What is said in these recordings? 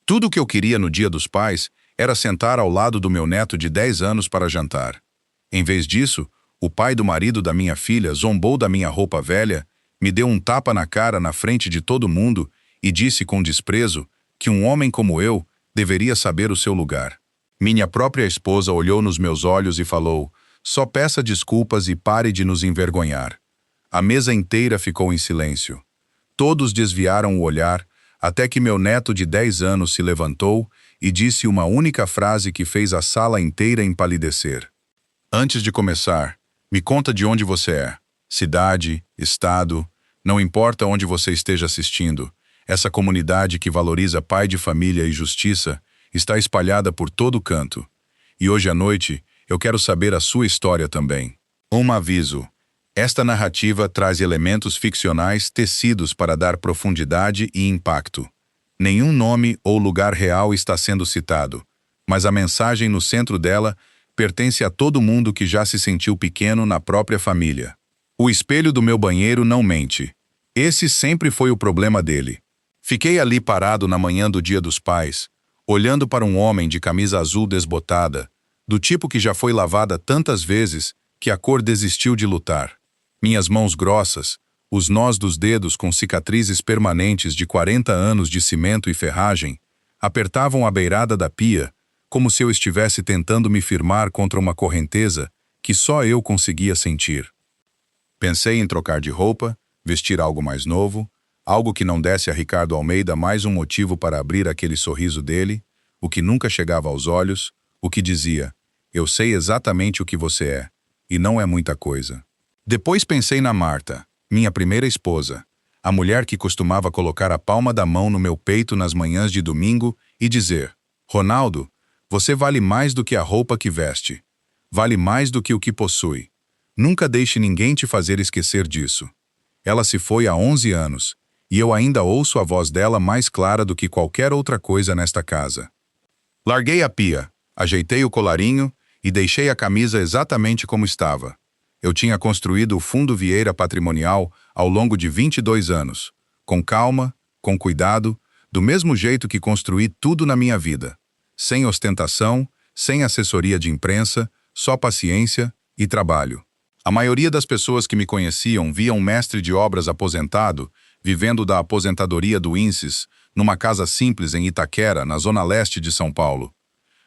Tudo o que eu queria no Dia dos Pais era sentar ao lado do meu neto de 10 anos para jantar. Em vez disso, o pai do marido da minha filha zombou da minha roupa velha, me deu um tapa na cara na frente de todo mundo e disse com desprezo que um homem como eu deveria saber o seu lugar. Minha própria esposa olhou nos meus olhos e falou: "Só peça desculpas e pare de nos envergonhar." A mesa inteira ficou em silêncio. Todos desviaram o olhar, até que meu neto de 10 anos se levantou e disse uma única frase que fez a sala inteira empalidecer. "Antes de começar, me conta de onde você é. Cidade, estado, não importa onde você esteja assistindo. Essa comunidade que valoriza pai de família e justiça está espalhada por todo canto. E hoje à noite, eu quero saber a sua história também." Um aviso. Esta narrativa traz elementos ficcionais tecidos para dar profundidade e impacto. Nenhum nome ou lugar real está sendo citado, mas a mensagem no centro dela pertence a todo mundo que já se sentiu pequeno na própria família. O espelho do meu banheiro não mente. Esse sempre foi o problema dele. Fiquei ali parado na manhã do Dia dos Pais, olhando para um homem de camisa azul desbotada, do tipo que já foi lavada tantas vezes que a cor desistiu de lutar. Minhas mãos grossas, os nós dos dedos com cicatrizes permanentes de 40 anos de cimento e ferragem, apertavam a beirada da pia, como se eu estivesse tentando me firmar contra uma correnteza que só eu conseguia sentir. Pensei em trocar de roupa, vestir algo mais novo, algo que não desse a Ricardo Almeida mais um motivo para abrir aquele sorriso dele, o que nunca chegava aos olhos, o que dizia: "Eu sei exatamente o que você é, e não é muita coisa." Depois pensei na Marta, minha primeira esposa, a mulher que costumava colocar a palma da mão no meu peito nas manhãs de domingo e dizer: "Ronaldo, você vale mais do que a roupa que veste. Vale mais do que o que possui. Nunca deixe ninguém te fazer esquecer disso." Ela se foi há 11 anos, e eu ainda ouço a voz dela mais clara do que qualquer outra coisa nesta casa. Larguei a pia, ajeitei o colarinho e deixei a camisa exatamente como estava. Eu tinha construído o Fundo Vieira Patrimonial ao longo de 22 anos, com calma, com cuidado, do mesmo jeito que construí tudo na minha vida. Sem ostentação, sem assessoria de imprensa, só paciência e trabalho. A maioria das pessoas que me conheciam via um mestre de obras aposentado, vivendo da aposentadoria do INSS, numa casa simples em Itaquera, na zona leste de São Paulo.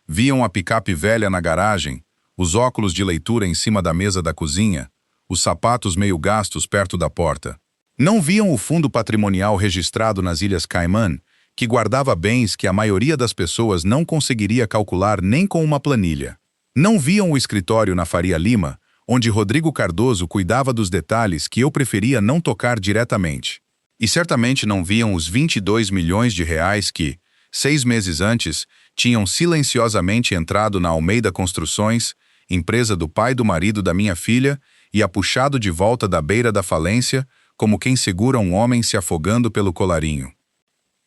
Viam a picape velha na garagem, os óculos de leitura em cima da mesa da cozinha, os sapatos meio gastos perto da porta. Não viam o fundo patrimonial registrado nas Ilhas Caimã, que guardava bens que a maioria das pessoas não conseguiria calcular nem com uma planilha. Não viam o escritório na Faria Lima, onde Rodrigo Cardoso cuidava dos detalhes que eu preferia não tocar diretamente. E certamente não viam os 22 milhões de reais que, 6 meses antes, tinham silenciosamente entrado na Almeida Construções, empresa do pai do marido da minha filha, e a puxado de volta da beira da falência, como quem segura um homem se afogando pelo colarinho.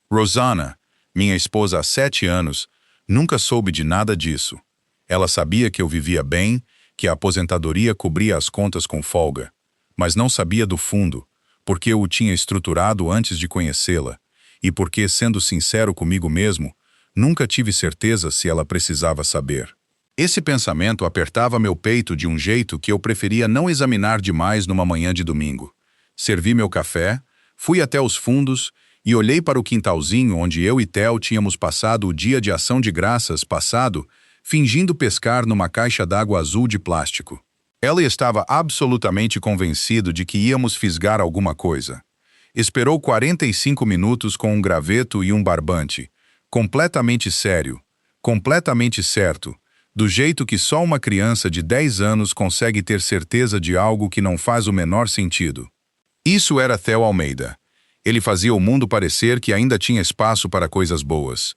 Rosana, minha esposa há 7 anos, nunca soube de nada disso. Ela sabia que eu vivia bem, que a aposentadoria cobria as contas com folga, mas não sabia do fundo, porque eu o tinha estruturado antes de conhecê-la, e porque, sendo sincero comigo mesmo, nunca tive certeza se ela precisava saber. Esse pensamento apertava meu peito de um jeito que eu preferia não examinar demais numa manhã de domingo. Servi meu café, fui até os fundos e olhei para o quintalzinho onde eu e Theo tínhamos passado o dia de ação de graças passado, fingindo pescar numa caixa d'água azul de plástico. Ela estava absolutamente convencido de que íamos fisgar alguma coisa. Esperou 45 minutos com um graveto e um barbante, completamente sério, completamente certo, do jeito que só uma criança de 10 anos consegue ter certeza de algo que não faz o menor sentido. Isso era Theo Almeida. Ele fazia o mundo parecer que ainda tinha espaço para coisas boas.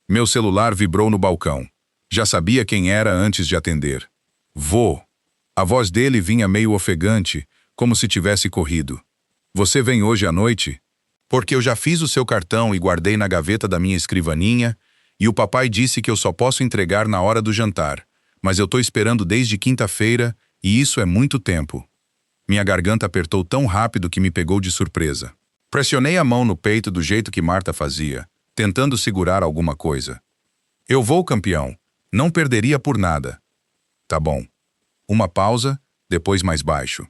Meu celular vibrou no balcão. Já sabia quem era antes de atender. "Vô." A voz dele vinha meio ofegante, como se tivesse corrido. "Você vem hoje à noite?" "Porque eu já fiz o seu cartão e guardei na gaveta da minha escrivaninha, e o papai disse que eu só posso entregar na hora do jantar, mas eu tô esperando desde quinta-feira e isso é muito tempo." Minha garganta apertou tão rápido que me pegou de surpresa. Pressionei a mão no peito do jeito que Marta fazia. tentando segurar alguma coisa. Eu vou, campeão. Não perderia por nada. Tá bom. Uma pausa, depois mais baixo.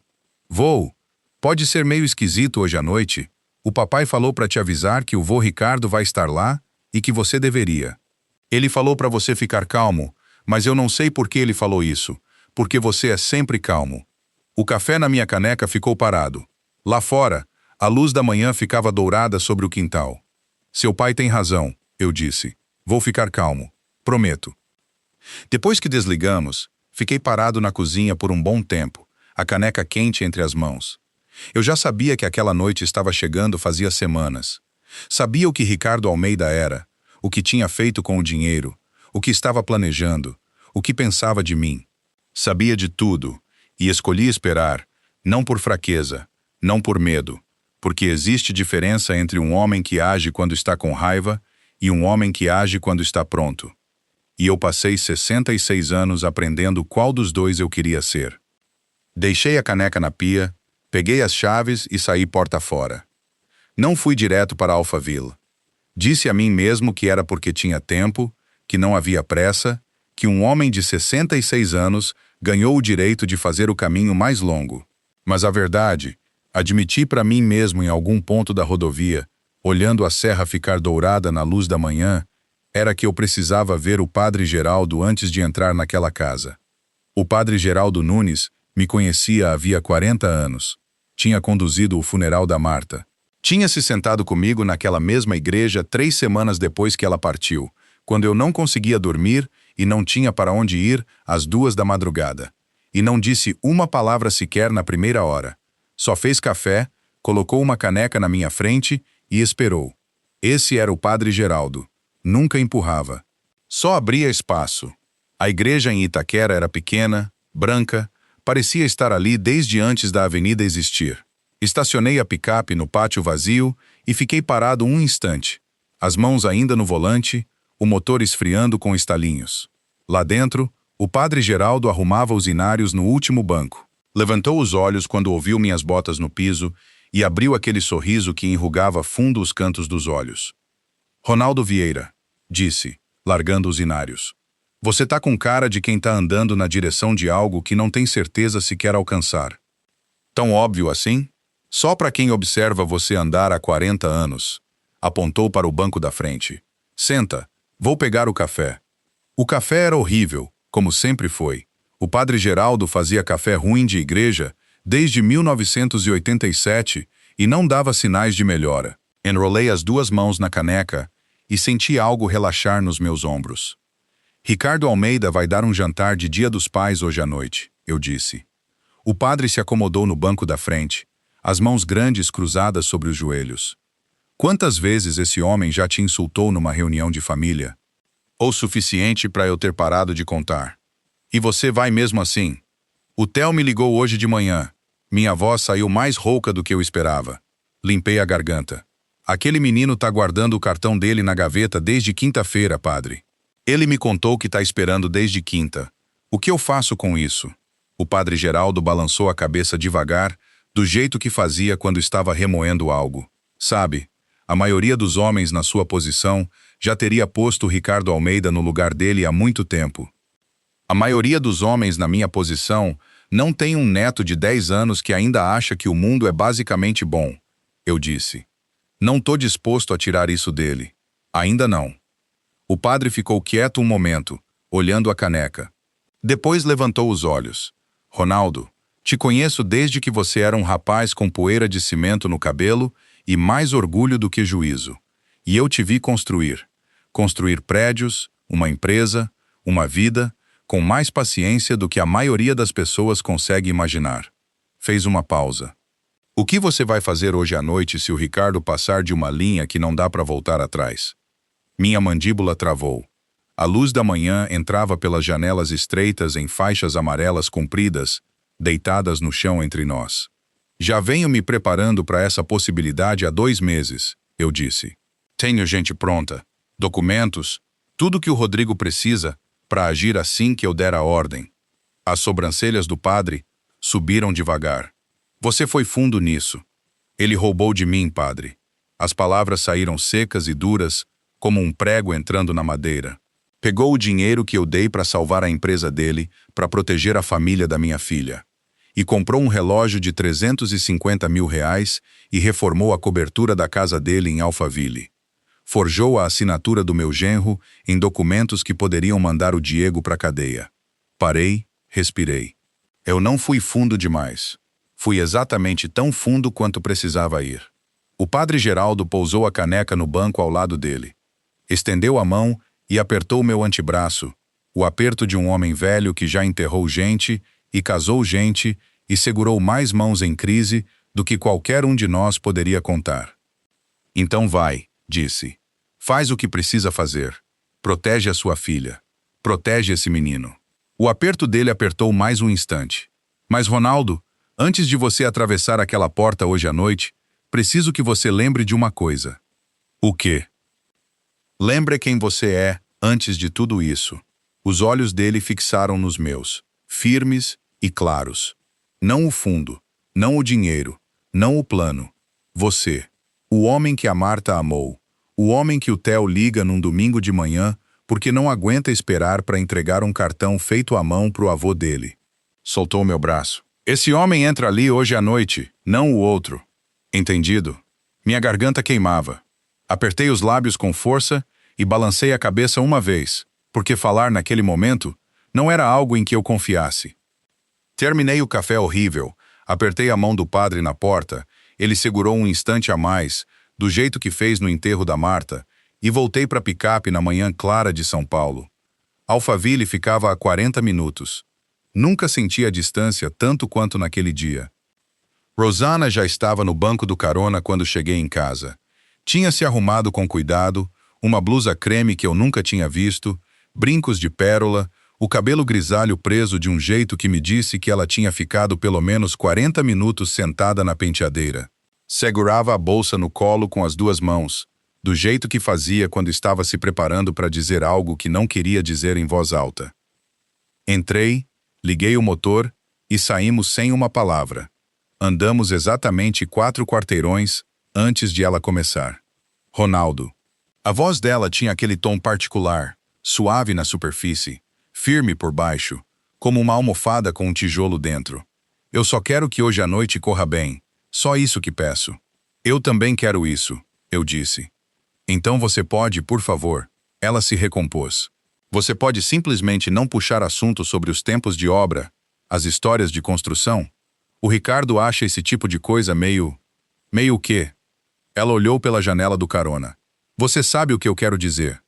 Vou. Pode ser meio esquisito hoje à noite. O papai falou para te avisar que o vô Ricardo vai estar lá e que você deveria. Ele falou para você ficar calmo, mas eu não sei por que ele falou isso, porque você é sempre calmo. O café na minha caneca ficou parado. Lá fora, a luz da manhã ficava dourada sobre o quintal. Seu pai tem razão, eu disse. Vou ficar calmo. Prometo. Depois que desligamos, fiquei parado na cozinha por um bom tempo, a caneca quente entre as mãos. Eu já sabia que aquela noite estava chegando fazia semanas. Sabia o que Ricardo Almeida era, o que tinha feito com o dinheiro, o que estava planejando, o que pensava de mim. Sabia de tudo, e escolhi esperar, não por fraqueza, não por medo, porque existe diferença entre um homem que age quando está com raiva e um homem que age quando está pronto. E eu passei 66 anos aprendendo qual dos dois eu queria ser. Deixei a caneca na pia, peguei as chaves e saí porta fora. Não fui direto para Alphaville. Disse a mim mesmo que era porque tinha tempo, que não havia pressa, que um homem de 66 anos ganhou o direito de fazer o caminho mais longo. Mas a verdade, admiti para mim mesmo em algum ponto da rodovia, olhando a serra ficar dourada na luz da manhã, era que eu precisava ver o padre Geraldo antes de entrar naquela casa. O padre Geraldo Nunes me conhecia havia 40 anos. Tinha conduzido o funeral da Marta. Tinha se sentado comigo naquela mesma igreja 3 semanas depois que ela partiu, quando eu não conseguia dormir e não tinha para onde ir às 2 da madrugada. E não disse uma palavra sequer na primeira hora. Só fez café, colocou uma caneca na minha frente e esperou. Esse era o padre Geraldo. Nunca empurrava. Só abria espaço. A igreja em Itaquera era pequena, branca, parecia estar ali desde antes da avenida existir. Estacionei a picape no pátio vazio e fiquei parado um instante, as mãos ainda no volante, o motor esfriando com estalinhos. Lá dentro, o padre Geraldo arrumava os inários no último banco. Levantou os olhos quando ouviu minhas botas no piso e abriu aquele sorriso que enrugava fundo os cantos dos olhos. Ronaldo Vieira, disse, largando os inários. Você tá com cara de quem tá andando na direção de algo que não tem certeza se quer alcançar. Tão óbvio assim? Só para quem observa você andar há 40 anos. Apontou para o banco da frente. Senta, vou pegar o café. O café era horrível, como sempre foi. O padre Geraldo fazia café ruim de igreja desde 1987 e não dava sinais de melhora. Enrolei as 2 mãos na caneca e senti algo relaxar nos meus ombros. Ricardo Almeida vai dar um jantar de Dia dos Pais hoje à noite, eu disse. O padre se acomodou no banco da frente, as mãos grandes cruzadas sobre os joelhos. Quantas vezes esse homem já te insultou numa reunião de família? O suficiente para eu ter parado de contar. E você vai mesmo assim? O Theo me ligou hoje de manhã. Minha voz saiu mais rouca do que eu esperava. Limpei a garganta. Aquele menino tá guardando o cartão dele na gaveta desde quinta-feira, padre. Ele me contou que tá esperando desde quinta. O que eu faço com isso? O padre Geraldo balançou a cabeça devagar, do jeito que fazia quando estava remoendo algo. Sabe, a maioria dos homens na sua posição já teria posto o Ricardo Almeida no lugar dele há muito tempo. A maioria dos homens na minha posição não tem um neto de 10 anos que ainda acha que o mundo é basicamente bom, eu disse. Não tô disposto a tirar isso dele. Ainda não. O padre ficou quieto um momento, olhando a caneca. Depois levantou os olhos. Ronaldo, te conheço desde que você era um rapaz com poeira de cimento no cabelo e mais orgulho do que juízo. E eu te vi construir. Construir prédios, uma empresa, uma vida, com mais paciência do que a maioria das pessoas consegue imaginar. Fez uma pausa. O que você vai fazer hoje à noite se o Ricardo passar de uma linha que não dá para voltar atrás? Minha mandíbula travou. A luz da manhã entrava pelas janelas estreitas em faixas amarelas compridas, deitadas no chão entre nós. Já venho me preparando para essa possibilidade há 2 meses, eu disse. Tenho gente pronta, documentos, tudo que o Rodrigo precisa para agir assim que eu der a ordem. As sobrancelhas do padre subiram devagar. Você foi fundo nisso. Ele roubou de mim, padre. As palavras saíram secas e duras, como um prego entrando na madeira. Pegou o dinheiro que eu dei para salvar a empresa dele, para proteger a família da minha filha. E comprou um relógio de 350 mil reais e reformou a cobertura da casa dele em Alphaville. Forjou a assinatura do meu genro em documentos que poderiam mandar o Diego para a cadeia. Parei, respirei. Eu não fui fundo demais. Fui exatamente tão fundo quanto precisava ir. O padre Geraldo pousou a caneca no banco ao lado dele. Estendeu a mão e apertou meu antebraço, o aperto de um homem velho que já enterrou gente e casou gente e segurou mais mãos em crise do que qualquer um de nós poderia contar. Então vai, disse. Faz o que precisa fazer. Protege a sua filha. Protege esse menino. O aperto dele apertou mais um instante. Mas, Ronaldo, antes de você atravessar aquela porta hoje à noite, preciso que você lembre de uma coisa. O quê? Lembre quem você é antes de tudo isso. Os olhos dele fixaram nos meus, firmes e claros. Não o fundo, não o dinheiro, não o plano. Você, o homem que a Marta amou, o homem que o Theo liga num domingo de manhã porque não aguenta esperar para entregar um cartão feito à mão pro avô dele. Soltou meu braço. Esse homem entra ali hoje à noite, não o outro. Entendido? Minha garganta queimava. Apertei os lábios com força e balancei a cabeça uma vez, porque falar naquele momento não era algo em que eu confiasse. Terminei o café horrível, apertei a mão do padre na porta, ele segurou um instante a mais, do jeito que fez no enterro da Marta, e voltei para a picape na manhã clara de São Paulo. Alphaville ficava a 40 minutos. Nunca senti a distância tanto quanto naquele dia. Rosana já estava no banco do carona quando cheguei em casa. Tinha se arrumado com cuidado, uma blusa creme que eu nunca tinha visto, brincos de pérola, o cabelo grisalho preso de um jeito que me disse que ela tinha ficado pelo menos 40 minutos sentada na penteadeira. Segurava a bolsa no colo com as duas mãos, do jeito que fazia quando estava se preparando para dizer algo que não queria dizer em voz alta. Entrei, liguei o motor e saímos sem uma palavra. Andamos exatamente 4 quarteirões antes de ela começar. Ronaldo. A voz dela tinha aquele tom particular, suave na superfície, firme por baixo, como uma almofada com um tijolo dentro. Eu só quero que hoje à noite corra bem. Só isso que peço. Eu também quero isso, eu disse. Então você pode, por favor. Ela se recompôs. Você pode simplesmente não puxar assunto sobre os tempos de obra, as histórias de construção? O Ricardo acha esse tipo de coisa meio... Meio o quê? Ela olhou pela janela do carona. Você sabe o que eu quero dizer.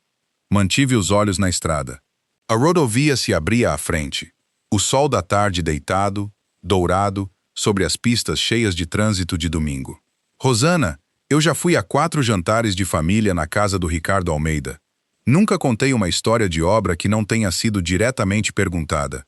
Mantive os olhos na estrada. A rodovia se abria à frente. O sol da tarde deitado, dourado, sobre as pistas cheias de trânsito de domingo. Rosana, eu já fui a 4 jantares de família na casa do Ricardo Almeida. Nunca contei uma história de obra que não tenha sido diretamente perguntada.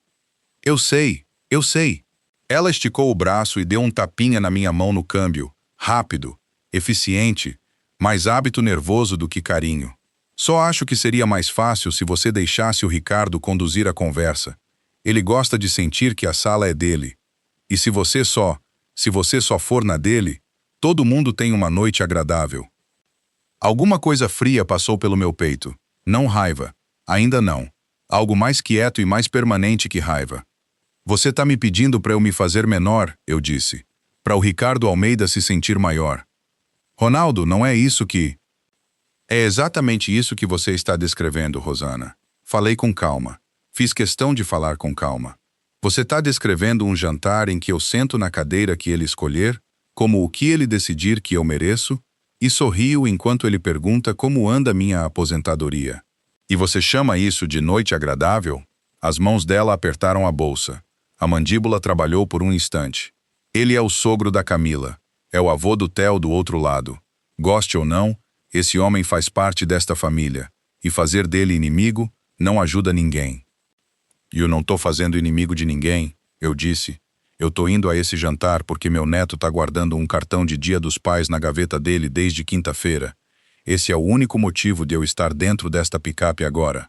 Eu sei, eu sei. Ela esticou o braço e deu um tapinha na minha mão no câmbio, rápido, eficiente, mais hábito nervoso do que carinho. Só acho que seria mais fácil se você deixasse o Ricardo conduzir a conversa. Ele gosta de sentir que a sala é dele. E se você só for na dele, todo mundo tem uma noite agradável. Alguma coisa fria passou pelo meu peito. Não raiva. Ainda não. Algo mais quieto e mais permanente que raiva. Você tá me pedindo para eu me fazer menor, eu disse. Para o Ricardo Almeida se sentir maior. Ronaldo, não é isso que... É exatamente isso que você está descrevendo, Rosana. Falei com calma. Fiz questão de falar com calma. Você está descrevendo um jantar em que eu sento na cadeira que ele escolher, como o que ele decidir que eu mereço, e sorrio enquanto ele pergunta como anda minha aposentadoria. E você chama isso de noite agradável? As mãos dela apertaram a bolsa. A mandíbula trabalhou por um instante. Ele é o sogro da Camila. É o avô do Theo do outro lado. Goste ou não, esse homem faz parte desta família. E fazer dele inimigo não ajuda ninguém. E eu não tô fazendo inimigo de ninguém, eu disse. Eu tô indo a esse jantar porque meu neto tá guardando um cartão de Dia dos Pais na gaveta dele desde quinta-feira. Esse é o único motivo de eu estar dentro desta picape agora.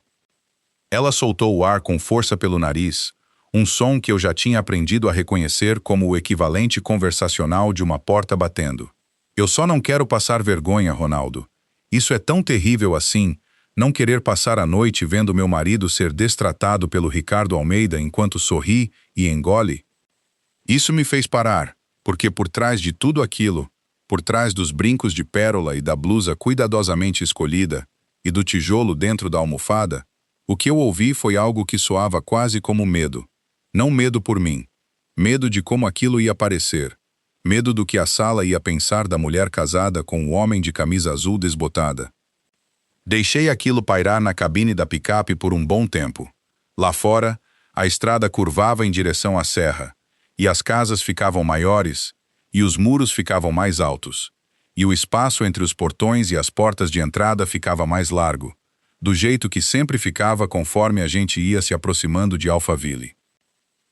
Ela soltou o ar com força pelo nariz, um som que eu já tinha aprendido a reconhecer como o equivalente conversacional de uma porta batendo. Eu só não quero passar vergonha, Ronaldo. Isso é tão terrível assim, não querer passar a noite vendo meu marido ser destratado pelo Ricardo Almeida enquanto sorri e engole. Isso me fez parar, porque por trás de tudo aquilo, por trás dos brincos de pérola e da blusa cuidadosamente escolhida, e do tijolo dentro da almofada, o que eu ouvi foi algo que soava quase como medo. Não medo por mim. Medo de como aquilo ia parecer. Medo do que a sala ia pensar da mulher casada com o homem de camisa azul desbotada. Deixei aquilo pairar na cabine da picape por um bom tempo. Lá fora, a estrada curvava em direção à serra, e as casas ficavam maiores, e os muros ficavam mais altos, e o espaço entre os portões e as portas de entrada ficava mais largo, do jeito que sempre ficava conforme a gente ia se aproximando de Alphaville.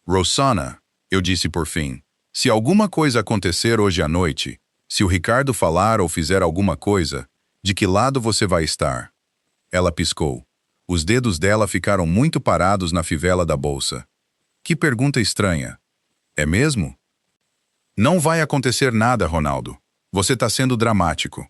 Rosanna, eu disse por fim, se alguma coisa acontecer hoje à noite, se o Ricardo falar ou fizer alguma coisa, de que lado você vai estar? Ela piscou. Os dedos dela ficaram muito parados na fivela da bolsa. Que pergunta estranha. É mesmo? Não vai acontecer nada, Ronaldo. Você está sendo dramático.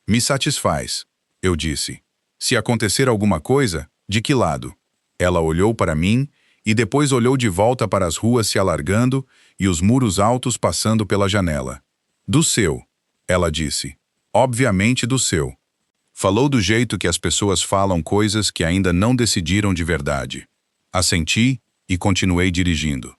Me satisfaz, eu disse. Se acontecer alguma coisa, de que lado? Ela olhou para mim e depois olhou de volta para as ruas se alargando e os muros altos passando pela janela. Do seu, ela disse. Obviamente do seu. Falou do jeito que as pessoas falam coisas que ainda não decidiram de verdade. Assenti e continuei dirigindo.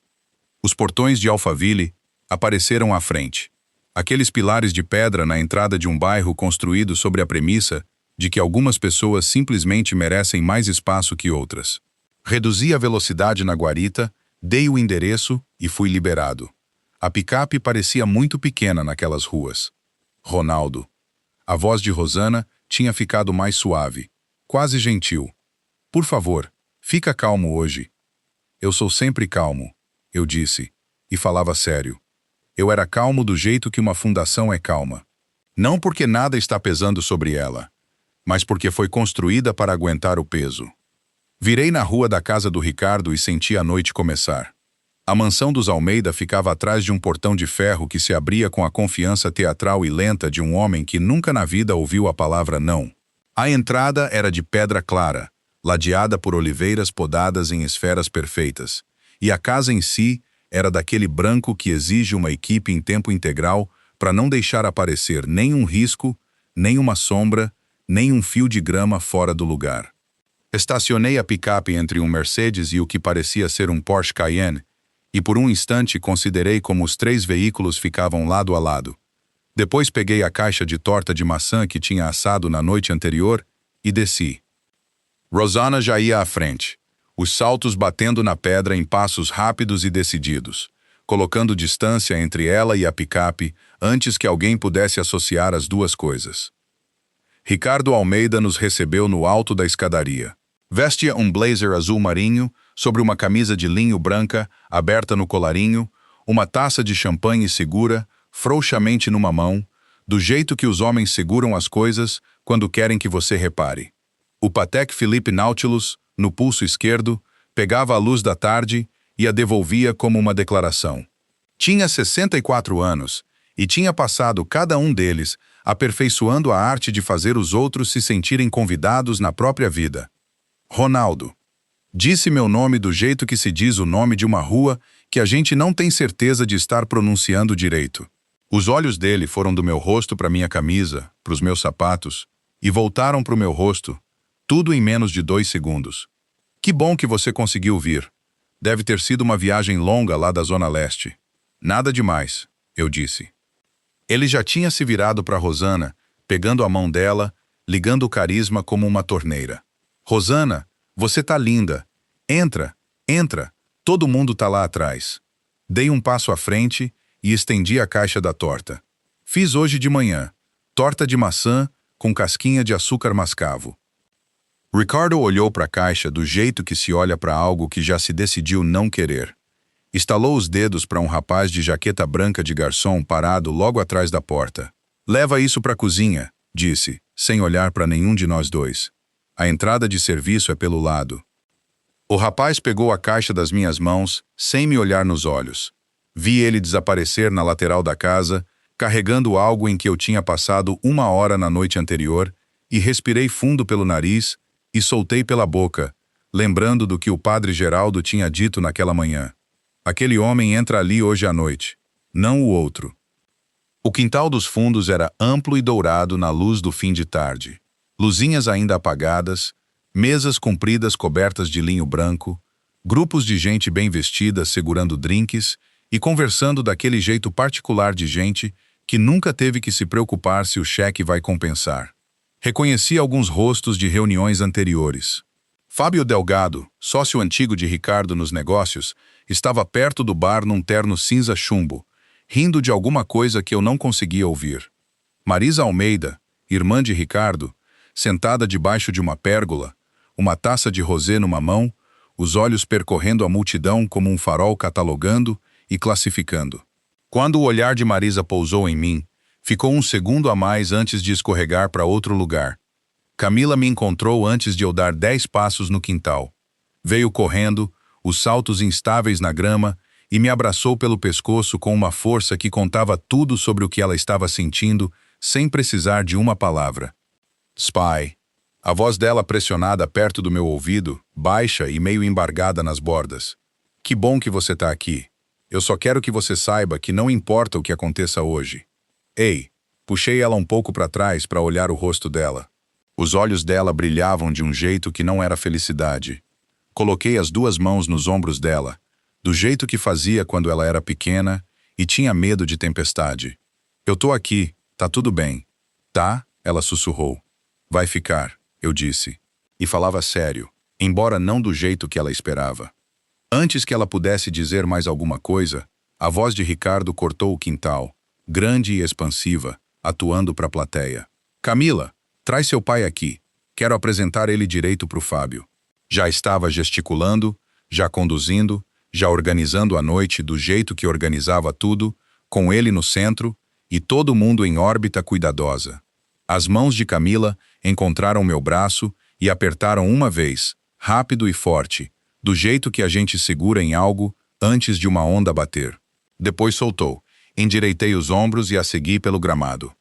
Os portões de Alphaville apareceram à frente. Aqueles pilares de pedra na entrada de um bairro construído sobre a premissa de que algumas pessoas simplesmente merecem mais espaço que outras. Reduzi a velocidade na guarita, dei o endereço e fui liberado. A picape parecia muito pequena naquelas ruas. Ronaldo. A voz de Rosanna tinha ficado mais suave, quase gentil. Por favor, fica calmo hoje. Eu sou sempre calmo, eu disse, e falava sério. Eu era calmo do jeito que uma fundação é calma. Não porque nada está pesando sobre ela, mas porque foi construída para aguentar o peso. Virei na rua da casa do Ricardo e senti a noite começar. A mansão dos Almeida ficava atrás de um portão de ferro que se abria com a confiança teatral e lenta de um homem que nunca na vida ouviu a palavra não. A entrada era de pedra clara, ladeada por oliveiras podadas em esferas perfeitas, e a casa em si era daquele branco que exige uma equipe em tempo integral para não deixar aparecer nem um risco, nem uma sombra, nem um fio de grama fora do lugar. Estacionei a picape entre um Mercedes e o que parecia ser um Porsche Cayenne, e por um instante considerei como os 3 veículos ficavam lado a lado. Depois peguei a caixa de torta de maçã que tinha assado na noite anterior e desci. Rosanna já ia à frente, os saltos batendo na pedra em passos rápidos e decididos, colocando distância entre ela e a picape antes que alguém pudesse associar as duas coisas. Ricardo Almeida nos recebeu no alto da escadaria. Vestia um blazer azul marinho, sobre uma camisa de linho branca, aberta no colarinho, uma taça de champanhe segura, frouxamente numa mão, do jeito que os homens seguram as coisas quando querem que você repare. O Patek Philippe Nautilus, no pulso esquerdo, pegava a luz da tarde e a devolvia como uma declaração. Tinha 64 anos e tinha passado cada um deles aperfeiçoando a arte de fazer os outros se sentirem convidados na própria vida. Ronaldo. Disse meu nome do jeito que se diz o nome de uma rua que a gente não tem certeza de estar pronunciando direito. Os olhos dele foram do meu rosto para minha camisa, para os meus sapatos, e voltaram para o meu rosto, tudo em menos de 2 segundos. Que bom que você conseguiu vir. Deve ter sido uma viagem longa lá da Zona Leste. Nada demais, eu disse. Ele já tinha se virado para Rosanna, pegando a mão dela, ligando o carisma como uma torneira. Rosanna, você tá linda. Entra, entra. Todo mundo tá lá atrás. Dei um passo à frente e estendi a caixa da torta. Fiz hoje de manhã. Torta de maçã com casquinha de açúcar mascavo. Ricardo olhou para a caixa do jeito que se olha para algo que já se decidiu não querer. Estalou os dedos para um rapaz de jaqueta branca de garçom parado logo atrás da porta. Leva isso para a cozinha, disse, sem olhar para nenhum de nós dois. A entrada de serviço é pelo lado. O rapaz pegou a caixa das minhas mãos, sem me olhar nos olhos. Vi ele desaparecer na lateral da casa, carregando algo em que eu tinha passado 1 hora na noite anterior, e respirei fundo pelo nariz e soltei pela boca, lembrando do que o padre Geraldo tinha dito naquela manhã. Aquele homem entra ali hoje à noite, não o outro. O quintal dos fundos era amplo e dourado na luz do fim de tarde. Luzinhas ainda apagadas, mesas compridas cobertas de linho branco, grupos de gente bem vestida segurando drinks e conversando daquele jeito particular de gente que nunca teve que se preocupar se o cheque vai compensar. Reconheci alguns rostos de reuniões anteriores. Fábio Delgado, sócio antigo de Ricardo nos negócios, estava perto do bar num terno cinza chumbo, rindo de alguma coisa que eu não conseguia ouvir. Marisa Almeida, irmã de Ricardo, sentada debaixo de uma pérgola, uma taça de rosé numa mão, os olhos percorrendo a multidão como um farol catalogando e classificando. Quando o olhar de Marisa pousou em mim, ficou um segundo a mais antes de escorregar para outro lugar. Camila me encontrou antes de eu dar 10 passos no quintal. Veio correndo, os saltos instáveis na grama, e me abraçou pelo pescoço com uma força que contava tudo sobre o que ela estava sentindo, sem precisar de uma palavra. Spy. A voz dela pressionada perto do meu ouvido, baixa e meio embargada nas bordas. Que bom que você tá aqui. Eu só quero que você saiba que não importa o que aconteça hoje. Ei, puxei ela um pouco para trás para olhar o rosto dela. Os olhos dela brilhavam de um jeito que não era felicidade. Coloquei as 2 mãos nos ombros dela, do jeito que fazia quando ela era pequena e tinha medo de tempestade. Eu tô aqui, tá tudo bem. Tá? Ela sussurrou. Vai ficar, eu disse. E falava sério, embora não do jeito que ela esperava. Antes que ela pudesse dizer mais alguma coisa, a voz de Ricardo cortou o quintal, grande e expansiva, atuando para a plateia. Camila, traz seu pai aqui. Quero apresentar ele direito pro Fábio. Já estava gesticulando, já conduzindo, já organizando a noite do jeito que organizava tudo, com ele no centro e todo mundo em órbita cuidadosa. As mãos de Camila encontraram meu braço e apertaram uma vez, rápido e forte, do jeito que a gente segura em algo antes de uma onda bater. Depois soltou, endireitei os ombros e a segui pelo gramado.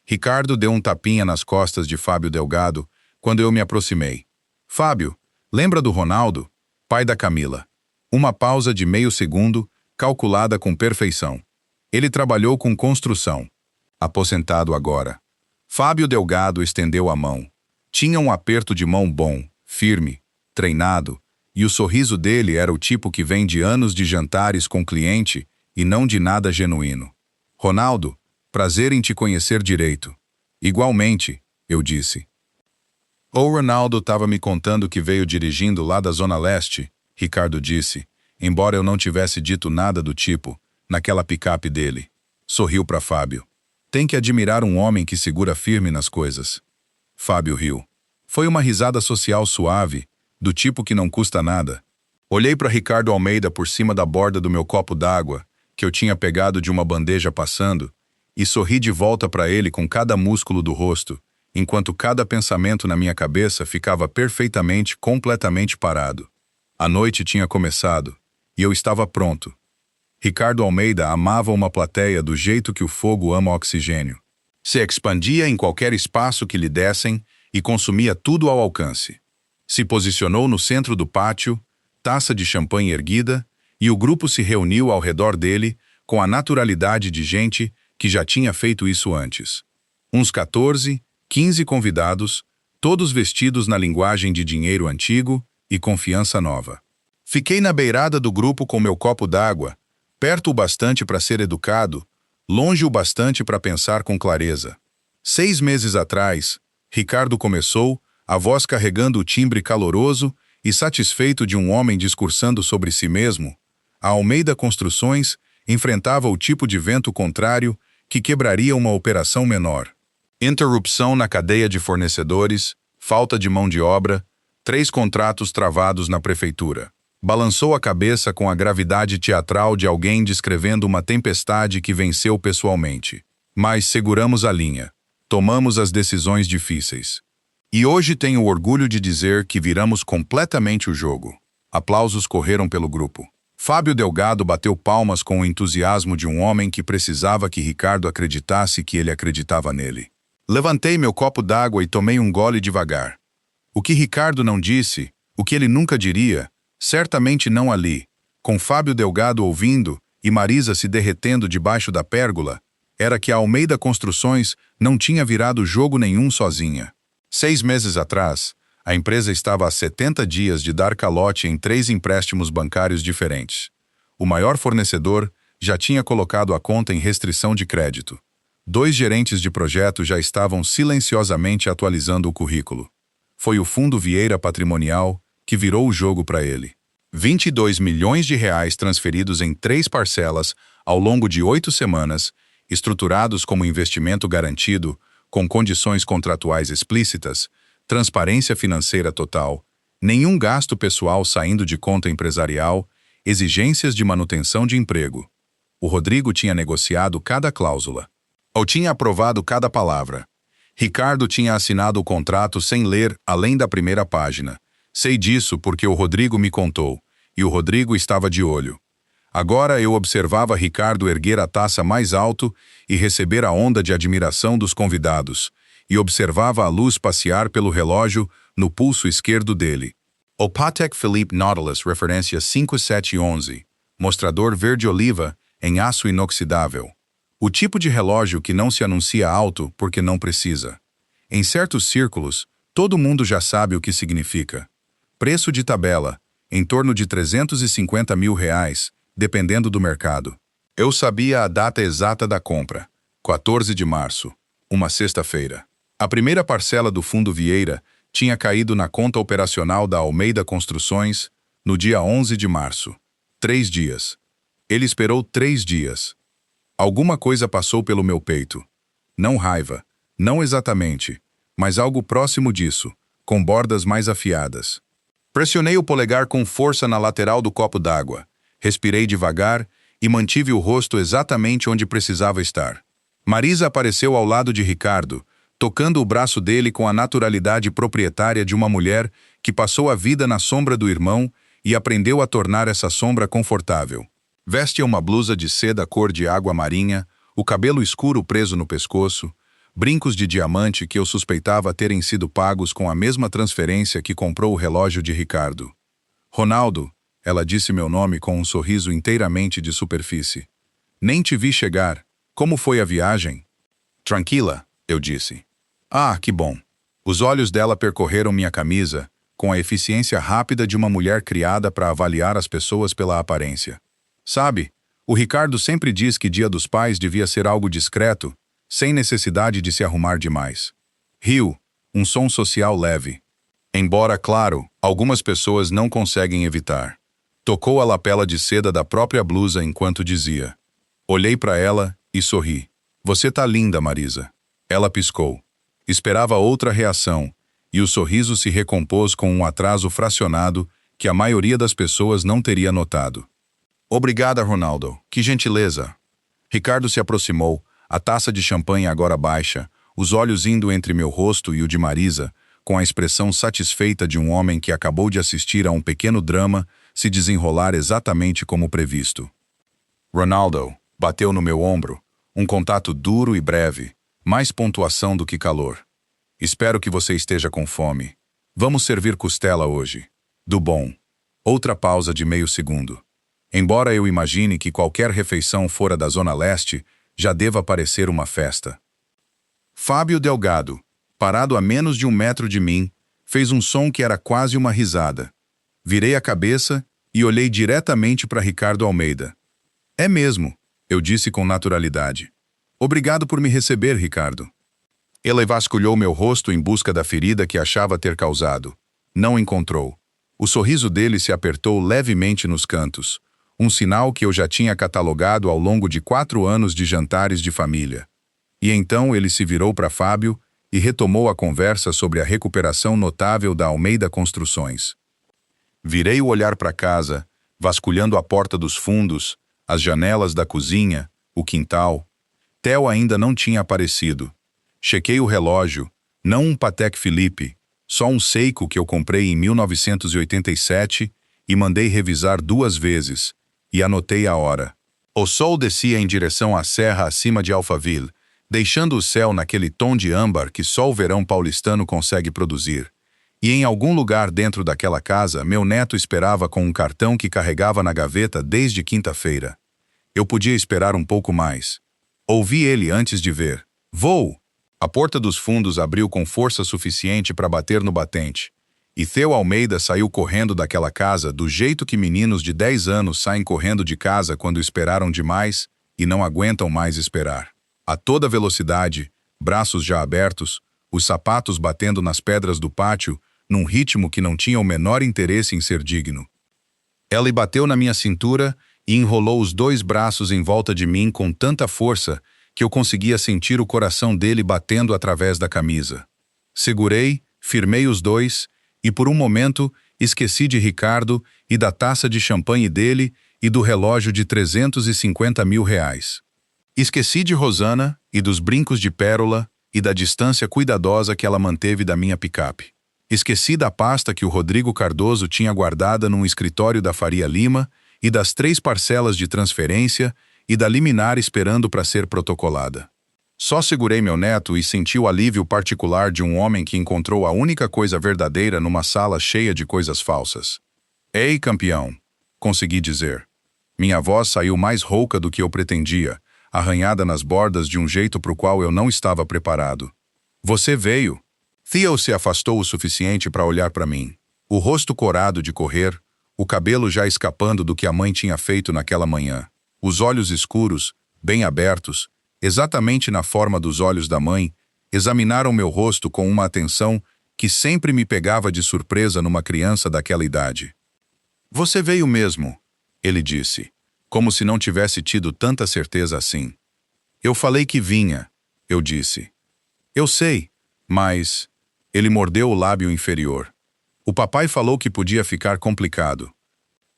Ricardo deu um tapinha nas costas de Fábio Delgado quando eu me aproximei. Fábio, lembra do Ronaldo? Pai da Camila. Uma pausa de meio segundo, calculada com perfeição. Ele trabalhou com construção. Aposentado agora. Fábio Delgado estendeu a mão. Tinha um aperto de mão bom, firme, treinado, e o sorriso dele era o tipo que vem de anos de jantares com cliente e não de nada genuíno. Ronaldo, prazer em te conhecer direito. Igualmente, eu disse. O Ronaldo estava me contando que veio dirigindo lá da Zona Leste, Ricardo disse, embora eu não tivesse dito nada do tipo, naquela picape dele. Sorriu para Fábio. Tem que admirar um homem que segura firme nas coisas. Fábio riu. Foi uma risada social suave, do tipo que não custa nada. Olhei para Ricardo Almeida por cima da borda do meu copo d'água, que eu tinha pegado de uma bandeja passando, e sorri de volta para ele com cada músculo do rosto, enquanto cada pensamento na minha cabeça ficava perfeitamente, completamente parado. A noite tinha começado, e eu estava pronto. Ricardo Almeida amava uma plateia do jeito que o fogo ama oxigênio. Se expandia em qualquer espaço que lhe dessem e consumia tudo ao alcance. Se posicionou no centro do pátio, taça de champanhe erguida, e o grupo se reuniu ao redor dele com a naturalidade de gente que já tinha feito isso antes. Uns 14, 15 convidados, todos vestidos na linguagem de dinheiro antigo e confiança nova. Fiquei na beirada do grupo com meu copo d'água, perto o bastante para ser educado, longe o bastante para pensar com clareza. 6 meses atrás, Ricardo começou, a voz carregando o timbre caloroso e satisfeito de um homem discursando sobre si mesmo. A Almeida Construções enfrentava o tipo de vento contrário que quebraria uma operação menor. Interrupção na cadeia de fornecedores, falta de mão de obra, 3 contratos travados na prefeitura. Balançou a cabeça com a gravidade teatral de alguém descrevendo uma tempestade que venceu pessoalmente. Mas seguramos a linha. Tomamos as decisões difíceis. E hoje tenho o orgulho de dizer que viramos completamente o jogo. Aplausos correram pelo grupo. Fábio Delgado bateu palmas com o entusiasmo de um homem que precisava que Ricardo acreditasse que ele acreditava nele. Levantei meu copo d'água e tomei um gole devagar. O que Ricardo não disse, o que ele nunca diria, certamente não ali, com Fábio Delgado ouvindo e Marisa se derretendo debaixo da pérgola, era que a Almeida Construções não tinha virado jogo nenhum sozinha. 6 meses atrás, a empresa estava há 70 dias de dar calote em 3 empréstimos bancários diferentes. O maior fornecedor já tinha colocado a conta em restrição de crédito. 2 gerentes de projeto já estavam silenciosamente atualizando o currículo. Foi o Fundo Vieira Patrimonial que virou o jogo para ele. 22 milhões de reais transferidos em 3 parcelas ao longo de 8 semanas, estruturados como investimento garantido, com condições contratuais explícitas, transparência financeira total, nenhum gasto pessoal saindo de conta empresarial, exigências de manutenção de emprego. O Rodrigo tinha negociado cada cláusula. Ou tinha aprovado cada palavra. Ricardo tinha assinado o contrato sem ler além da primeira página. Sei disso porque o Rodrigo me contou, e o Rodrigo estava de olho. Agora eu observava Ricardo erguer a taça mais alto e receber a onda de admiração dos convidados, e observava a luz passear pelo relógio no pulso esquerdo dele. O Patek Philippe Nautilus referência 5711, mostrador verde-oliva em aço inoxidável. O tipo de relógio que não se anuncia alto porque não precisa. Em certos círculos, todo mundo já sabe o que significa. Preço de tabela, em torno de 350 mil reais, dependendo do mercado. Eu sabia a data exata da compra, 14 de março, uma sexta-feira. A primeira parcela do Fundo Vieira tinha caído na conta operacional da Almeida Construções no dia 11 de março. 3 dias. Ele esperou 3 dias. Alguma coisa passou pelo meu peito. Não raiva, não exatamente, mas algo próximo disso, com bordas mais afiadas. Pressionei o polegar com força na lateral do copo d'água. Respirei devagar e mantive o rosto exatamente onde precisava estar. Marisa apareceu ao lado de Ricardo, tocando o braço dele com a naturalidade proprietária de uma mulher que passou a vida na sombra do irmão e aprendeu a tornar essa sombra confortável. Veste uma blusa de seda cor de água marinha, o cabelo escuro preso no pescoço, brincos de diamante que eu suspeitava terem sido pagos com a mesma transferência que comprou o relógio de Ricardo. Ronaldo, ela disse meu nome com um sorriso inteiramente de superfície. Nem te vi chegar. Como foi a viagem? Tranquila, eu disse. Ah, que bom. Os olhos dela percorreram minha camisa, com a eficiência rápida de uma mulher criada para avaliar as pessoas pela aparência. Sabe, o Ricardo sempre diz que Dia dos Pais devia ser algo discreto, sem necessidade de se arrumar demais. Riu, um som social leve. Embora, claro, algumas pessoas não conseguem evitar. Tocou a lapela de seda da própria blusa enquanto dizia. Olhei para ela e sorri. Você tá linda, Marisa. Ela piscou. Esperava outra reação, e o sorriso se recompôs com um atraso fracionado que a maioria das pessoas não teria notado. Obrigada, Ronaldo. Que gentileza. Ricardo se aproximou, a taça de champanhe agora baixa, os olhos indo entre meu rosto e o de Marisa, com a expressão satisfeita de um homem que acabou de assistir a um pequeno drama se desenrolar exatamente como previsto. Ronaldo bateu no meu ombro, um contato duro e breve, mais pontuação do que calor. Espero que você esteja com fome. Vamos servir costela hoje. Do bom. Outra pausa de meio segundo. Embora eu imagine que qualquer refeição fora da Zona Leste já deva parecer uma festa. Fábio Delgado, parado a menos de 1 metro de mim, fez um som que era quase uma risada. Virei a cabeça e olhei diretamente para Ricardo Almeida. É mesmo, eu disse com naturalidade. Obrigado por me receber, Ricardo. Ele vasculhou meu rosto em busca da ferida que achava ter causado. Não encontrou. O sorriso dele se apertou levemente nos cantos, um sinal que eu já tinha catalogado ao longo de 4 anos de jantares de família. E então ele se virou para Fábio e retomou a conversa sobre a recuperação notável da Almeida Construções. Virei o olhar para casa, vasculhando a porta dos fundos, as janelas da cozinha, o quintal. Theo ainda não tinha aparecido. Chequei o relógio, não um Patek Philippe, só um Seiko que eu comprei em 1987 e mandei revisar 2 vezes, e anotei a hora. O sol descia em direção à serra acima de Alphaville, deixando o céu naquele tom de âmbar que só o verão paulistano consegue produzir. E em algum lugar dentro daquela casa, meu neto esperava com um cartão que carregava na gaveta desde quinta-feira. Eu podia esperar um pouco mais. Ouvi ele antes de ver. Vou! A porta dos fundos abriu com força suficiente para bater no batente. E Theo Almeida saiu correndo daquela casa do jeito que meninos de 10 anos saem correndo de casa quando esperaram demais e não aguentam mais esperar. A toda velocidade, braços já abertos, os sapatos batendo nas pedras do pátio, num ritmo que não tinha o menor interesse em ser digno. Ela bateu na minha cintura e enrolou os 2 braços em volta de mim com tanta força que eu conseguia sentir o coração dele batendo através da camisa. Segurei, firmei os 2 e por um momento esqueci de Ricardo e da taça de champanhe dele e do relógio de 350 mil reais. Esqueci de Rosana e dos brincos de pérola e da distância cuidadosa que ela manteve da minha picape. Esqueci da pasta que o Rodrigo Cardoso tinha guardada num escritório da Faria Lima e das 3 parcelas de transferência e da liminar esperando para ser protocolada. Só segurei meu neto e senti o alívio particular de um homem que encontrou a única coisa verdadeira numa sala cheia de coisas falsas. Ei, campeão! Consegui dizer. Minha voz saiu mais rouca do que eu pretendia, arranhada nas bordas de um jeito para o qual eu não estava preparado. Você veio. Theo se afastou o suficiente para olhar para mim. O rosto corado de correr, o cabelo já escapando do que a mãe tinha feito naquela manhã. Os olhos escuros, bem abertos, exatamente na forma dos olhos da mãe, examinaram meu rosto com uma atenção que sempre me pegava de surpresa numa criança daquela idade. Você veio mesmo, ele disse, como se não tivesse tido tanta certeza assim. Eu falei que vinha, eu disse. Eu sei, mas... Ele mordeu o lábio inferior. O papai falou que podia ficar complicado.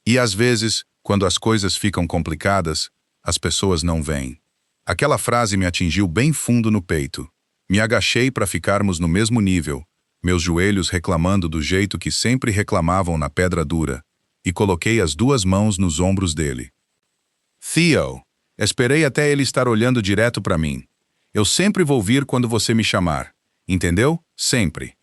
E às vezes, quando as coisas ficam complicadas, as pessoas não vêm. Aquela frase me atingiu bem fundo no peito. Me agachei para ficarmos no mesmo nível, meus joelhos reclamando do jeito que sempre reclamavam na pedra dura, e coloquei as 2 mãos nos ombros dele. Theo, esperei até ele estar olhando direto para mim. Eu sempre vou vir quando você me chamar. Entendeu? Sempre.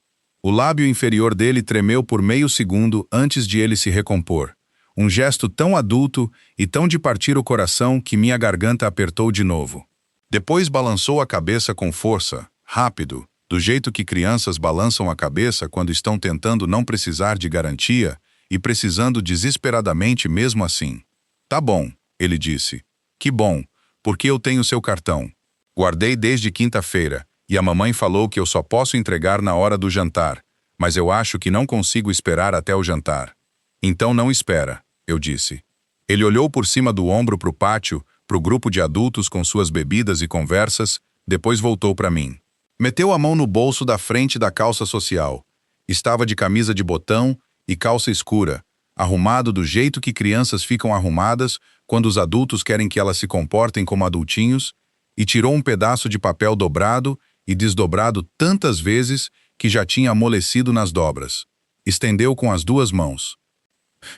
O lábio inferior dele tremeu por meio segundo antes de ele se recompor. Um gesto tão adulto e tão de partir o coração que minha garganta apertou de novo. Depois balançou a cabeça com força, rápido, do jeito que crianças balançam a cabeça quando estão tentando não precisar de garantia e precisando desesperadamente mesmo assim. Tá bom, ele disse. Que bom, porque eu tenho seu cartão. Guardei desde quinta-feira. E a mamãe falou que eu só posso entregar na hora do jantar, mas eu acho que não consigo esperar até o jantar. Então não espera, eu disse. Ele olhou por cima do ombro para o pátio, para o grupo de adultos com suas bebidas e conversas, depois voltou para mim. Meteu a mão no bolso da frente da calça social. Estava de camisa de botão e calça escura, arrumado do jeito que crianças ficam arrumadas quando os adultos querem que elas se comportem como adultinhos, e tirou um pedaço de papel dobrado e desdobrado tantas vezes que já tinha amolecido nas dobras. Estendeu com as 2 mãos.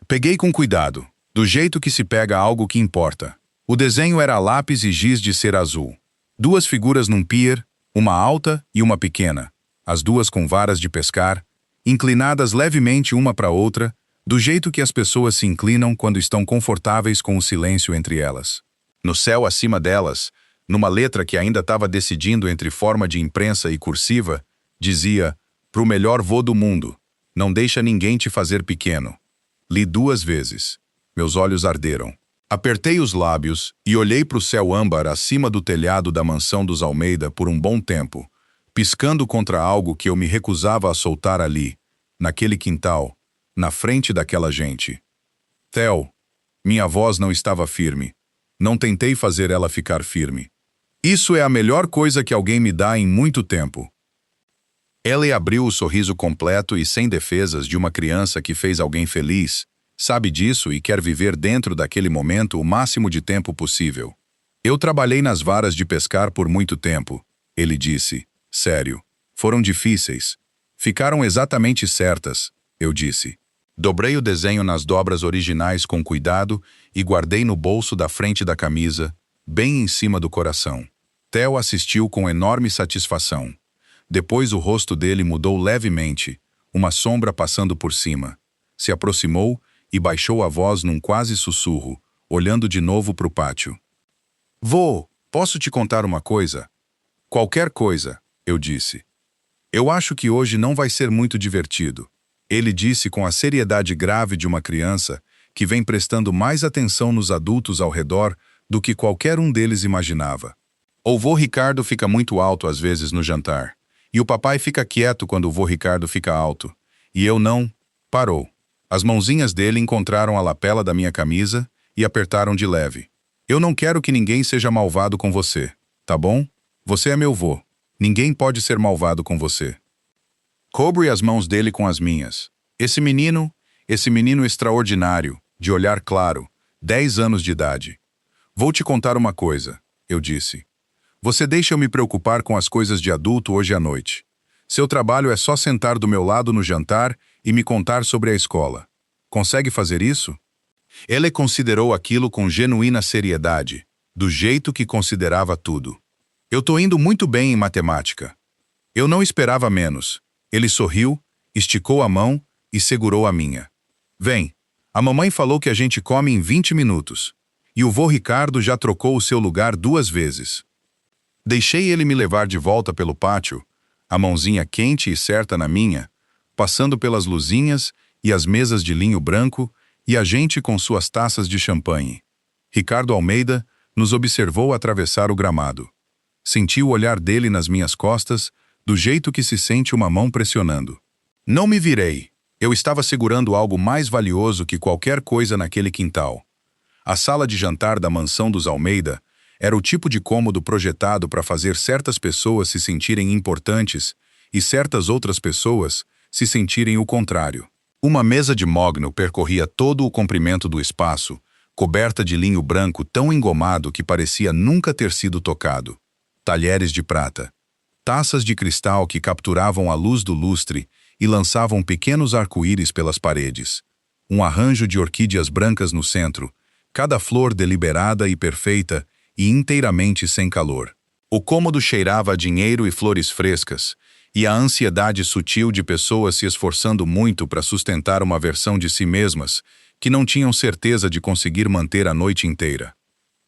Peguei com cuidado, do jeito que se pega algo que importa. O desenho era lápis e giz de cera azul. 2 figuras num pier, uma alta e uma pequena, as 2 com varas de pescar, inclinadas levemente uma para outra, do jeito que as pessoas se inclinam quando estão confortáveis com o silêncio entre elas. No céu acima delas, numa letra que ainda estava decidindo entre forma de imprensa e cursiva, dizia, pro melhor vô do mundo, não deixa ninguém te fazer pequeno. Li 2 vezes. Meus olhos arderam. Apertei os lábios e olhei pro céu âmbar acima do telhado da mansão dos Almeida por um bom tempo, piscando contra algo que eu me recusava a soltar ali, naquele quintal, na frente daquela gente. Theo, minha voz não estava firme. Não tentei fazer ela ficar firme. Isso é a melhor coisa que alguém me dá em muito tempo. Ela abriu o sorriso completo e sem defesas de uma criança que fez alguém feliz, sabe disso e quer viver dentro daquele momento o máximo de tempo possível. Eu trabalhei nas varas de pescar por muito tempo, ele disse. Sério. Foram difíceis. Ficaram exatamente certas, eu disse. Dobrei o desenho nas dobras originais com cuidado e guardei no bolso da frente da camisa, bem em cima do coração. Theo assistiu com enorme satisfação. Depois o rosto dele mudou levemente, uma sombra passando por cima. Se aproximou e baixou a voz num quase sussurro, olhando de novo para o pátio. Vô, posso te contar uma coisa? Qualquer coisa, eu disse. Eu acho que hoje não vai ser muito divertido. Ele disse com a seriedade grave de uma criança que vem prestando mais atenção nos adultos ao redor do que qualquer um deles imaginava. O vô Ricardo fica muito alto às vezes no jantar, e o papai fica quieto quando o vô Ricardo fica alto, e eu não. Parou. As mãozinhas dele encontraram a lapela da minha camisa e apertaram de leve. Eu não quero que ninguém seja malvado com você, tá bom? Você é meu vô. Ninguém pode ser malvado com você. Cobre as mãos dele com as minhas. Esse menino extraordinário, de olhar claro, 10 anos de idade. Vou te contar uma coisa, eu disse. Você deixa eu me preocupar com as coisas de adulto hoje à noite. Seu trabalho é só sentar do meu lado no jantar e me contar sobre a escola. Consegue fazer isso? Ele considerou aquilo com genuína seriedade, do jeito que considerava tudo. Eu tô indo muito bem em matemática. Eu não esperava menos. Ele sorriu, esticou a mão e segurou a minha. Vem, a mamãe falou que a gente come em 20 minutos. E o vô Ricardo já trocou o seu lugar 2 vezes. Deixei ele me levar de volta pelo pátio, a mãozinha quente e certa na minha, passando pelas luzinhas e as mesas de linho branco e a gente com suas taças de champanhe. Ricardo Almeida nos observou atravessar o gramado. Senti o olhar dele nas minhas costas, do jeito que se sente uma mão pressionando. Não me virei. Eu estava segurando algo mais valioso que qualquer coisa naquele quintal. A sala de jantar da mansão dos Almeida era o tipo de cômodo projetado para fazer certas pessoas se sentirem importantes e certas outras pessoas se sentirem o contrário. Uma mesa de mogno percorria todo o comprimento do espaço, coberta de linho branco tão engomado que parecia nunca ter sido tocado. Talheres de prata. Taças de cristal que capturavam a luz do lustre e lançavam pequenos arco-íris pelas paredes. Um arranjo de orquídeas brancas no centro, cada flor deliberada e perfeita e inteiramente sem calor. O cômodo cheirava a dinheiro e flores frescas, e a ansiedade sutil de pessoas se esforçando muito para sustentar uma versão de si mesmas que não tinham certeza de conseguir manter a noite inteira.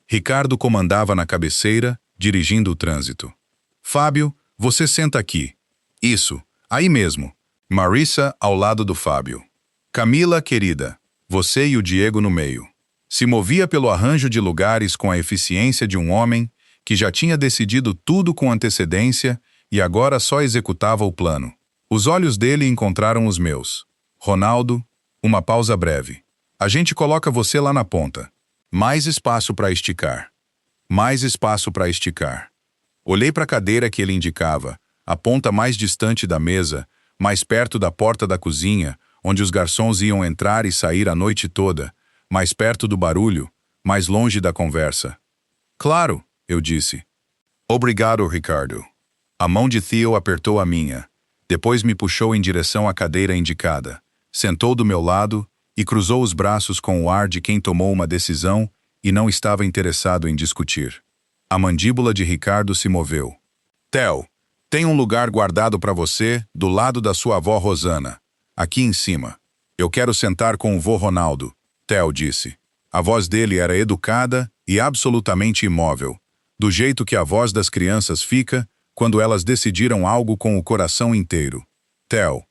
Ricardo comandava na cabeceira, dirigindo o trânsito. Fábio, você senta aqui. Isso, aí mesmo. Marissa ao lado do Fábio. Camila, querida, você e o Diego no meio. Se movia pelo arranjo de lugares com a eficiência de um homem que já tinha decidido tudo com antecedência e agora só executava o plano. Os olhos dele encontraram os meus. Ronaldo, uma pausa breve. A gente coloca você lá na ponta. Mais espaço para esticar. Mais espaço para esticar. Olhei para a cadeira que ele indicava, a ponta mais distante da mesa, mais perto da porta da cozinha, onde os garçons iam entrar e sair a noite toda, mais perto do barulho, mais longe da conversa. Claro, eu disse. Obrigado, Ricardo. A mão de Theo apertou a minha. Depois me puxou em direção à cadeira indicada. Sentou do meu lado e cruzou os braços com o ar de quem tomou uma decisão e não estava interessado em discutir. A mandíbula de Ricardo se moveu. Theo, tem um lugar guardado para você do lado da sua avó Rosana, aqui em cima. Eu quero sentar com o vô Ronaldo. Theo disse. A voz dele era educada e absolutamente imóvel, do jeito que a voz das crianças fica quando elas decidiram algo com o coração inteiro. Theo.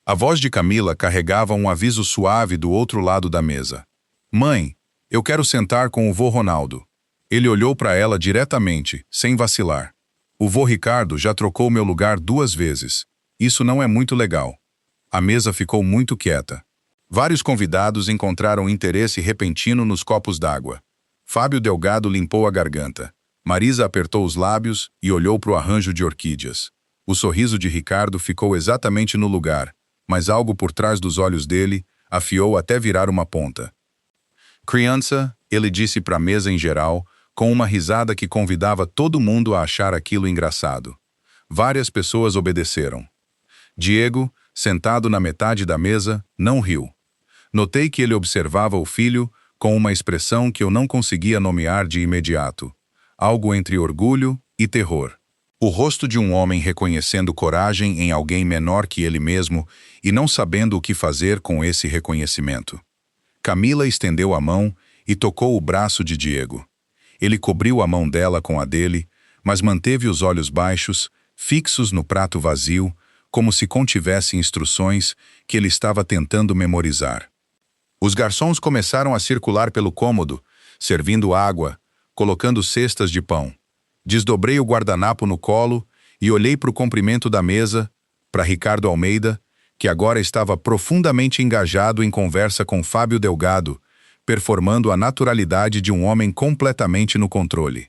A voz de Camila carregava um aviso suave do outro lado da mesa. Mãe, eu quero sentar com o vô Ronaldo. Ele olhou para ela diretamente, sem vacilar. O vô Ricardo já trocou meu lugar 2 vezes. Isso não é muito legal. A mesa ficou muito quieta. Vários convidados encontraram interesse repentino nos copos d'água. Fábio Delgado limpou a garganta. Marisa apertou os lábios e olhou para o arranjo de orquídeas. O sorriso de Ricardo ficou exatamente no lugar, mas algo por trás dos olhos dele afiou até virar uma ponta. Criança, ele disse para a mesa em geral, com uma risada que convidava todo mundo a achar aquilo engraçado. Várias pessoas obedeceram. Diego, sentado na metade da mesa, não riu. Notei que ele observava o filho com uma expressão que eu não conseguia nomear de imediato. Algo entre orgulho e terror. O rosto de um homem reconhecendo coragem em alguém menor que ele mesmo e não sabendo o que fazer com esse reconhecimento. Camila estendeu a mão e tocou o braço de Diego. Ele cobriu a mão dela com a dele, mas manteve os olhos baixos, fixos no prato vazio, como se contivesse instruções que ele estava tentando memorizar. Os garçons começaram a circular pelo cômodo, servindo água, colocando cestas de pão. Desdobrei o guardanapo no colo e olhei para o comprimento da mesa, para Ricardo Almeida, que agora estava profundamente engajado em conversa com Fábio Delgado, performando a naturalidade de um homem completamente no controle.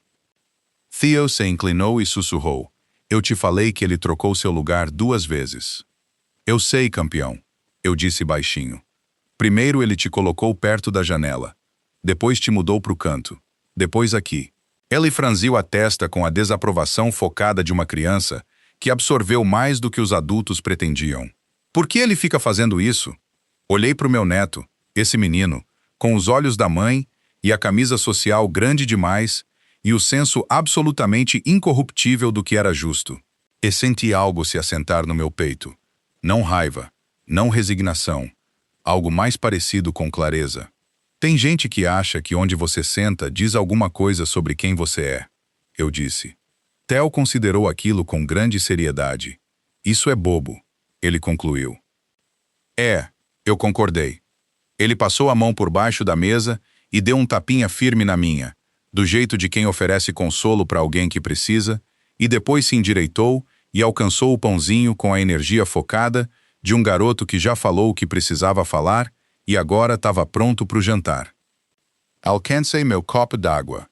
Theo se inclinou e sussurrou. Eu te falei que ele trocou seu lugar 2 vezes. Eu sei, campeão, eu disse baixinho. Primeiro ele te colocou perto da janela. Depois te mudou para o canto. Depois aqui. Ele franziu a testa com a desaprovação focada de uma criança que absorveu mais do que os adultos pretendiam. Por que ele fica fazendo isso? Olhei para o meu neto, esse menino, com os olhos da mãe e a camisa social grande demais e o senso absolutamente incorruptível do que era justo. E senti algo se assentar no meu peito. Não raiva, não resignação. Algo mais parecido com clareza. Tem gente que acha que onde você senta diz alguma coisa sobre quem você é. Eu disse. Theo considerou aquilo com grande seriedade. Isso é bobo, ele concluiu. Eu concordei. Ele passou a mão por baixo da mesa e deu um tapinha firme na minha, do jeito de quem oferece consolo para alguém que precisa, e depois se endireitou e alcançou o pãozinho com a energia focada de um garoto que já falou o que precisava falar e agora estava pronto para o jantar. Alcancei meu copo d'água.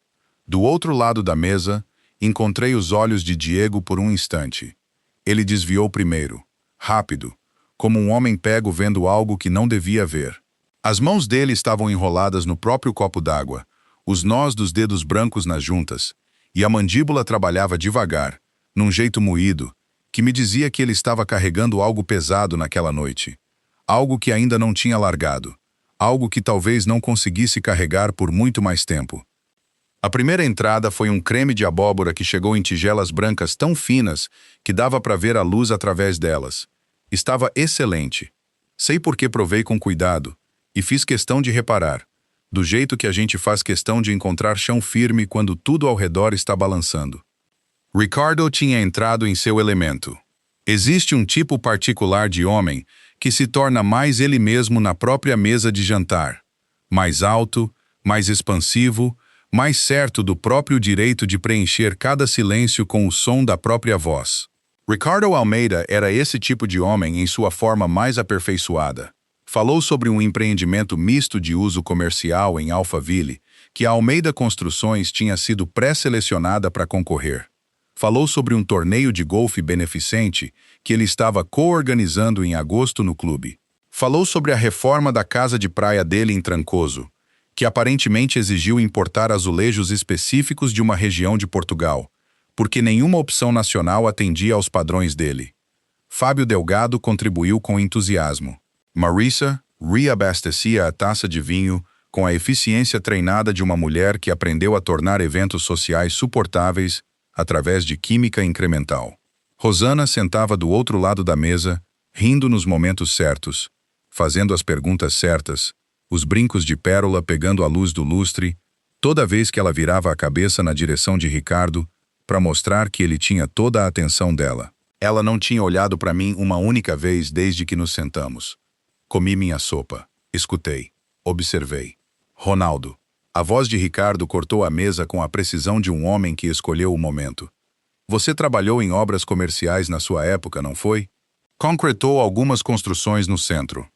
Do outro lado da mesa, encontrei os olhos de Diego por um instante. Ele desviou primeiro, rápido, como um homem pego vendo algo que não devia ver. As mãos dele estavam enroladas no próprio copo d'água, os nós dos dedos brancos nas juntas, e a mandíbula trabalhava devagar, num jeito moído, que me dizia que ele estava carregando algo pesado naquela noite. Algo que ainda não tinha largado. Algo que talvez não conseguisse carregar por muito mais tempo. A primeira entrada foi um creme de abóbora que chegou em tigelas brancas tão finas que dava para ver a luz através delas. Estava excelente. Sei por que provei com cuidado, e fiz questão de reparar, do jeito que a gente faz questão de encontrar chão firme quando tudo ao redor está balançando. Ricardo tinha entrado em seu elemento. Existe um tipo particular de homem que se torna mais ele mesmo na própria mesa de jantar. Mais alto, mais expansivo, mais certo do próprio direito de preencher cada silêncio com o som da própria voz. Ricardo Almeida era esse tipo de homem em sua forma mais aperfeiçoada. Falou sobre um empreendimento misto de uso comercial em Alphaville, que a Almeida Construções tinha sido pré-selecionada para concorrer. Falou sobre um torneio de golfe beneficente que ele estava co-organizando em agosto no clube. Falou sobre a reforma da casa de praia dele em Trancoso, que aparentemente exigiu importar azulejos específicos de uma região de Portugal, porque nenhuma opção nacional atendia aos padrões dele. Fábio Delgado contribuiu com entusiasmo. Marissa reabastecia a taça de vinho com a eficiência treinada de uma mulher que aprendeu a tornar eventos sociais suportáveis através de química incremental. Rosana sentava do outro lado da mesa, rindo nos momentos certos, fazendo as perguntas certas, os brincos de pérola pegando a luz do lustre, toda vez que ela virava a cabeça na direção de Ricardo, para mostrar que ele tinha toda a atenção dela. Ela não tinha olhado para mim uma única vez desde que nos sentamos. Comi minha sopa, escutei, observei. Ronaldo. A voz de Ricardo cortou a mesa com a precisão de um homem que escolheu o momento. Você trabalhou em obras comerciais na sua época, não foi? Concretou algumas construções no centro.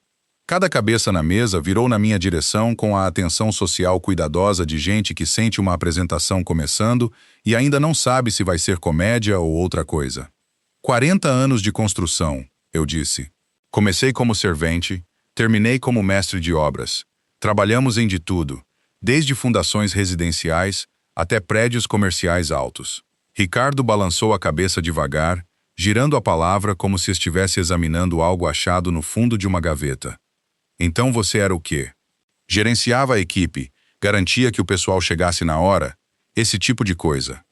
Cada cabeça na mesa virou na minha direção com a atenção social cuidadosa de gente que sente uma apresentação começando e ainda não sabe se vai ser comédia ou outra coisa. 40 anos de construção, eu disse. Comecei como servente, terminei como mestre de obras. Trabalhamos em de tudo, desde fundações residenciais até prédios comerciais altos. Ricardo balançou a cabeça devagar, girando a palavra como se estivesse examinando algo achado no fundo de uma gaveta. Então você era o quê? Gerenciava a equipe, garantia que o pessoal chegasse na hora, esse tipo de coisa.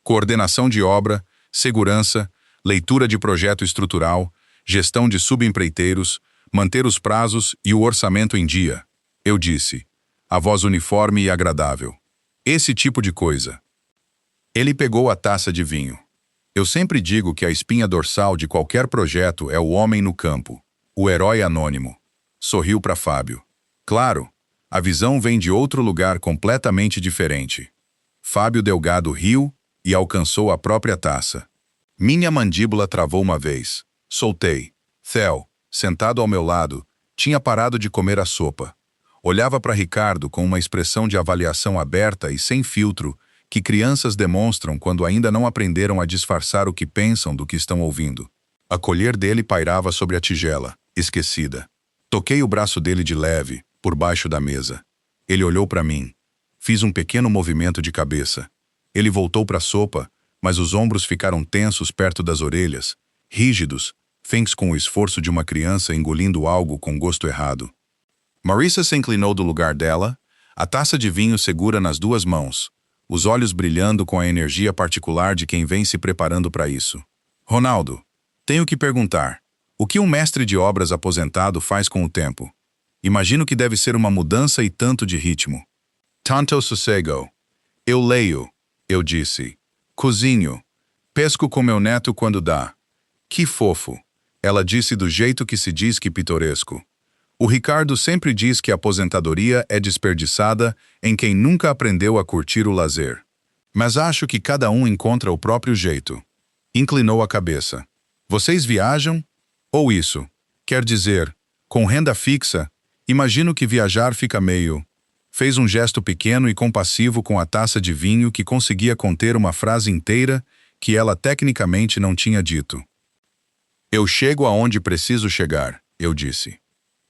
coordenação de obra, segurança, leitura de projeto estrutural, gestão de subempreiteiros, manter os prazos e o orçamento em dia. Eu disse, a voz uniforme e agradável. Esse tipo de coisa. Ele pegou a taça de vinho. Eu sempre digo que a espinha dorsal de qualquer projeto é o homem no campo, o herói anônimo. Sorriu para Fábio. Claro, a visão vem de outro lugar completamente diferente. Fábio Delgado riu e alcançou a própria taça. Minha mandíbula travou uma vez. Soltei. Theo, sentado ao meu lado, tinha parado de comer a sopa. Olhava para Ricardo com uma expressão de avaliação aberta e sem filtro que crianças demonstram quando ainda não aprenderam a disfarçar o que pensam do que estão ouvindo. A colher dele pairava sobre a tigela, esquecida. Toquei o braço dele de leve, por baixo da mesa. Ele olhou para mim. Fiz um pequeno movimento de cabeça. Ele voltou para a sopa, mas os ombros ficaram tensos perto das orelhas, rígidos, feitos com o esforço de uma criança engolindo algo com gosto errado. Marissa se inclinou do lugar dela, a taça de vinho segura nas duas mãos, os olhos brilhando com a energia particular de quem vem se preparando para isso. Ronaldo, tenho que perguntar, o que um mestre de obras aposentado faz com o tempo? Imagino que deve ser uma mudança e tanto de ritmo. Tanto sossego. Eu leio, eu disse. Cozinho. Pesco com meu neto quando dá. Que fofo. Ela disse do jeito que se diz que pitoresco. O Ricardo sempre diz que a aposentadoria é desperdiçada em quem nunca aprendeu a curtir o lazer. Mas acho que cada um encontra o próprio jeito. Inclinou a cabeça. Vocês viajam? Ou isso? Quer dizer, com renda fixa, imagino que viajar fica meio... Fez um gesto pequeno e compassivo com a taça de vinho que conseguia conter uma frase inteira que ela tecnicamente não tinha dito. Eu chego aonde preciso chegar, eu disse.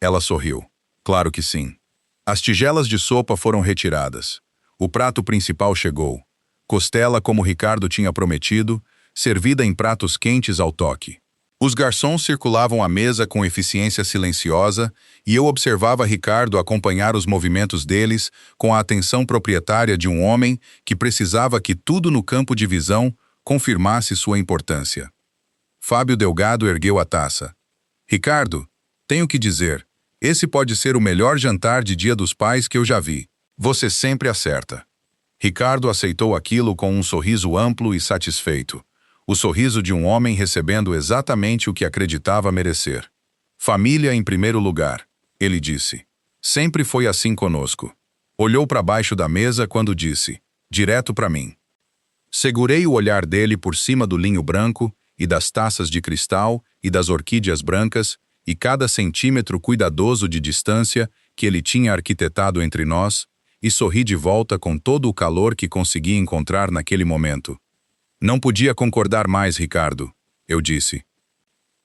Ela sorriu. Claro que sim. As tigelas de sopa foram retiradas. O prato principal chegou. Costela como Ricardo tinha prometido, servida em pratos quentes ao toque. Os garçons circulavam a mesa com eficiência silenciosa e eu observava Ricardo acompanhar os movimentos deles com a atenção proprietária de um homem que precisava que tudo no campo de visão confirmasse sua importância. Fábio Delgado ergueu a taça. Ricardo, tenho que dizer, esse pode ser o melhor jantar de Dia dos Pais que eu já vi. Você sempre acerta. Ricardo aceitou aquilo com um sorriso amplo e satisfeito. O sorriso de um homem recebendo exatamente o que acreditava merecer. Família em primeiro lugar, ele disse. Sempre foi assim conosco. Olhou para baixo da mesa quando disse, direto para mim. Segurei o olhar dele por cima do linho branco e das taças de cristal e das orquídeas brancas e cada centímetro cuidadoso de distância que ele tinha arquitetado entre nós e sorri de volta com todo o calor que consegui encontrar naquele momento. Não podia concordar mais, Ricardo, eu disse.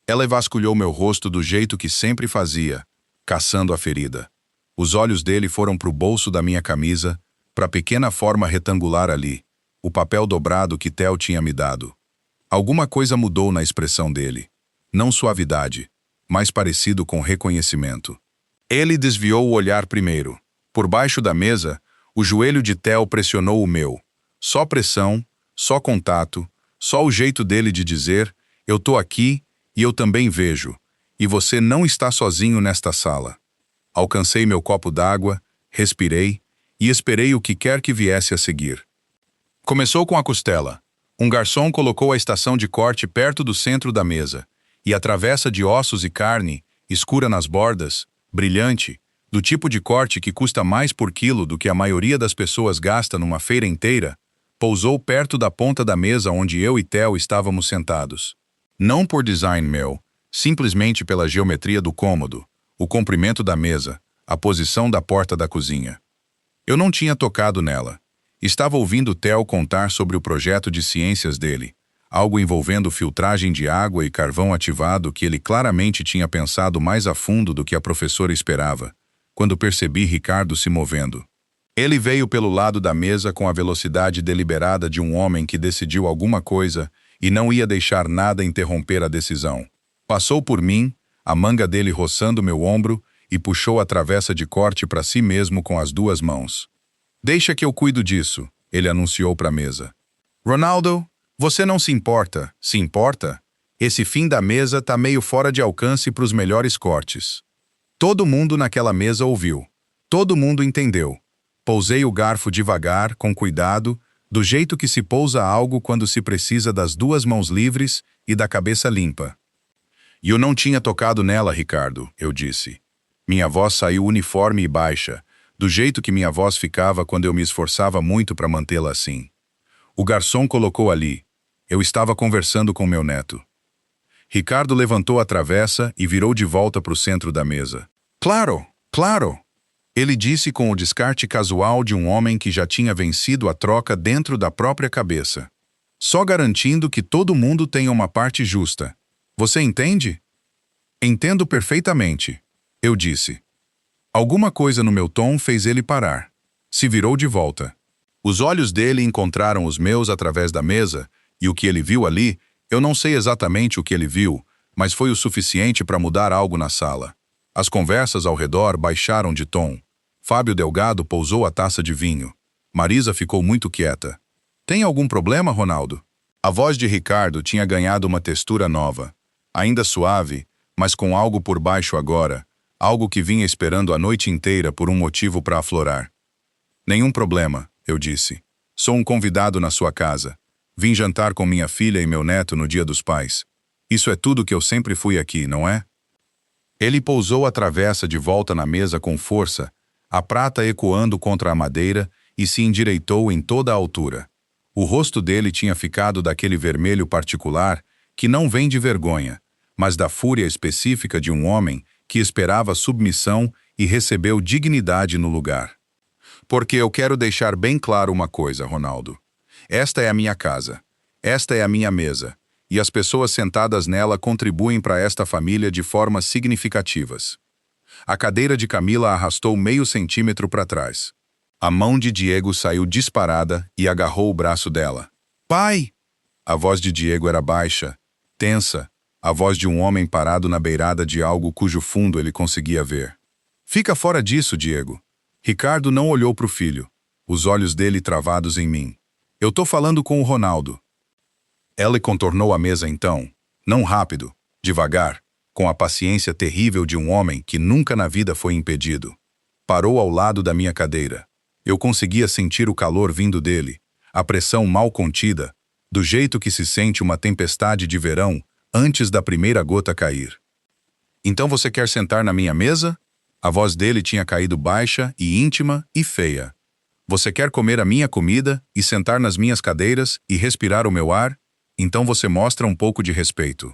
Ela vasculhou meu rosto do jeito que sempre fazia, caçando a ferida. Os olhos dele foram para o bolso da minha camisa, para a pequena forma retangular ali, o papel dobrado que Theo tinha me dado. Alguma coisa mudou na expressão dele. Não suavidade, mas parecido com reconhecimento. Ele desviou o olhar primeiro. Por baixo da mesa, o joelho de Theo pressionou o meu. Só pressão, só contato, só o jeito dele de dizer, eu tô aqui e eu também vejo, e você não está sozinho nesta sala. Alcancei meu copo d'água, respirei e esperei o que quer que viesse a seguir. Começou com a costela. Um garçom colocou a estação de corte perto do centro da mesa, e a travessa de ossos e carne, escura nas bordas, brilhante, do tipo de corte que custa mais por quilo do que a maioria das pessoas gasta numa feira inteira, pousou perto da ponta da mesa onde eu e Theo estávamos sentados. Não por design meu, simplesmente pela geometria do cômodo, o comprimento da mesa, a posição da porta da cozinha. Eu não tinha tocado nela. Estava ouvindo Theo contar sobre o projeto de ciências dele, algo envolvendo filtragem de água e carvão ativado que ele claramente tinha pensado mais a fundo do que a professora esperava, quando percebi Ricardo se movendo. Ele veio pelo lado da mesa com a velocidade deliberada de um homem que decidiu alguma coisa e não ia deixar nada interromper a decisão. Passou por mim, a manga dele roçando meu ombro, e puxou a travessa de corte para si mesmo com as duas mãos. Deixa que eu cuido disso, ele anunciou para a mesa. Ronaldo, você não se importa, se importa? Esse fim da mesa tá meio fora de alcance para os melhores cortes. Todo mundo naquela mesa ouviu. Todo mundo entendeu. Pousei o garfo devagar, com cuidado, do jeito que se pousa algo quando se precisa das duas mãos livres e da cabeça limpa. E eu não tinha tocado nela, Ricardo, eu disse. Minha voz saiu uniforme e baixa, do jeito que minha voz ficava quando eu me esforçava muito para mantê-la assim. O garçom colocou ali. Eu estava conversando com meu neto. Ricardo levantou a travessa e virou de volta para o centro da mesa. Claro, claro! Ele disse com o descarte casual de um homem que já tinha vencido a troca dentro da própria cabeça. Só garantindo que todo mundo tenha uma parte justa. Você entende? Entendo perfeitamente, eu disse. Alguma coisa no meu tom fez ele parar. Se virou de volta. Os olhos dele encontraram os meus através da mesa, e o que ele viu ali, eu não sei exatamente o que ele viu, mas foi o suficiente para mudar algo na sala. As conversas ao redor baixaram de tom. Fábio Delgado pousou a taça de vinho. Marisa ficou muito quieta. Tem algum problema, Ronaldo? A voz de Ricardo tinha ganhado uma textura nova. Ainda suave, mas com algo por baixo agora, algo que vinha esperando a noite inteira por um motivo para aflorar. Nenhum problema, eu disse. Sou um convidado na sua casa. Vim jantar com minha filha e meu neto no Dia dos Pais. Isso é tudo que eu sempre fui aqui, não é? Ele pousou a travessa de volta na mesa com força, a prata ecoando contra a madeira, e se endireitou em toda a altura. O rosto dele tinha ficado daquele vermelho particular que não vem de vergonha, mas da fúria específica de um homem que esperava submissão e recebeu dignidade no lugar. Porque eu quero deixar bem claro uma coisa, Ronaldo. Esta é a minha casa. Esta é a minha mesa. E as pessoas sentadas nela contribuem para esta família de formas significativas. A cadeira de Camila arrastou meio centímetro para trás. A mão de Diego saiu disparada e agarrou o braço dela. Pai! A voz de Diego era baixa, tensa, a voz de um homem parado na beirada de algo cujo fundo ele conseguia ver. Fica fora disso, Diego. Ricardo não olhou para o filho, os olhos dele travados em mim. Eu tô falando com o Ronaldo. Ela contornou a mesa então, não rápido, devagar, com a paciência terrível de um homem que nunca na vida foi impedido. Parou ao lado da minha cadeira. Eu conseguia sentir o calor vindo dele, a pressão mal contida, do jeito que se sente uma tempestade de verão antes da primeira gota cair. Então você quer sentar na minha mesa? A voz dele tinha caído baixa e íntima e feia. Você quer comer a minha comida e sentar nas minhas cadeiras e respirar o meu ar? Então você mostra um pouco de respeito.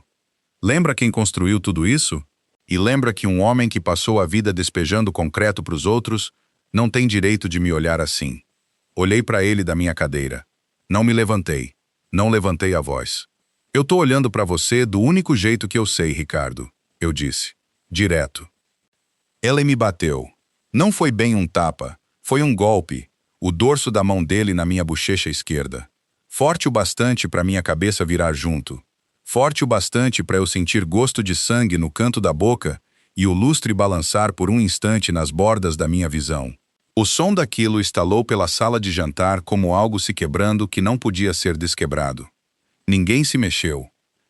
Lembra quem construiu tudo isso? E lembra que um homem que passou a vida despejando concreto para os outros não tem direito de me olhar assim. Olhei para ele da minha cadeira. Não me levantei. Não levantei a voz. Eu tô olhando para você do único jeito que eu sei, Ricardo, eu disse. Direto. Ele me bateu. Não foi bem um tapa. Foi um golpe. O dorso da mão dele na minha bochecha esquerda. Forte o bastante para minha cabeça virar junto. Forte o bastante para eu sentir gosto de sangue no canto da boca e o lustre balançar por um instante nas bordas da minha visão. O som daquilo estalou pela sala de jantar como algo se quebrando que não podia ser desquebrado. Ninguém se mexeu.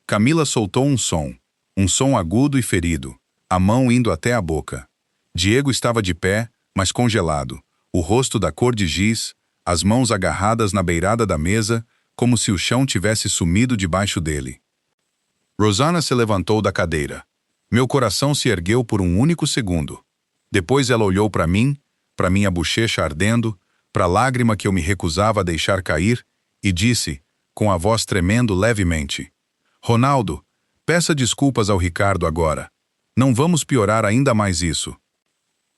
Camila soltou um som agudo e ferido, a mão indo até a boca. Diego estava de pé, mas congelado. O rosto da cor de giz, as mãos agarradas na beirada da mesa, como se o chão tivesse sumido debaixo dele. Rosana se levantou da cadeira. Meu coração se ergueu por um único segundo. Depois ela olhou para mim, para minha bochecha ardendo, para a lágrima que eu me recusava a deixar cair, e disse, com a voz tremendo levemente: Ronaldo, peça desculpas ao Ricardo agora. Não vamos piorar ainda mais isso.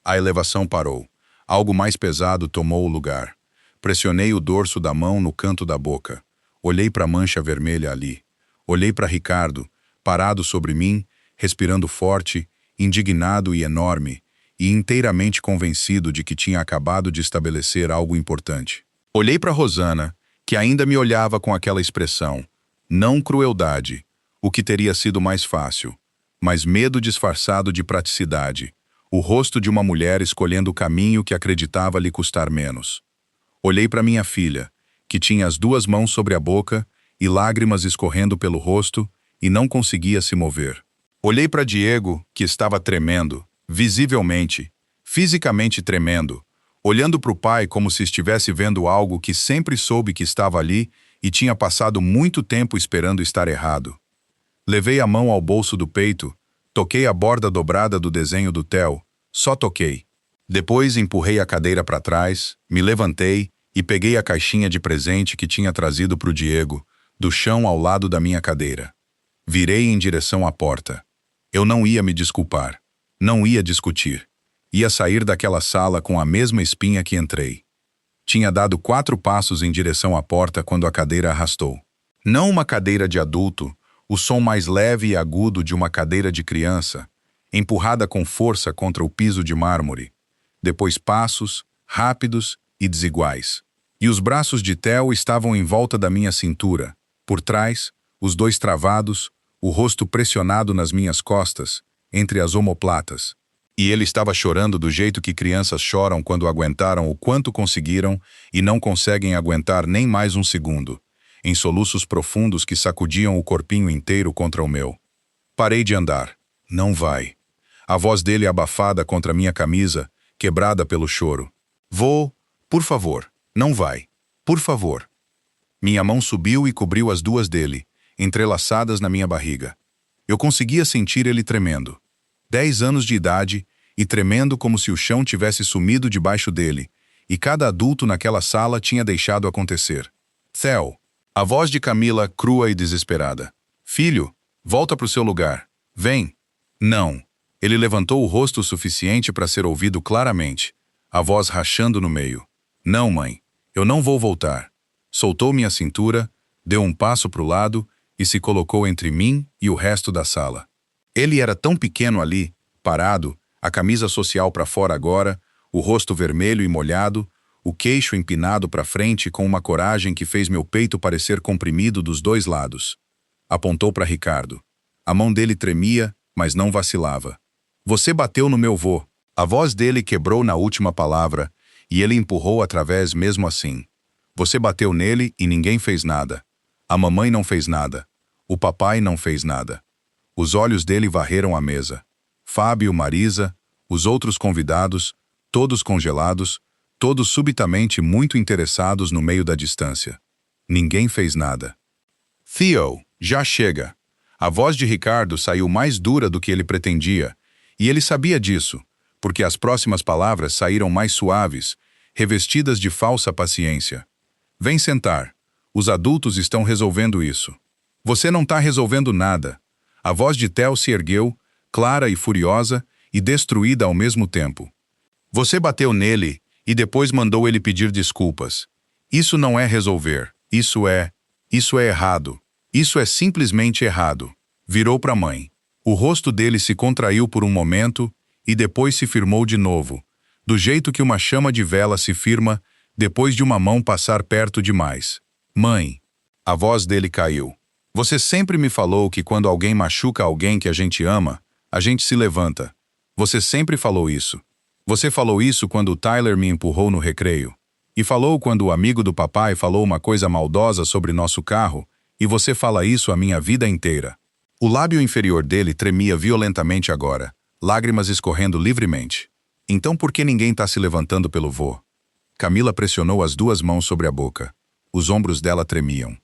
A elevação parou. Algo mais pesado tomou o lugar. Pressionei o dorso da mão no canto da boca. Olhei para a mancha vermelha ali. Olhei para Ricardo, parado sobre mim, respirando forte, indignado e enorme, e inteiramente convencido de que tinha acabado de estabelecer algo importante. Olhei para Rosana, que ainda me olhava com aquela expressão, não crueldade, o que teria sido mais fácil, mas medo disfarçado de praticidade, o rosto de uma mulher escolhendo o caminho que acreditava lhe custar menos. Olhei para minha filha, que tinha as duas mãos sobre a boca e lágrimas escorrendo pelo rosto e não conseguia se mover. Olhei para Diego, que estava tremendo, visivelmente, fisicamente tremendo, olhando para o pai como se estivesse vendo algo que sempre soube que estava ali e tinha passado muito tempo esperando estar errado. Levei a mão ao bolso do peito, toquei a borda dobrada do desenho do Theo, só toquei. Depois empurrei a cadeira para trás, me levantei e peguei a caixinha de presente que tinha trazido para o Diego, do chão ao lado da minha cadeira. Virei em direção à porta. Eu não ia me desculpar. Não ia discutir. Ia sair daquela sala com a mesma espinha que entrei. Tinha dado 4 passos em direção à porta quando a cadeira arrastou. Não uma cadeira de adulto, o som mais leve e agudo de uma cadeira de criança, empurrada com força contra o piso de mármore. Depois passos, rápidos e desiguais. E os braços de Theo estavam em volta da minha cintura, por trás, os dois travados, o rosto pressionado nas minhas costas, entre as omoplatas. E ele estava chorando do jeito que crianças choram quando aguentaram o quanto conseguiram e não conseguem aguentar nem mais um segundo, em soluços profundos que sacudiam o corpinho inteiro contra o meu. Parei de andar. Não vai. A voz dele abafada contra minha camisa, quebrada pelo choro. Vou, por favor, não vai, por favor. Minha mão subiu e cobriu as duas dele, entrelaçadas na minha barriga. Eu conseguia sentir ele tremendo. 10 anos de idade e tremendo como se o chão tivesse sumido debaixo dele, e cada adulto naquela sala tinha deixado acontecer. Theo, a voz de Camila crua e desesperada. Filho, volta para o seu lugar. Vem. Não. Ele levantou o rosto o suficiente para ser ouvido claramente, a voz rachando no meio. Não, mãe, eu não vou voltar. Soltou minha cintura, deu um passo para o lado e se colocou entre mim e o resto da sala. Ele era tão pequeno ali, parado, a camisa social para fora agora, o rosto vermelho e molhado, o queixo empinado para frente com uma coragem que fez meu peito parecer comprimido dos dois lados. Apontou para Ricardo. A mão dele tremia, mas não vacilava. Você bateu no meu vô. A voz dele quebrou na última palavra, e ele empurrou através mesmo assim. Você bateu nele e ninguém fez nada. A mamãe não fez nada. O papai não fez nada. Os olhos dele varreram a mesa. Fábio, Marisa, os outros convidados, todos congelados, todos subitamente muito interessados no meio da distância. Ninguém fez nada. Theo, já chega. A voz de Ricardo saiu mais dura do que ele pretendia, e ele sabia disso, porque as próximas palavras saíram mais suaves, revestidas de falsa paciência. Vem sentar. Os adultos estão resolvendo isso. Você não está resolvendo nada. A voz de Theo se ergueu, clara e furiosa, e destruída ao mesmo tempo. Você bateu nele e depois mandou ele pedir desculpas. Isso não é resolver. Isso é errado. Isso é simplesmente errado. Virou para a mãe. O rosto dele se contraiu por um momento e depois se firmou de novo, do jeito que uma chama de vela se firma depois de uma mão passar perto demais. Mãe. A voz dele caiu. Você sempre me falou que quando alguém machuca alguém que a gente ama, a gente se levanta. Você sempre falou isso. Você falou isso quando o Tyler me empurrou no recreio. E falou quando o amigo do papai falou uma coisa maldosa sobre nosso carro, e você fala isso a minha vida inteira. O lábio inferior dele tremia violentamente agora, lágrimas escorrendo livremente. Então por que ninguém está se levantando pelo vô? Camila pressionou as duas mãos sobre a boca. Os ombros dela tremiam.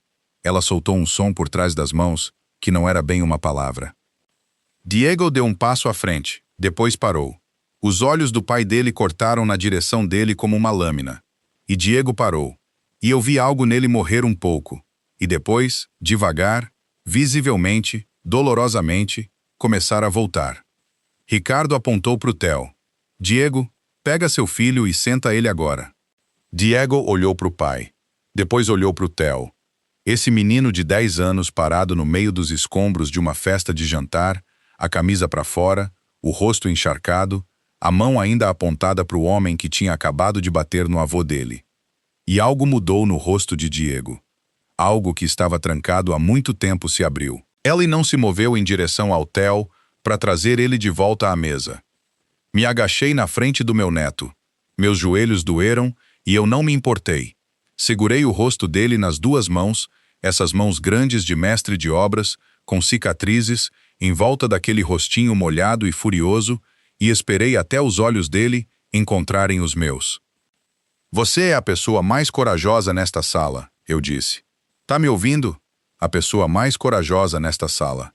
Ela soltou um som por trás das mãos, que não era bem uma palavra. Diego deu um passo à frente, depois parou. Os olhos do pai dele cortaram na direção dele como uma lâmina. E Diego parou. E eu vi algo nele morrer um pouco. E depois, devagar, visivelmente, dolorosamente, começar a voltar. Ricardo apontou para o Theo. Diego, pega seu filho e senta ele agora. Diego olhou para o pai. Depois olhou para o Theo. Esse menino de 10 anos parado no meio dos escombros de uma festa de jantar, a camisa para fora, o rosto encharcado, a mão ainda apontada para o homem que tinha acabado de bater no avô dele. E algo mudou no rosto de Diego. Algo que estava trancado há muito tempo se abriu. Ellie não se moveu em direção ao Theo para trazer ele de volta à mesa. Me agachei na frente do meu neto. Meus joelhos doeram e eu não me importei. Segurei o rosto dele nas duas mãos, essas mãos grandes de mestre de obras, com cicatrizes, em volta daquele rostinho molhado e furioso, e esperei até os olhos dele encontrarem os meus. Você é a pessoa mais corajosa nesta sala, eu disse. Tá me ouvindo? A pessoa mais corajosa nesta sala.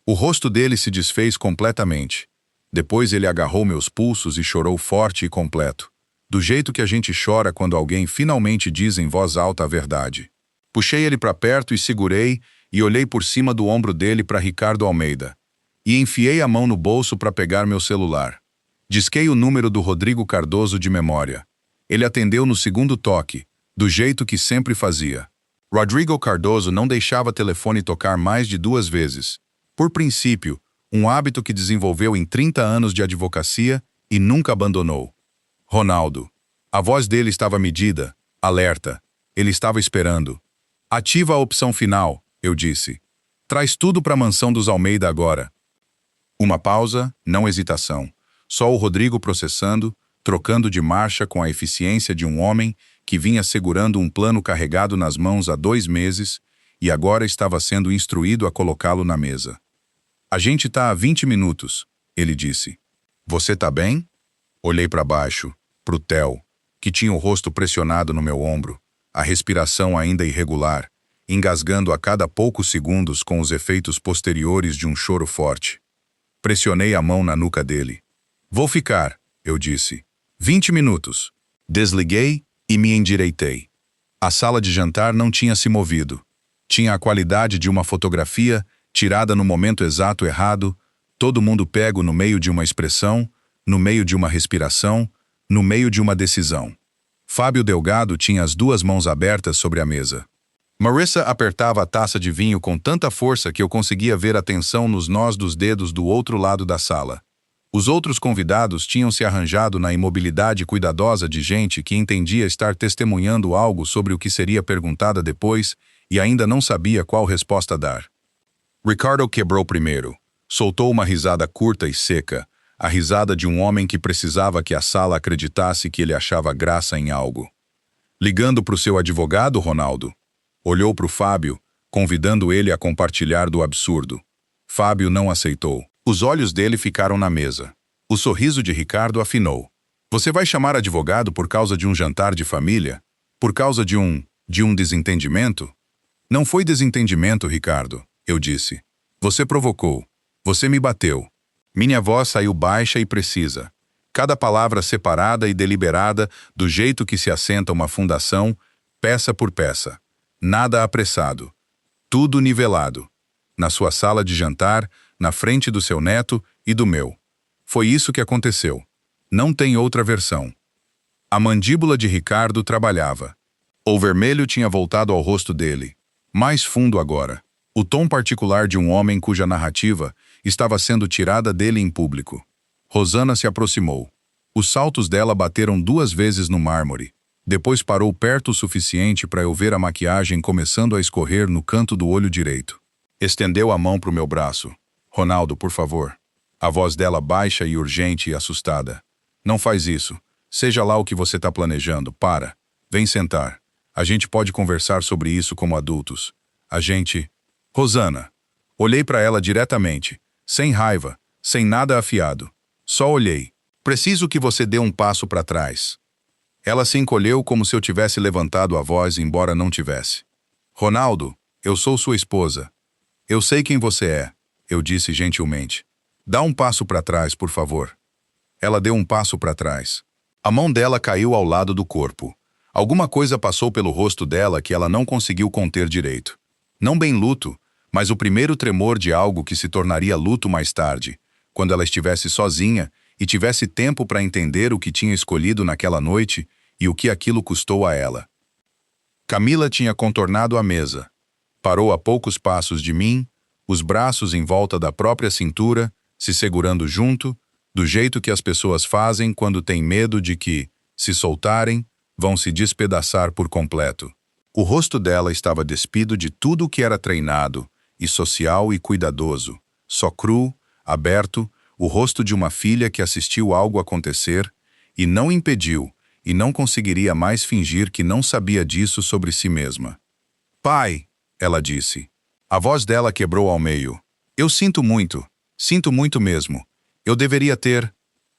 O rosto dele se desfez completamente. Depois ele agarrou meus pulsos e chorou forte e completo, do jeito que a gente chora quando alguém finalmente diz em voz alta a verdade. Puxei ele para perto e segurei, e olhei por cima do ombro dele para Ricardo Almeida. E enfiei a mão no bolso para pegar meu celular. Disquei o número do Rodrigo Cardoso de memória. Ele atendeu no segundo toque, do jeito que sempre fazia. Rodrigo Cardoso não deixava o telefone tocar mais de 2 vezes. Por princípio, um hábito que desenvolveu em 30 anos de advocacia e nunca abandonou. Ronaldo. A voz dele estava medida, alerta. Ele estava esperando. Ativa a opção final, eu disse. Traz tudo para a mansão dos Almeida agora. Uma pausa, não hesitação. Só o Rodrigo processando, trocando de marcha com a eficiência de um homem que vinha segurando um plano carregado nas mãos há 2 meses e agora estava sendo instruído a colocá-lo na mesa. A gente tá há 20 minutos, ele disse. Você tá bem? Olhei para baixo, pro Theo, que tinha o rosto pressionado no meu ombro, a respiração ainda irregular, engasgando a cada poucos segundos com os efeitos posteriores de um choro forte. Pressionei a mão na nuca dele. Vou ficar, eu disse. 20 minutos. Desliguei e me endireitei. A sala de jantar não tinha se movido. Tinha a qualidade de uma fotografia tirada no momento exato errado, todo mundo pego no meio de uma expressão, no meio de uma respiração, no meio de uma decisão. Fábio Delgado tinha as 2 mãos abertas sobre a mesa. Marissa apertava a taça de vinho com tanta força que eu conseguia ver a tensão nos nós dos dedos do outro lado da sala. Os outros convidados tinham se arranjado na imobilidade cuidadosa de gente que entendia estar testemunhando algo sobre o que seria perguntada depois e ainda não sabia qual resposta dar. Ricardo quebrou primeiro. Soltou uma risada curta e seca, a risada de um homem que precisava que a sala acreditasse que ele achava graça em algo. Ligando para o seu advogado, Ronaldo? Olhou para o Fábio, convidando ele a compartilhar do absurdo. Fábio não aceitou. Os olhos dele ficaram na mesa. O sorriso de Ricardo afinou. Você vai chamar advogado por causa de um jantar de família? Por causa de um desentendimento? Não foi desentendimento, Ricardo, eu disse. Você provocou. Você me bateu. Minha voz saiu baixa e precisa. Cada palavra separada e deliberada, do jeito que se assenta uma fundação, peça por peça. Nada apressado. Tudo nivelado. Na sua sala de jantar, na frente do seu neto e do meu. Foi isso que aconteceu. Não tem outra versão. A mandíbula de Ricardo trabalhava. O vermelho tinha voltado ao rosto dele. Mais fundo agora. O tom particular de um homem cuja narrativa estava sendo tirada dele em público. Rosana se aproximou. Os saltos dela bateram 2 vezes no mármore. Depois parou perto o suficiente para eu ver a maquiagem começando a escorrer no canto do olho direito. Estendeu a mão para o meu braço. Ronaldo, por favor. A voz dela baixa e urgente e assustada. Não faz isso. Seja lá o que você está planejando. Para. Vem sentar. A gente pode conversar sobre isso como adultos. A gente... Rosana. Olhei para ela diretamente, sem raiva, sem nada afiado. Só olhei. Preciso que você dê um passo para trás. Ela se encolheu como se eu tivesse levantado a voz, embora não tivesse. Ronaldo, eu sou sua esposa. Eu sei quem você é, eu disse gentilmente. Dá um passo para trás, por favor. Ela deu um passo para trás. A mão dela caiu ao lado do corpo. Alguma coisa passou pelo rosto dela que ela não conseguiu conter direito. Não bem luto, mas o primeiro tremor de algo que se tornaria luto mais tarde, quando ela estivesse sozinha e tivesse tempo para entender o que tinha escolhido naquela noite e o que aquilo custou a ela. Camila tinha contornado a mesa. Parou a poucos passos de mim, os braços em volta da própria cintura, se segurando junto, do jeito que as pessoas fazem quando têm medo de que, se soltarem, vão se despedaçar por completo. O rosto dela estava despido de tudo o que era treinado, e social e cuidadoso, só cru, aberto, o rosto de uma filha que assistiu algo acontecer e não impediu, e não conseguiria mais fingir que não sabia disso sobre si mesma. Pai, ela disse. A voz dela quebrou ao meio. Eu sinto muito mesmo. Eu deveria ter...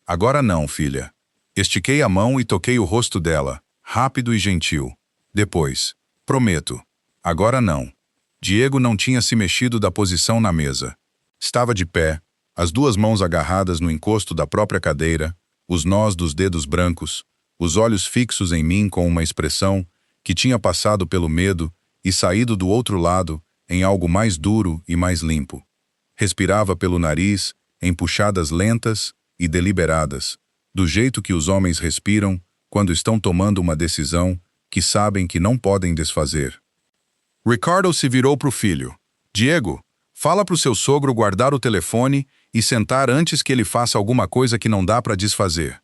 Agora não, filha. Estiquei a mão e toquei o rosto dela, rápido e gentil. Depois, prometo. Agora não. Diego não tinha se mexido da posição na mesa. Estava de pé, as duas mãos agarradas no encosto da própria cadeira, os nós dos dedos brancos, os olhos fixos em mim com uma expressão que tinha passado pelo medo e saído do outro lado em algo mais duro e mais limpo. Respirava pelo nariz, em puxadas lentas e deliberadas, do jeito que os homens respiram quando estão tomando uma decisão que sabem que não podem desfazer. Ricardo se virou para o filho. Diego, fala para o seu sogro guardar o telefone e sentar antes que ele faça alguma coisa que não dá para desfazer.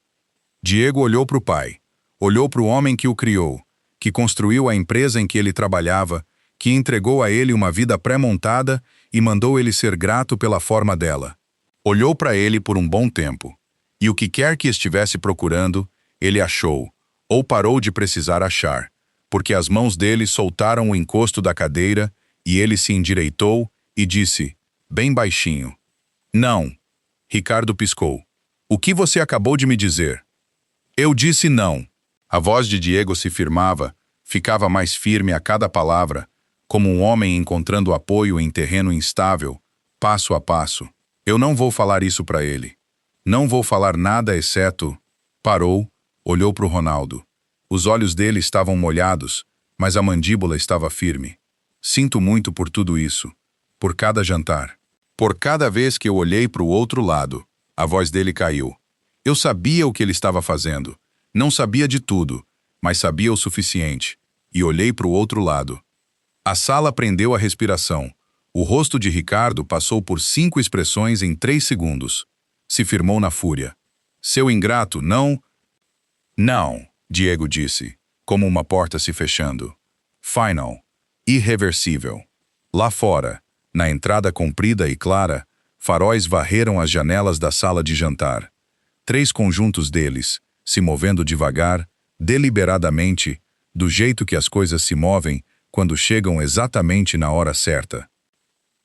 Diego olhou para o pai. Olhou para o homem que o criou, que construiu a empresa em que ele trabalhava, que entregou a ele uma vida pré-montada e mandou ele ser grato pela forma dela. Olhou para ele por um bom tempo. E o que quer que estivesse procurando, ele achou, ou parou de precisar achar, porque as mãos dele soltaram o encosto da cadeira e ele se endireitou e disse, bem baixinho, não. Ricardo piscou. O que você acabou de me dizer? Eu disse não. A voz de Diego se firmava, ficava mais firme a cada palavra, como um homem encontrando apoio em terreno instável, passo a passo. Eu não vou falar isso para ele. Não vou falar nada exceto... Parou, olhou para o Ronaldo. Os olhos dele estavam molhados, mas a mandíbula estava firme. Sinto muito por tudo isso. Por cada jantar. Por cada vez que eu olhei para o outro lado, a voz dele caiu. Eu sabia o que ele estava fazendo. Não sabia de tudo, mas sabia o suficiente. E olhei para o outro lado. A sala prendeu a respiração. O rosto de Ricardo passou por 5 expressões em 3 segundos. Se firmou na fúria. Seu ingrato, não... Não, Diego disse, como uma porta se fechando. Final. Irreversível. Lá fora, na entrada comprida e clara, faróis varreram as janelas da sala de jantar. 3 conjuntos deles, se movendo devagar, deliberadamente, do jeito que as coisas se movem quando chegam exatamente na hora certa.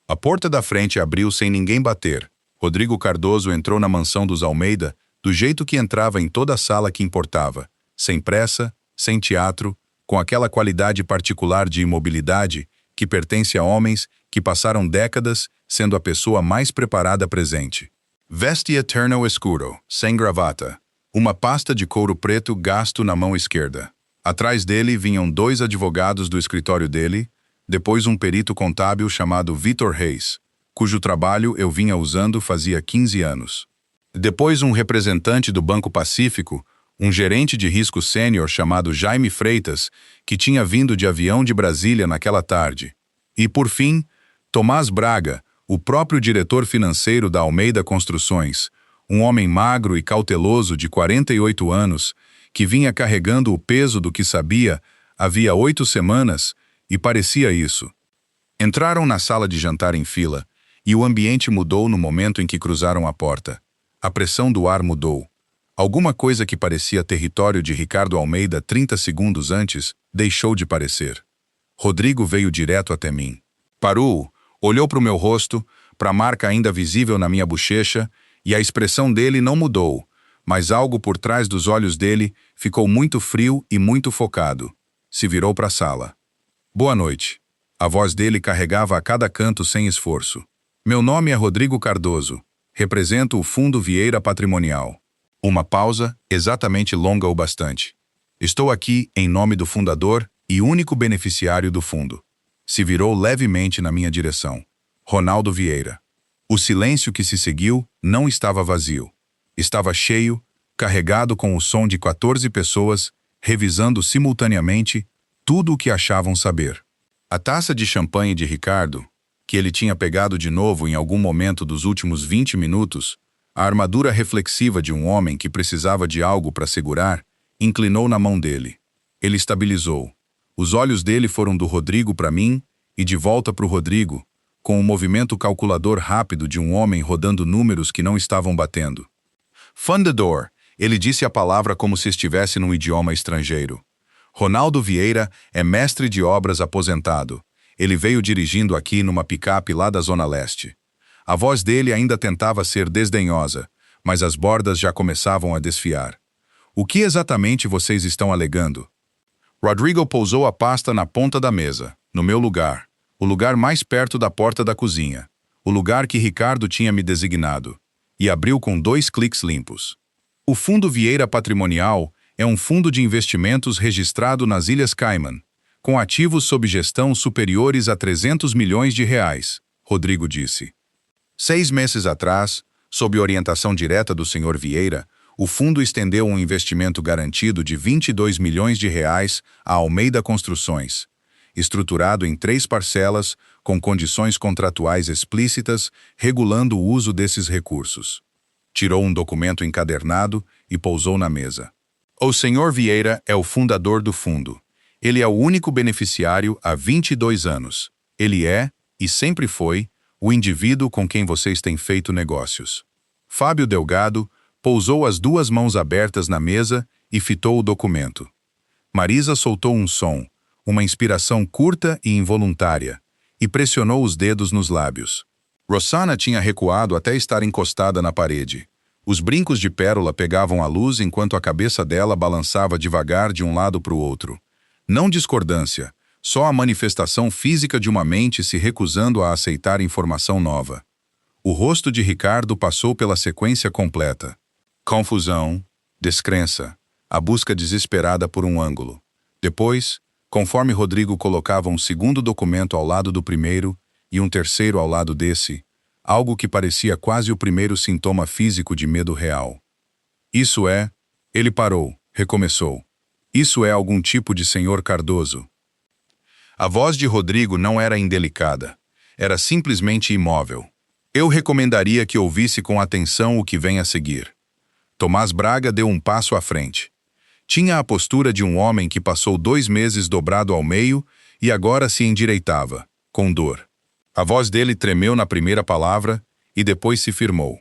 A porta da frente abriu sem ninguém bater. Rodrigo Cardoso entrou na mansão dos Almeida do jeito que entrava em toda a sala que importava, sem pressa, sem teatro, com aquela qualidade particular de imobilidade que pertence a homens que passaram décadas sendo a pessoa mais preparada presente. Veste eterno escuro, sem gravata, uma pasta de couro preto gasto na mão esquerda. Atrás dele vinham 2 advogados do escritório dele, depois um perito contábil chamado Vitor Reis, cujo trabalho eu vinha usando fazia 15 anos. Depois um representante do Banco Pacífico, um gerente de risco sênior chamado Jaime Freitas, que tinha vindo de avião de Brasília naquela tarde. E, por fim, Tomás Braga, o próprio diretor financeiro da Almeida Construções, um homem magro e cauteloso de 48 anos, que vinha carregando o peso do que sabia havia 8 semanas e parecia isso. Entraram na sala de jantar em fila e o ambiente mudou no momento em que cruzaram a porta. A pressão do ar mudou. Alguma coisa que parecia território de Ricardo Almeida 30 segundos antes deixou de parecer. Rodrigo veio direto até mim. Parou, olhou para o meu rosto, para a marca ainda visível na minha bochecha, e a expressão dele não mudou, mas algo por trás dos olhos dele ficou muito frio e muito focado. Se virou para a sala. Boa noite. A voz dele carregava a cada canto sem esforço. Meu nome é Rodrigo Cardoso. Represento o Fundo Vieira Patrimonial. Uma pausa, exatamente longa o bastante. Estou aqui em nome do fundador e único beneficiário do fundo. Se virou levemente na minha direção. Ronaldo Vieira. O silêncio que se seguiu não estava vazio. Estava cheio, carregado com o som de 14 pessoas, revisando simultaneamente tudo o que achavam saber. A taça de champanhe de Ricardo, que ele tinha pegado de novo em algum momento dos últimos 20 minutos, a armadura reflexiva de um homem que precisava de algo para segurar, inclinou na mão dele. Ele estabilizou. Os olhos dele foram do Rodrigo para mim e de volta para o Rodrigo, com um movimento calculador rápido de um homem rodando números que não estavam batendo. Fundador, Ele disse a palavra como se estivesse num idioma estrangeiro. Ronaldo Vieira é mestre de obras aposentado. Ele veio dirigindo aqui numa picape lá da Zona Leste. A voz dele ainda tentava ser desdenhosa, mas as bordas já começavam a desfiar. O que exatamente vocês estão alegando? Rodrigo pousou a pasta na ponta da mesa, no meu lugar, o lugar mais perto da porta da cozinha, o lugar que Ricardo tinha me designado, e abriu com 2 cliques limpos. O Fundo Vieira Patrimonial é um fundo de investimentos registrado nas Ilhas Cayman, com ativos sob gestão superiores a 300 milhões de reais, Rodrigo disse. 6 meses atrás, sob orientação direta do Sr. Vieira, o fundo estendeu um investimento garantido de 22 milhões de reais à Almeida Construções, estruturado em 3 parcelas, com condições contratuais explícitas, regulando o uso desses recursos. Tirou um documento encadernado e pousou na mesa. O Sr. Vieira é o fundador do fundo. Ele é o único beneficiário há 22 anos. Ele é, e sempre foi, o indivíduo com quem vocês têm feito negócios. Fábio Delgado pousou as 2 mãos abertas na mesa e fitou o documento. Marisa soltou um som, uma inspiração curta e involuntária, e pressionou os dedos nos lábios. Rossana tinha recuado até estar encostada na parede. Os brincos de pérola pegavam a luz enquanto a cabeça dela balançava devagar de um lado para o outro. Não discordância, só a manifestação física de uma mente se recusando a aceitar informação nova. O rosto de Ricardo passou pela sequência completa. Confusão, descrença, a busca desesperada por um ângulo. Depois, conforme Rodrigo colocava um segundo documento ao lado do primeiro e um terceiro ao lado desse, algo que parecia quase o primeiro sintoma físico de medo real. Isso é... Ele parou, recomeçou. Isso é algum tipo de senhor Cardoso. A voz de Rodrigo não era indelicada. Era simplesmente imóvel. Eu recomendaria que ouvisse com atenção o que vem a seguir. Tomás Braga deu um passo à frente. Tinha a postura de um homem que passou 2 meses dobrado ao meio e agora se endireitava, com dor. A voz dele tremeu na primeira palavra e depois se firmou.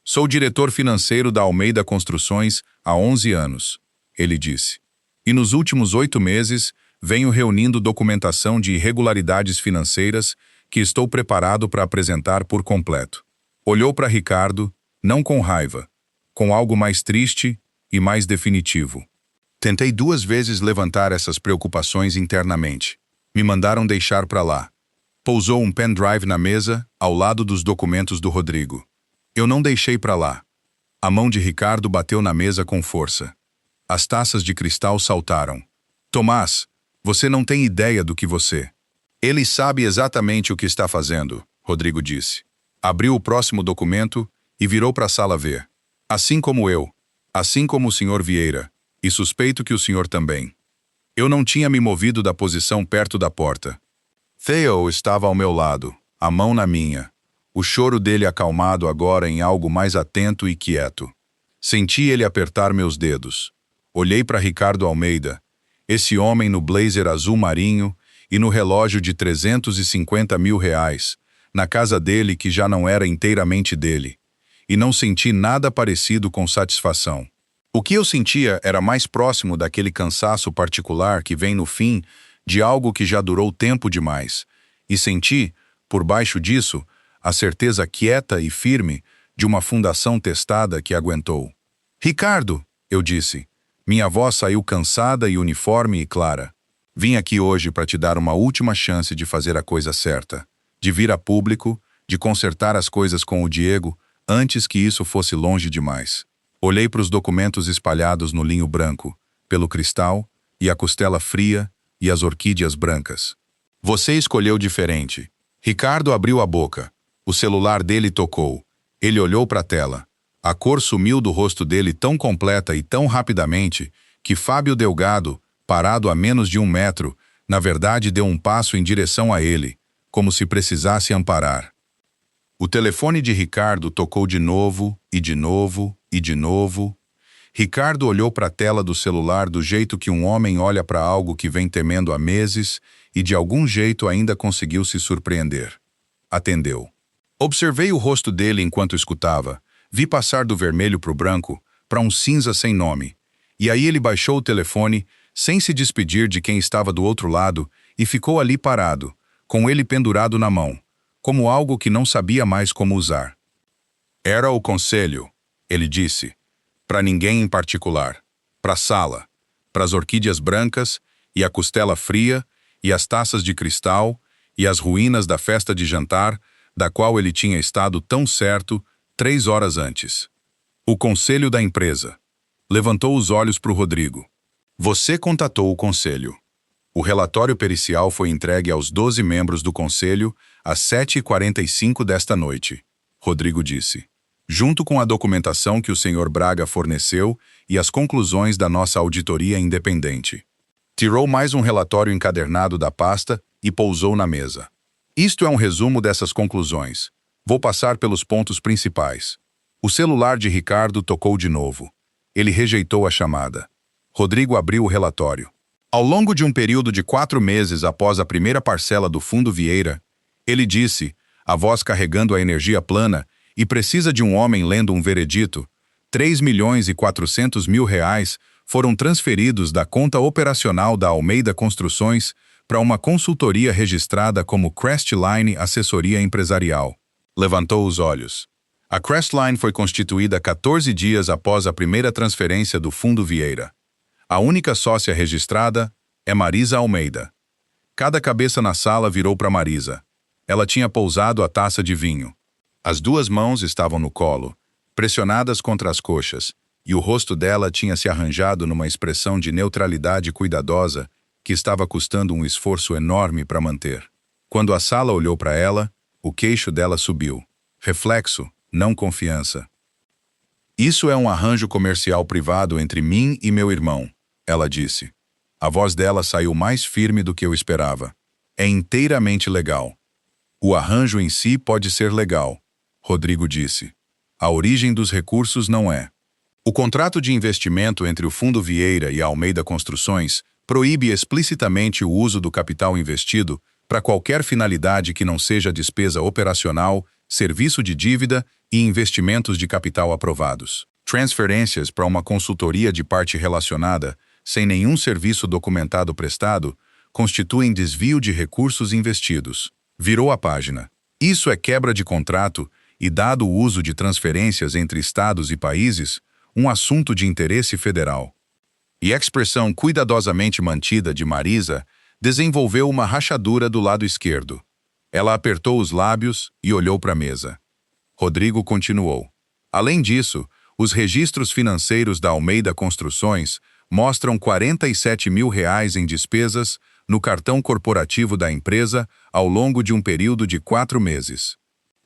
Sou diretor financeiro da Almeida Construções há 11 anos, ele disse. E nos últimos 8 meses venho reunindo documentação de irregularidades financeiras que estou preparado para apresentar por completo. Olhou para Ricardo, não com raiva, com algo mais triste e mais definitivo. Tentei 2 vezes levantar essas preocupações internamente. Me mandaram deixar para lá. Pousou um pendrive na mesa, ao lado dos documentos do Rodrigo. Eu não deixei para lá. A mão de Ricardo bateu na mesa com força. As taças de cristal saltaram. Tomás, você não tem ideia do que você... Ele sabe exatamente o que está fazendo, Rodrigo disse. Abriu o próximo documento e virou para a sala ver. Assim como eu, assim como o Sr. Vieira, e suspeito que o senhor também. Eu não tinha me movido da posição perto da porta. Theo estava ao meu lado, a mão na minha, o choro dele acalmado agora em algo mais atento e quieto. Senti ele apertar meus dedos. Olhei para Ricardo Almeida, esse homem no blazer azul marinho e no relógio de 350 mil reais, na casa dele que já não era inteiramente dele, e não senti nada parecido com satisfação. O que eu sentia era mais próximo daquele cansaço particular que vem no fim de algo que já durou tempo demais, e senti, por baixo disso, a certeza quieta e firme de uma fundação testada que aguentou. Ricardo, eu disse. Minha voz saiu cansada e uniforme e clara. Vim aqui hoje para te dar uma última chance de fazer a coisa certa, de vir a público, de consertar as coisas com o Diego antes que isso fosse longe demais. Olhei para os documentos espalhados no linho branco, pelo cristal, e a costela fria, e as orquídeas brancas. Você escolheu diferente. Ricardo abriu a boca. O celular dele tocou. Ele olhou para a tela. A cor sumiu do rosto dele tão completa e tão rapidamente que Fábio Delgado, parado a menos de 1 metro, na verdade deu um passo em direção a ele, como se precisasse amparar. O telefone de Ricardo tocou de novo, e de novo, e de novo. Ricardo olhou para a tela do celular do jeito que um homem olha para algo que vem temendo há meses e de algum jeito ainda conseguiu se surpreender. Atendeu. Observei o rosto dele enquanto escutava. Vi passar do vermelho para o branco, para um cinza sem nome. E aí ele baixou o telefone, sem se despedir de quem estava do outro lado, e ficou ali parado, com ele pendurado na mão, como algo que não sabia mais como usar. Era o conselho, ele disse, para ninguém em particular, para a sala, para as orquídeas brancas, e a costela fria, e as taças de cristal, e as ruínas da festa de jantar, da qual ele tinha estado tão certo 3 horas antes. O conselho da empresa. Levantou os olhos para o Rodrigo. Você contatou o conselho. O relatório pericial foi entregue aos 12 membros do conselho às 7h45 desta noite, Rodrigo disse, junto com a documentação que o Sr. Braga forneceu e as conclusões da nossa auditoria independente. Tirou mais um relatório encadernado da pasta e pousou na mesa. Isto é um resumo dessas conclusões. Vou passar pelos pontos principais. O celular de Ricardo tocou de novo. Ele rejeitou a chamada. Rodrigo abriu o relatório. Ao longo de um período de 4 meses após a primeira parcela do Fundo Vieira, ele disse, a voz carregando a energia plana, e precisa de um homem lendo um veredito, 3.400.000 reais foram transferidos da conta operacional da Almeida Construções para uma consultoria registrada como Crestline Assessoria Empresarial. Levantou os olhos. A Crestline foi constituída 14 dias após a primeira transferência do Fundo Vieira. A única sócia registrada é Marisa Almeida. Cada cabeça na sala virou para Marisa. Ela tinha pousado a taça de vinho. As 2 mãos estavam no colo, pressionadas contra as coxas, e o rosto dela tinha se arranjado numa expressão de neutralidade cuidadosa que estava custando um esforço enorme para manter. Quando a sala olhou para ela, o queixo dela subiu. Reflexo, não confiança. Isso é um arranjo comercial privado entre mim e meu irmão, ela disse. A voz dela saiu mais firme do que eu esperava. É inteiramente legal. O arranjo em si pode ser legal, Rodrigo disse. A origem dos recursos não é. O contrato de investimento entre o Fundo Vieira e a Almeida Construções proíbe explicitamente o uso do capital investido para qualquer finalidade que não seja despesa operacional, serviço de dívida e investimentos de capital aprovados. Transferências para uma consultoria de parte relacionada, sem nenhum serviço documentado prestado, constituem desvio de recursos investidos. Virou a página. Isso é quebra de contrato e, dado o uso de transferências entre estados e países, um assunto de interesse federal. E a expressão cuidadosamente mantida de Marisa desenvolveu uma rachadura do lado esquerdo. Ela apertou os lábios e olhou para a mesa. Rodrigo continuou. Além disso, os registros financeiros da Almeida Construções mostram 47 mil reais em despesas no cartão corporativo da empresa ao longo de um período de 4 meses.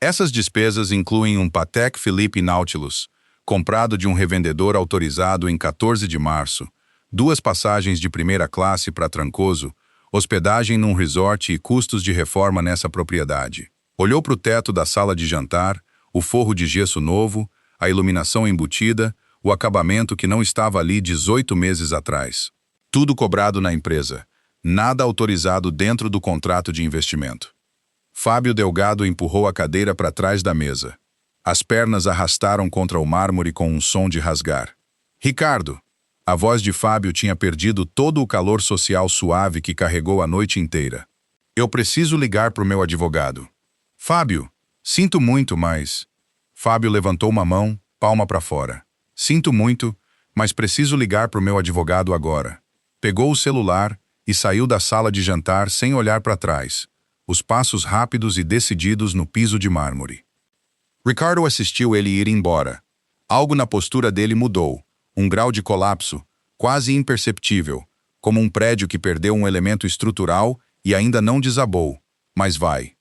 Essas despesas incluem um Patek Philippe Nautilus, comprado de um revendedor autorizado em 14 de março, 2 passagens de primeira classe para Trancoso, hospedagem num resort e custos de reforma nessa propriedade. Olhou para o teto da sala de jantar, o forro de gesso novo, a iluminação embutida, o acabamento que não estava ali 18 meses atrás. Tudo cobrado na empresa, nada autorizado dentro do contrato de investimento. Fábio Delgado empurrou a cadeira para trás da mesa. As pernas arrastaram contra o mármore com um som de rasgar. Ricardo! A voz de Fábio tinha perdido todo o calor social suave que carregou a noite inteira. Eu preciso ligar para o meu advogado. Fábio! Sinto muito, mas... Fábio levantou uma mão, palma para fora. Sinto muito, mas preciso ligar para o meu advogado agora. Pegou o celular e saiu da sala de jantar sem olhar para trás, os passos rápidos e decididos no piso de mármore. Ricardo assistiu ele ir embora. Algo na postura dele mudou, um grau de colapso, quase imperceptível, como um prédio que perdeu um elemento estrutural e ainda não desabou, mas vai.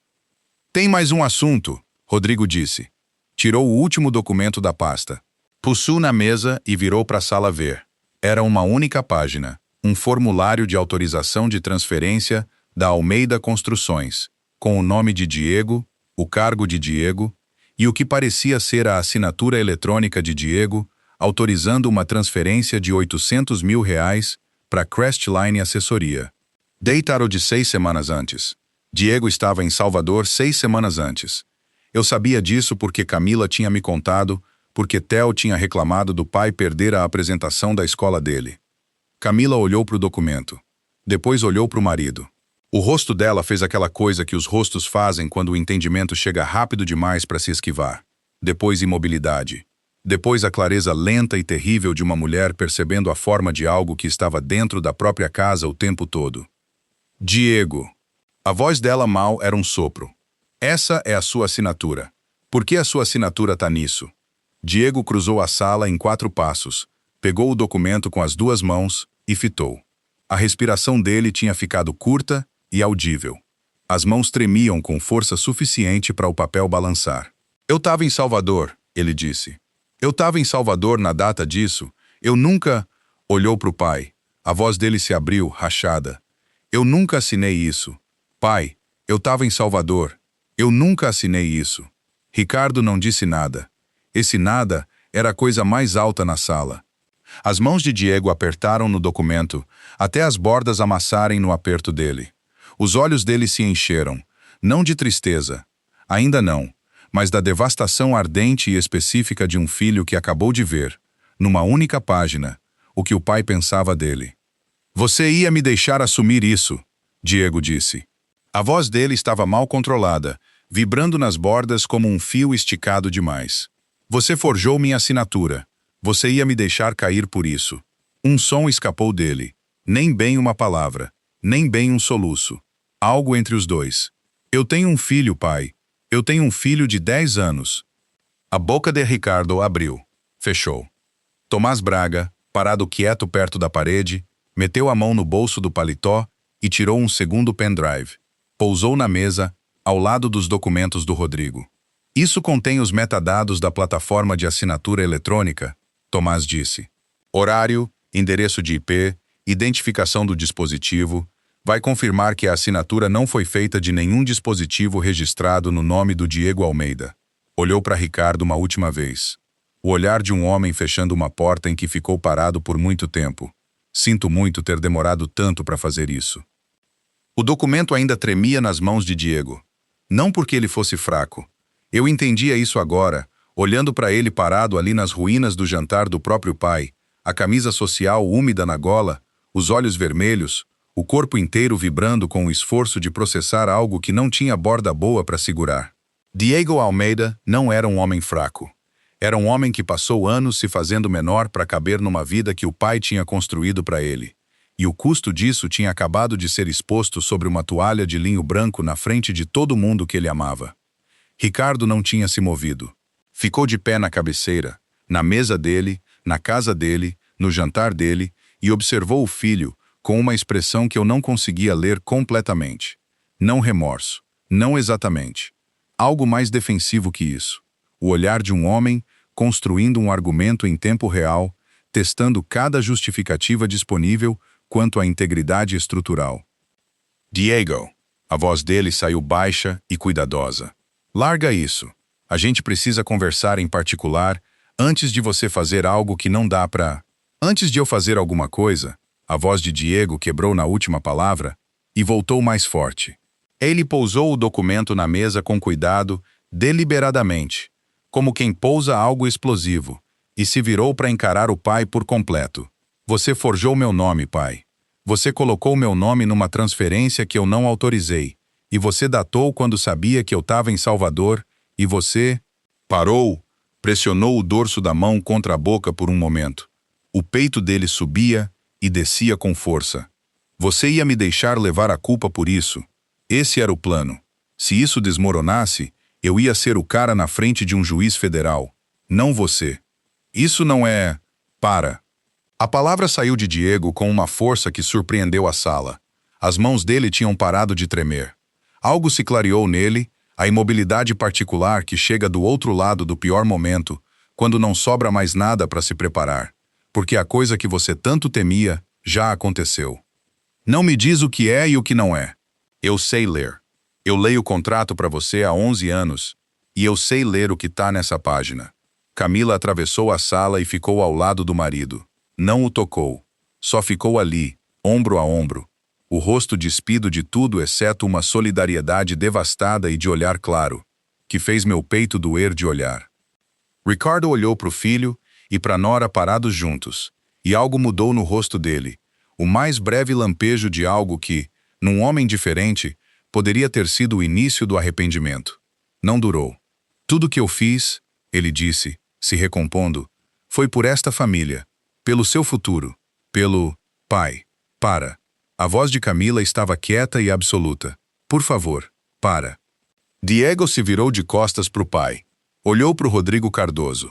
Tem mais um assunto, Rodrigo disse. Tirou o último documento da pasta. Puxou na mesa e virou para a sala ver. Era uma única página, um formulário de autorização de transferência da Almeida Construções, com o nome de Diego, o cargo de Diego, e o que parecia ser a assinatura eletrônica de Diego, autorizando uma transferência de 800 mil reais para Crestline Assessoria. Deitaram de 6 semanas antes. Diego estava em Salvador 6 semanas antes. Eu sabia disso porque Camila tinha me contado porque Theo tinha reclamado do pai perder a apresentação da escola dele. Camila olhou para o documento. Depois olhou para o marido. O rosto dela fez aquela coisa que os rostos fazem quando o entendimento chega rápido demais para se esquivar. Depois imobilidade. Depois a clareza lenta e terrível de uma mulher percebendo a forma de algo que estava dentro da própria casa o tempo todo. Diego. A voz dela mal era um sopro. Essa é a sua assinatura. Por que a sua assinatura tá nisso? Diego cruzou a sala em 4 passos, pegou o documento com as 2 mãos e fitou. A respiração dele tinha ficado curta e audível. As mãos tremiam com força suficiente para o papel balançar. Eu estava em Salvador, ele disse. Eu estava em Salvador na data disso. Eu nunca... Olhou para o pai. A voz dele se abriu, rachada. Eu nunca assinei isso. Pai, eu estava em Salvador. Eu nunca assinei isso. Ricardo não disse nada. Esse nada era a coisa mais alta na sala. As mãos de Diego apertaram no documento, até as bordas amassarem no aperto dele. Os olhos dele se encheram, não de tristeza, ainda não, mas da devastação ardente e específica de um filho que acabou de ver, numa única página, o que o pai pensava dele. Você ia me deixar assumir isso, Diego disse. A voz dele estava mal controlada, vibrando nas bordas como um fio esticado demais. Você forjou minha assinatura. Você ia me deixar cair por isso. Um som escapou dele. Nem bem uma palavra. Nem bem um soluço. Algo entre os dois. Eu tenho um filho, pai. Eu tenho um filho de 10 anos. A boca de Ricardo abriu. Fechou. Tomás Braga, parado quieto perto da parede, meteu a mão no bolso do paletó e tirou um segundo pendrive. Pousou na mesa, ao lado dos documentos do Rodrigo. Isso contém os metadados da plataforma de assinatura eletrônica, Tomás disse. Horário, endereço de IP, identificação do dispositivo, vai confirmar que a assinatura não foi feita de nenhum dispositivo registrado no nome do Diego Almeida. Olhou para Ricardo uma última vez. O olhar de um homem fechando uma porta em que ficou parado por muito tempo. Sinto muito ter demorado tanto para fazer isso. O documento ainda tremia nas mãos de Diego. Não porque ele fosse fraco. Eu entendia isso agora, olhando para ele parado ali nas ruínas do jantar do próprio pai, a camisa social úmida na gola, os olhos vermelhos, o corpo inteiro vibrando com o esforço de processar algo que não tinha borda boa para segurar. Diego Almeida não era um homem fraco. Era um homem que passou anos se fazendo menor para caber numa vida que o pai tinha construído para ele. E o custo disso tinha acabado de ser exposto sobre uma toalha de linho branco na frente de todo mundo que ele amava. Ricardo não tinha se movido. Ficou de pé na cabeceira, na mesa dele, na casa dele, no jantar dele, e observou o filho com uma expressão que eu não conseguia ler completamente. Não remorso, não exatamente. Algo mais defensivo que isso. O olhar de um homem construindo um argumento em tempo real, testando cada justificativa disponível quanto à integridade estrutural. Diego, a voz dele saiu baixa e cuidadosa. Larga isso. A gente precisa conversar em particular antes de você fazer algo que não dá pra... Antes de eu fazer alguma coisa, a voz de Diego quebrou na última palavra e voltou mais forte. Ele pousou o documento na mesa com cuidado, deliberadamente, como quem pousa algo explosivo, e se virou para encarar o pai por completo. Você forjou meu nome, pai. Você colocou meu nome numa transferência que eu não autorizei, e você datou quando sabia que eu estava em Salvador, e você... Parou, pressionou o dorso da mão contra a boca por um momento. O peito dele subia e descia com força. Você ia me deixar levar a culpa por isso. Esse era o plano. Se isso desmoronasse, eu ia ser o cara na frente de um juiz federal. Não você. Isso não é... Para. A palavra saiu de Diego com uma força que surpreendeu a sala. As mãos dele tinham parado de tremer. Algo se clareou nele, a imobilidade particular que chega do outro lado do pior momento, quando não sobra mais nada para se preparar, porque a coisa que você tanto temia já aconteceu. Não me diz o que é e o que não é. Eu sei ler. Eu leio o contrato para você há 11 anos, e eu sei ler o que tá nessa página. Camila atravessou a sala e ficou ao lado do marido. Não o tocou. Só ficou ali, ombro a ombro. O rosto despido de tudo exceto uma solidariedade devastada e de olhar claro, que fez meu peito doer de olhar. Ricardo olhou para o filho e para Nora parados juntos, e algo mudou no rosto dele, o mais breve lampejo de algo que, num homem diferente, poderia ter sido o início do arrependimento. Não durou. Tudo que eu fiz, ele disse, se recompondo, foi por esta família, pelo seu futuro, pelo... Pai, para. A voz de Camila estava quieta e absoluta. Por favor, para. Diego se virou de costas para o pai. Olhou para o Rodrigo Cardoso.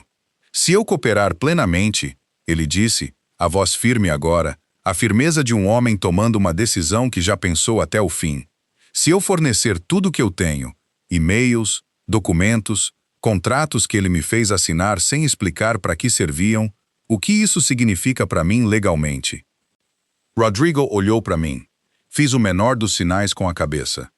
Se eu cooperar plenamente, ele disse, a voz firme agora, a firmeza de um homem tomando uma decisão que já pensou até o fim. Se eu fornecer tudo o que eu tenho, e-mails, documentos, contratos que ele me fez assinar sem explicar para que serviam, o que isso significa para mim legalmente? Rodrigo olhou para mim. Fiz o menor dos sinais com a cabeça.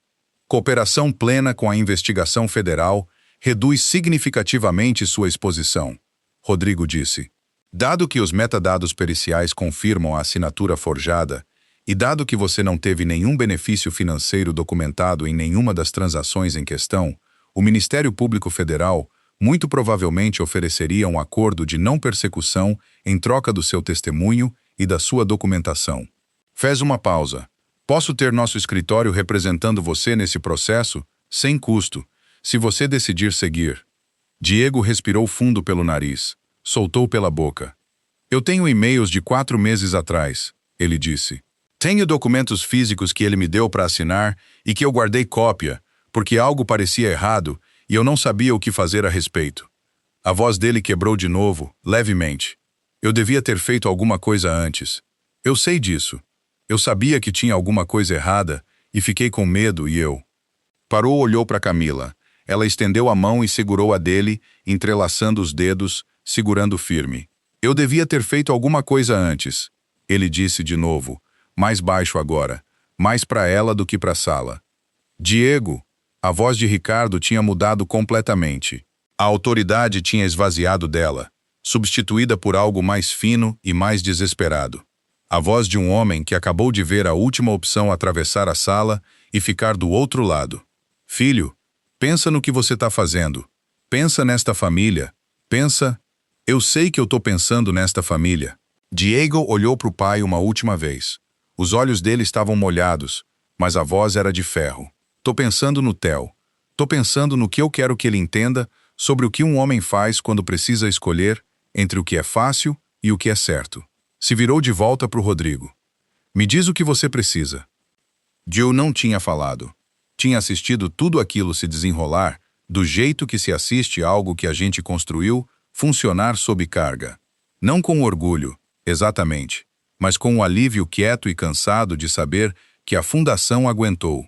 Cooperação plena com a investigação federal reduz significativamente sua exposição, Rodrigo disse. Dado que os metadados periciais confirmam a assinatura forjada, e dado que você não teve nenhum benefício financeiro documentado em nenhuma das transações em questão, o Ministério Público Federal muito provavelmente ofereceria um acordo de não persecução em troca do seu testemunho e da sua documentação. Fez uma pausa. Posso ter nosso escritório representando você nesse processo, sem custo, se você decidir seguir. Diego respirou fundo pelo nariz, soltou pela boca. Eu tenho e-mails de 4 meses atrás, ele disse. Tenho documentos físicos que ele me deu para assinar e que eu guardei cópia, porque algo parecia errado e eu não sabia o que fazer a respeito. A voz dele quebrou de novo, levemente. Eu devia ter feito alguma coisa antes. Eu sei disso. Eu sabia que tinha alguma coisa errada e fiquei com medo e eu... Parou, olhou para Camila. Ela estendeu a mão e segurou a dele, entrelaçando os dedos, segurando firme. Eu devia ter feito alguma coisa antes, ele disse de novo, mais baixo agora, mais para ela do que para a sala. Diego, a voz de Ricardo tinha mudado completamente. A autoridade tinha esvaziado dela, substituída por algo mais fino e mais desesperado. A voz de um homem que acabou de ver a última opção atravessar a sala e ficar do outro lado. Filho, pensa no que você está fazendo. Pensa nesta família. Pensa... Eu sei que eu estou pensando nesta família. Diego olhou para o pai uma última vez. Os olhos dele estavam molhados, mas a voz era de ferro. Tô pensando no Theo. Tô pensando no que eu quero que ele entenda sobre o que um homem faz quando precisa escolher entre o que é fácil e o que é certo. Se virou de volta para o Rodrigo. Me diz o que você precisa. Joe não tinha falado. Tinha assistido tudo aquilo se desenrolar do jeito que se assiste algo que a gente construiu funcionar sob carga. Não com orgulho, exatamente, mas com o alívio quieto e cansado de saber que a fundação aguentou.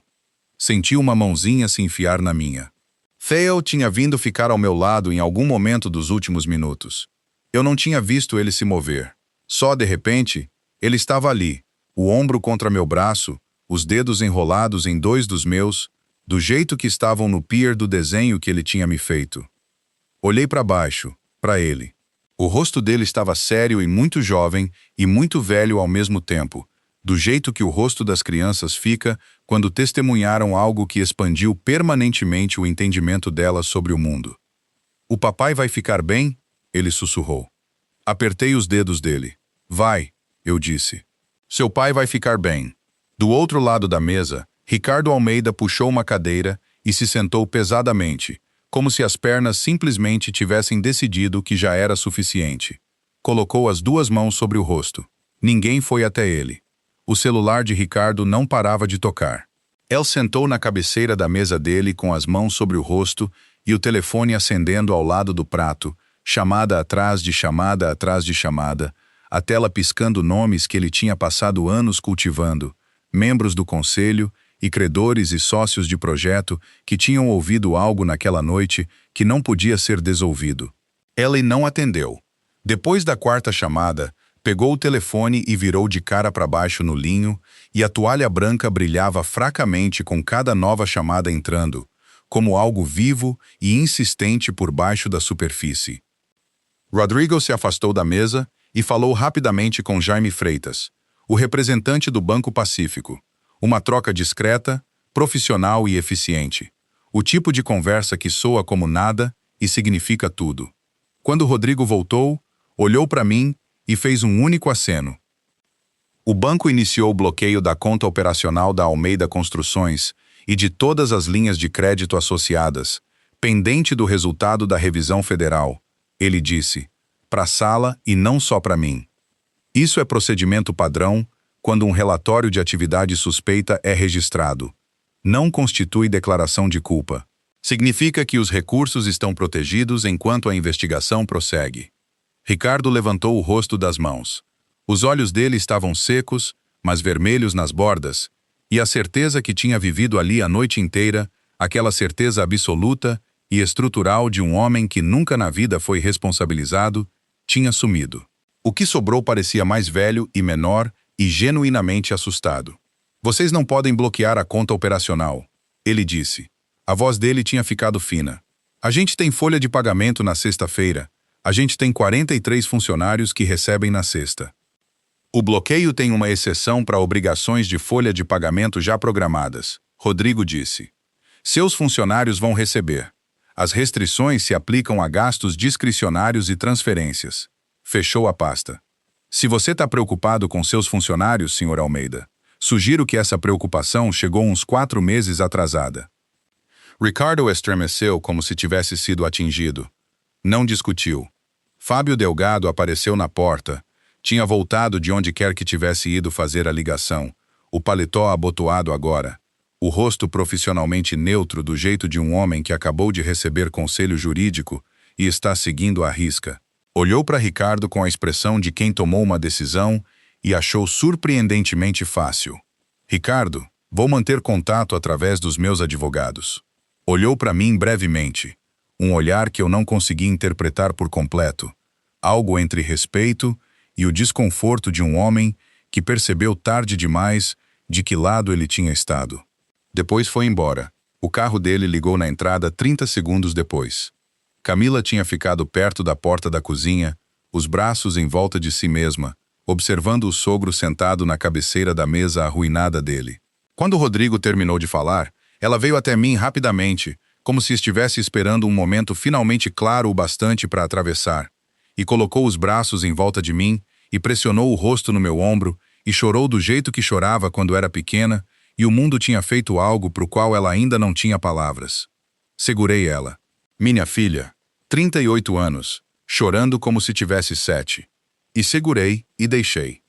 Senti uma mãozinha se enfiar na minha. Theo tinha vindo ficar ao meu lado em algum momento dos últimos minutos. Eu não tinha visto ele se mover. Só de repente, ele estava ali, o ombro contra meu braço, os dedos enrolados em 2 dos meus, do jeito que estavam no pier do desenho que ele tinha me feito. Olhei para baixo, para ele. O rosto dele estava sério e muito jovem e muito velho ao mesmo tempo, do jeito que o rosto das crianças fica quando testemunharam algo que expandiu permanentemente o entendimento delas sobre o mundo. O papai vai ficar bem? Ele sussurrou. Apertei os dedos dele. Vai, eu disse. Seu pai vai ficar bem. Do outro lado da mesa, Ricardo Almeida puxou uma cadeira e se sentou pesadamente, como se as pernas simplesmente tivessem decidido que já era suficiente. Colocou as 2 mãos sobre o rosto. Ninguém foi até ele. O celular de Ricardo não parava de tocar. El sentou na cabeceira da mesa dele com as mãos sobre o rosto e o telefone acendendo ao lado do prato, chamada atrás de chamada atrás de chamada, a tela piscando nomes que ele tinha passado anos cultivando, membros do conselho e credores e sócios de projeto que tinham ouvido algo naquela noite que não podia ser desolvido. Ele não atendeu. Depois da 4ª chamada, pegou o telefone e virou de cara para baixo no linho, e a toalha branca brilhava fracamente com cada nova chamada entrando, como algo vivo e insistente por baixo da superfície. Rodrigo se afastou da mesa e falou rapidamente com Jaime Freitas, o representante do Banco Pacífico. Uma troca discreta, profissional e eficiente. O tipo de conversa que soa como nada e significa tudo. Quando Rodrigo voltou, olhou para mim e fez um único aceno. O banco iniciou o bloqueio da conta operacional da Almeida Construções e de todas as linhas de crédito associadas, pendente do resultado da revisão federal. Ele disse, para a sala e não só para mim. Isso é procedimento padrão quando um relatório de atividade suspeita é registrado. Não constitui declaração de culpa. Significa que os recursos estão protegidos enquanto a investigação prossegue. Ricardo levantou o rosto das mãos. Os olhos dele estavam secos, mas vermelhos nas bordas, e a certeza que tinha vivido ali a noite inteira, aquela certeza absoluta e estrutural de um homem que nunca na vida foi responsabilizado, tinha sumido. O que sobrou parecia mais velho e menor e genuinamente assustado. Vocês não podem bloquear a conta operacional, ele disse. A voz dele tinha ficado fina. A gente tem folha de pagamento na sexta-feira. A gente tem 43 funcionários que recebem na sexta. O bloqueio tem uma exceção para obrigações de folha de pagamento já programadas, Rodrigo disse. Seus funcionários vão receber. As restrições se aplicam a gastos discricionários e transferências. Fechou a pasta. Se você está preocupado com seus funcionários, Sr. Almeida, sugiro que essa preocupação chegou uns 4 meses atrasada. Ricardo estremeceu como se tivesse sido atingido. Não discutiu. Fábio Delgado apareceu na porta. Tinha voltado de onde quer que tivesse ido fazer a ligação. O paletó abotoado agora. O rosto profissionalmente neutro do jeito de um homem que acabou de receber conselho jurídico e está seguindo à risca. Olhou para Ricardo com a expressão de quem tomou uma decisão e achou surpreendentemente fácil. Ricardo, vou manter contato através dos meus advogados. Olhou para mim brevemente. Um olhar que eu não consegui interpretar por completo. Algo entre respeito e o desconforto de um homem que percebeu tarde demais de que lado ele tinha estado. Depois foi embora. O carro dele ligou na entrada 30 segundos depois. Camila tinha ficado perto da porta da cozinha, os braços em volta de si mesma, observando o sogro sentado na cabeceira da mesa arruinada dele. Quando Rodrigo terminou de falar, ela veio até mim rapidamente, como se estivesse esperando um momento finalmente claro o bastante para atravessar, e colocou os braços em volta de mim e pressionou o rosto no meu ombro e chorou do jeito que chorava quando era pequena e o mundo tinha feito algo para o qual ela ainda não tinha palavras. Segurei ela. Minha filha, 38 anos, chorando como se tivesse 7. E segurei e deixei.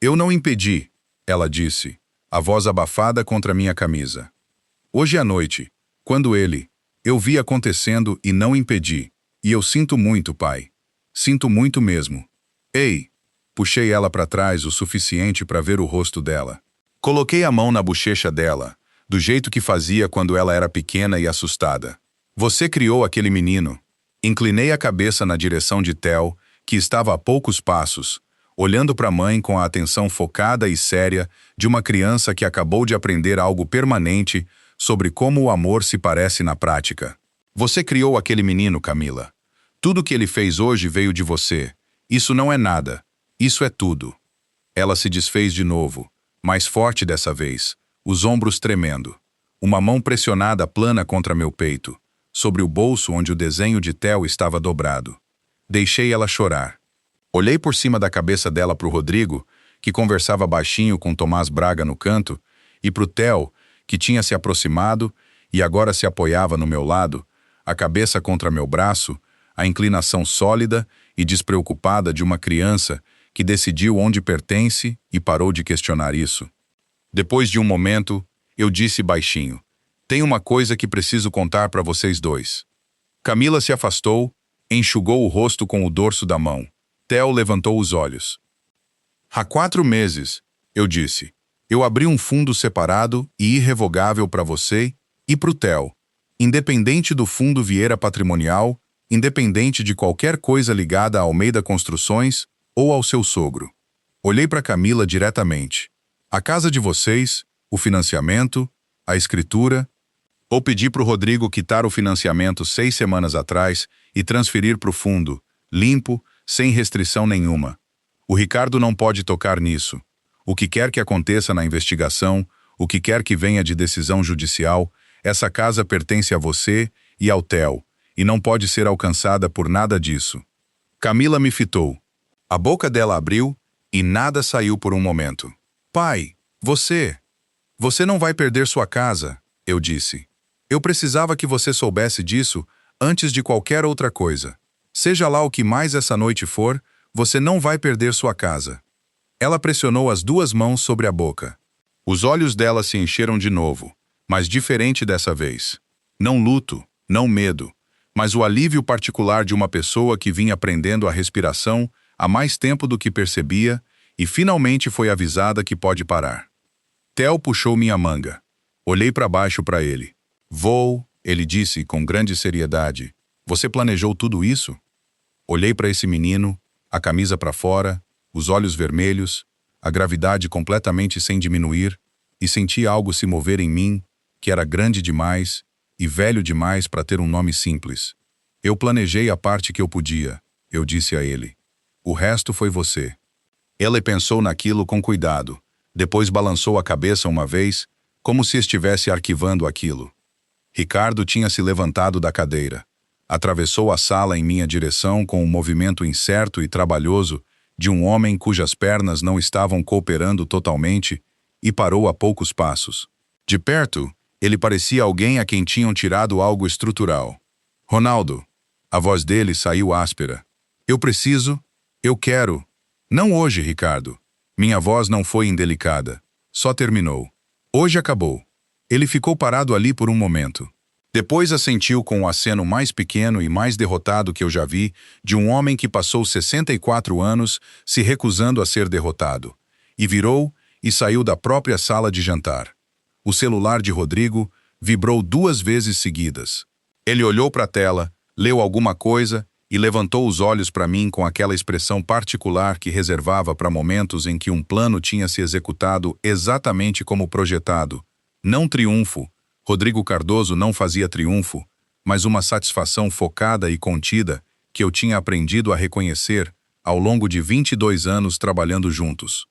Eu não impedi, ela disse, a voz abafada contra minha camisa. Hoje à noite, quando eu vi acontecendo e não impedi, e eu sinto muito, pai. Sinto muito mesmo. Ei! Puxei ela para trás o suficiente para ver o rosto dela. Coloquei a mão na bochecha dela, do jeito que fazia quando ela era pequena e assustada. Você criou aquele menino. Inclinei a cabeça na direção de Theo, que estava a poucos passos, olhando para a mãe com a atenção focada e séria de uma criança que acabou de aprender algo permanente sobre como o amor se parece na prática. Você criou aquele menino, Camila. Tudo que ele fez hoje veio de você. Isso não é nada. Isso é tudo. Ela se desfez de novo, mais forte dessa vez, os ombros tremendo. Uma mão pressionada plana contra meu peito, sobre o bolso onde o desenho de Theo estava dobrado. Deixei ela chorar. Olhei por cima da cabeça dela para o Rodrigo, que conversava baixinho com Tomás Braga no canto, e para o Theo, que tinha se aproximado e agora se apoiava no meu lado, a cabeça contra meu braço, a inclinação sólida e despreocupada de uma criança que decidiu onde pertence e parou de questionar isso. Depois de um momento, eu disse baixinho, tem uma coisa que preciso contar para vocês dois. Camila se afastou, enxugou o rosto com o dorso da mão. Theo levantou os olhos. Há 4 meses, eu disse, eu abri um fundo separado e irrevogável para você e para o Theo, independente do fundo Vieira Patrimonial, independente de qualquer coisa ligada à Almeida Construções ou ao seu sogro. Olhei para Camila diretamente. A casa de vocês, o financiamento, a escritura. Ou pedi para o Rodrigo quitar o financiamento 6 semanas atrás e transferir para o fundo, limpo, sem restrição nenhuma. O Ricardo não pode tocar nisso. O que quer que aconteça na investigação, o que quer que venha de decisão judicial, essa casa pertence a você e ao Theo, e não pode ser alcançada por nada disso. Camila me fitou. A boca dela abriu e nada saiu por um momento. Pai, você não vai perder sua casa, eu disse. Eu precisava que você soubesse disso antes de qualquer outra coisa. Seja lá o que mais essa noite for, você não vai perder sua casa. Ela pressionou as duas mãos sobre a boca. Os olhos dela se encheram de novo, mas diferente dessa vez. Não luto, não medo, mas o alívio particular de uma pessoa que vinha aprendendo a respiração há mais tempo do que percebia e finalmente foi avisada que pode parar. Theo puxou minha manga. Olhei para baixo para ele. Vou, ele disse com grande seriedade. Você planejou tudo isso? Olhei para esse menino, a camisa para fora, os olhos vermelhos, a gravidade completamente sem diminuir, e senti algo se mover em mim, que era grande demais e velho demais para ter um nome simples. Eu planejei a parte que eu podia, eu disse a ele. O resto foi você. Ele pensou naquilo com cuidado, depois balançou a cabeça uma vez, como se estivesse arquivando aquilo. Ricardo tinha se levantado da cadeira. Atravessou a sala em minha direção com um movimento incerto e trabalhoso de um homem cujas pernas não estavam cooperando totalmente e parou a poucos passos. De perto, ele parecia alguém a quem tinham tirado algo estrutural. Ronaldo. A voz dele saiu áspera. Eu quero. Não hoje, Ricardo. Minha voz não foi indelicada. Só terminou. Hoje acabou. Ele ficou parado ali por um momento. Depois assentiu com o aceno mais pequeno e mais derrotado que eu já vi de um homem que passou 64 anos se recusando a ser derrotado. E virou e saiu da própria sala de jantar. O celular de Rodrigo vibrou 2 vezes seguidas. Ele olhou para a tela, leu alguma coisa e levantou os olhos para mim com aquela expressão particular que reservava para momentos em que um plano tinha se executado exatamente como projetado. Não triunfo. Rodrigo Cardoso não fazia triunfo, mas uma satisfação focada e contida que eu tinha aprendido a reconhecer ao longo de 22 anos trabalhando juntos.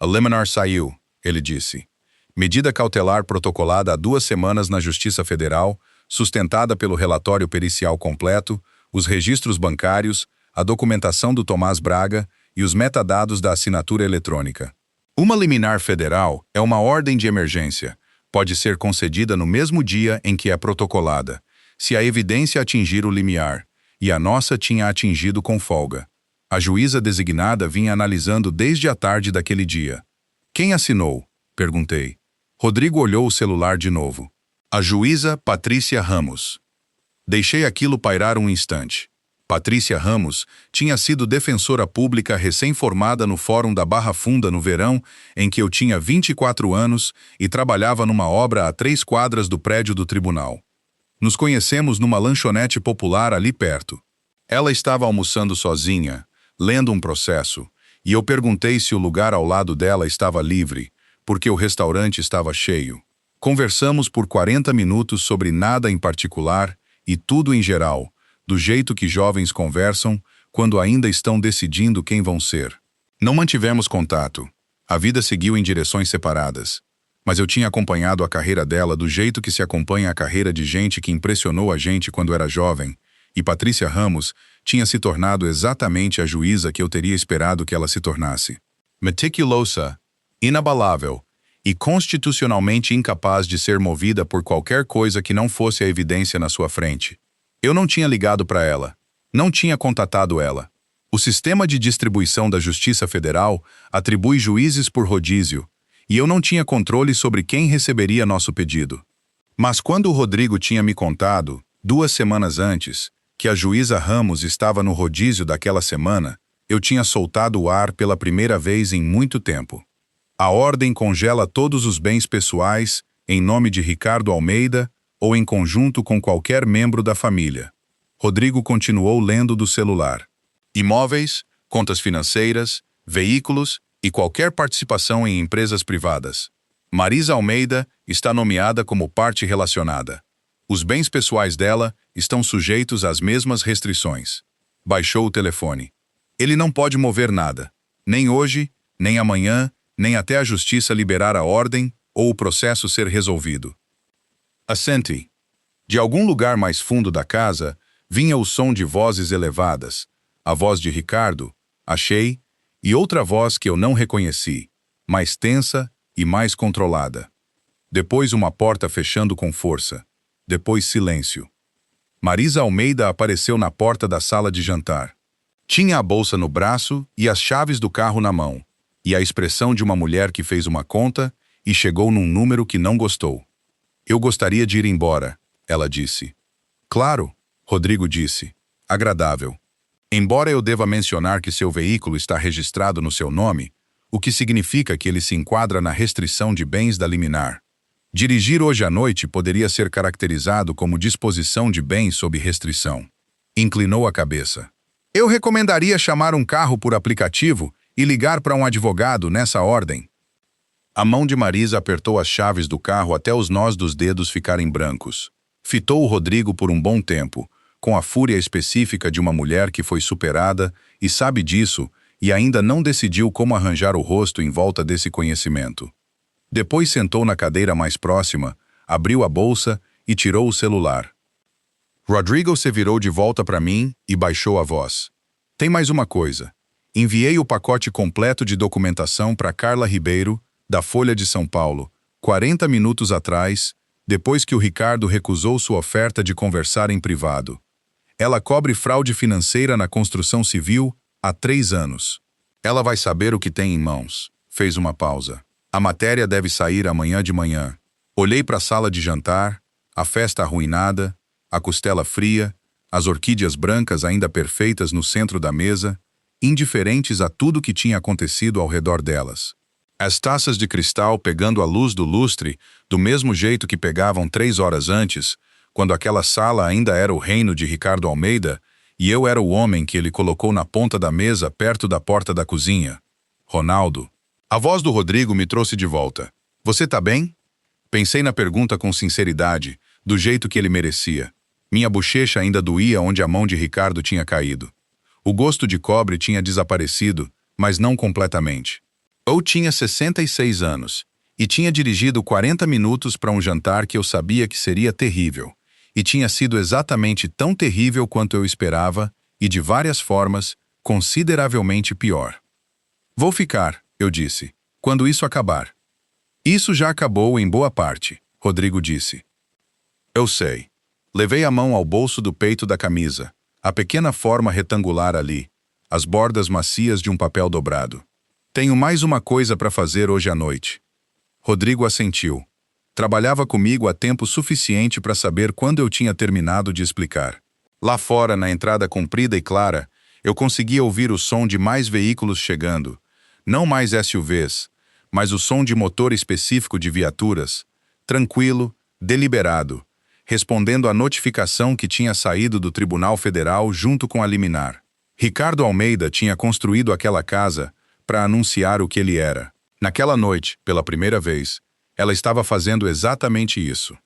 A liminar saiu, ele disse. Medida cautelar protocolada há 2 semanas na Justiça Federal, sustentada pelo relatório pericial completo, os registros bancários, a documentação do Tomás Braga e os metadados da assinatura eletrônica. Uma liminar federal é uma ordem de emergência. Pode ser concedida no mesmo dia em que é protocolada, se a evidência atingir o limiar, e a nossa tinha atingido com folga. A juíza designada vinha analisando desde a tarde daquele dia. Quem assinou? Perguntei. Rodrigo olhou o celular de novo. A juíza Patrícia Ramos. Deixei aquilo pairar um instante. Patrícia Ramos tinha sido defensora pública recém-formada no Fórum da Barra Funda no verão, em que eu tinha 24 anos e trabalhava numa obra a 3 quadras do prédio do tribunal. Nos conhecemos numa lanchonete popular ali perto. Ela estava almoçando sozinha, lendo um processo, e eu perguntei se o lugar ao lado dela estava livre, porque o restaurante estava cheio. Conversamos por 40 minutos sobre nada em particular e tudo em geral, do jeito que jovens conversam quando ainda estão decidindo quem vão ser. Não mantivemos contato. A vida seguiu em direções separadas. Mas eu tinha acompanhado a carreira dela do jeito que se acompanha a carreira de gente que impressionou a gente quando era jovem, e Patrícia Ramos tinha se tornado exatamente a juíza que eu teria esperado que ela se tornasse. Meticulosa, inabalável e constitucionalmente incapaz de ser movida por qualquer coisa que não fosse a evidência na sua frente. Eu não tinha ligado para ela. Não tinha contatado ela. O sistema de distribuição da Justiça Federal atribui juízes por rodízio, e eu não tinha controle sobre quem receberia nosso pedido. Mas quando o Rodrigo tinha me contado, 2 semanas antes, que a juíza Ramos estava no rodízio daquela semana, eu tinha soltado o ar pela primeira vez em muito tempo. A ordem congela todos os bens pessoais, em nome de Ricardo Almeida, ou em conjunto com qualquer membro da família. Rodrigo continuou lendo do celular. Imóveis, contas financeiras, veículos e qualquer participação em empresas privadas. Marisa Almeida está nomeada como parte relacionada. Os bens pessoais dela estão sujeitos às mesmas restrições. Baixou o telefone. Ele não pode mover nada. Nem hoje, nem amanhã, nem até a justiça liberar a ordem ou o processo ser resolvido. Assente. De algum lugar mais fundo da casa, vinha o som de vozes elevadas. a voz de Ricardo, achei, e outra voz que eu não reconheci, mais tensa e mais controlada. Depois uma porta fechando com força. Depois silêncio. Marisa Almeida apareceu na porta da sala de jantar. Tinha a bolsa no braço e as chaves do carro na mão, e a expressão de uma mulher que fez uma conta e chegou num número que não gostou. Eu gostaria de ir embora, ela disse. Claro, Rodrigo disse. Agradável. Embora eu deva mencionar que seu veículo está registrado no seu nome, o que significa que ele se enquadra na restrição de bens da liminar. Dirigir hoje à noite poderia ser caracterizado como disposição de bens sob restrição. Inclinou a cabeça. Eu recomendaria chamar um carro por aplicativo e ligar para um advogado nessa ordem. A mão de Marisa apertou as chaves do carro até os nós dos dedos ficarem brancos. Fitou o Rodrigo por um bom tempo, com a fúria específica de uma mulher que foi superada e sabe disso e ainda não decidiu como arranjar o rosto em volta desse conhecimento. Depois sentou na cadeira mais próxima, abriu a bolsa e tirou o celular. Rodrigo se virou de volta para mim e baixou a voz. Tem mais uma coisa. Enviei o pacote completo de documentação para Carla Ribeiro, da Folha de São Paulo, 40 minutos atrás, depois que o Ricardo recusou sua oferta de conversar em privado. Ela cobre fraude financeira na construção civil há 3 anos. Ela vai saber o que tem em mãos. Fez uma pausa. A matéria deve sair amanhã de manhã. Olhei para a sala de jantar, a festa arruinada, a costela fria, as orquídeas brancas ainda perfeitas no centro da mesa, indiferentes a tudo que tinha acontecido ao redor delas. As taças de cristal pegando a luz do lustre, do mesmo jeito que pegavam 3 horas antes, quando aquela sala ainda era o reino de Ricardo Almeida, e eu era o homem que ele colocou na ponta da mesa perto da porta da cozinha. Ronaldo. A voz do Rodrigo me trouxe de volta. Você tá bem? Pensei na pergunta com sinceridade, do jeito que ele merecia. Minha bochecha ainda doía onde a mão de Ricardo tinha caído. O gosto de cobre tinha desaparecido, mas não completamente. Eu tinha 66 anos, e tinha dirigido 40 minutos para um jantar que eu sabia que seria terrível. E tinha sido exatamente tão terrível quanto eu esperava, e de várias formas, consideravelmente pior. Vou ficar, eu disse, quando isso acabar. Isso já acabou em boa parte, Rodrigo disse. Eu sei. Levei a mão ao bolso do peito da camisa, a pequena forma retangular ali, as bordas macias de um papel dobrado. Tenho mais uma coisa para fazer hoje à noite. Rodrigo assentiu. Trabalhava comigo há tempo suficiente para saber quando eu tinha terminado de explicar. Lá fora, na entrada comprida e clara, eu conseguia ouvir o som de mais veículos chegando. Não mais SUVs, mas o som de motor específico de viaturas, tranquilo, deliberado, respondendo à notificação que tinha saído do Tribunal Federal junto com a liminar. Ricardo Almeida tinha construído aquela casa para anunciar o que ele era. Naquela noite, pela primeira vez, ela estava fazendo exatamente isso.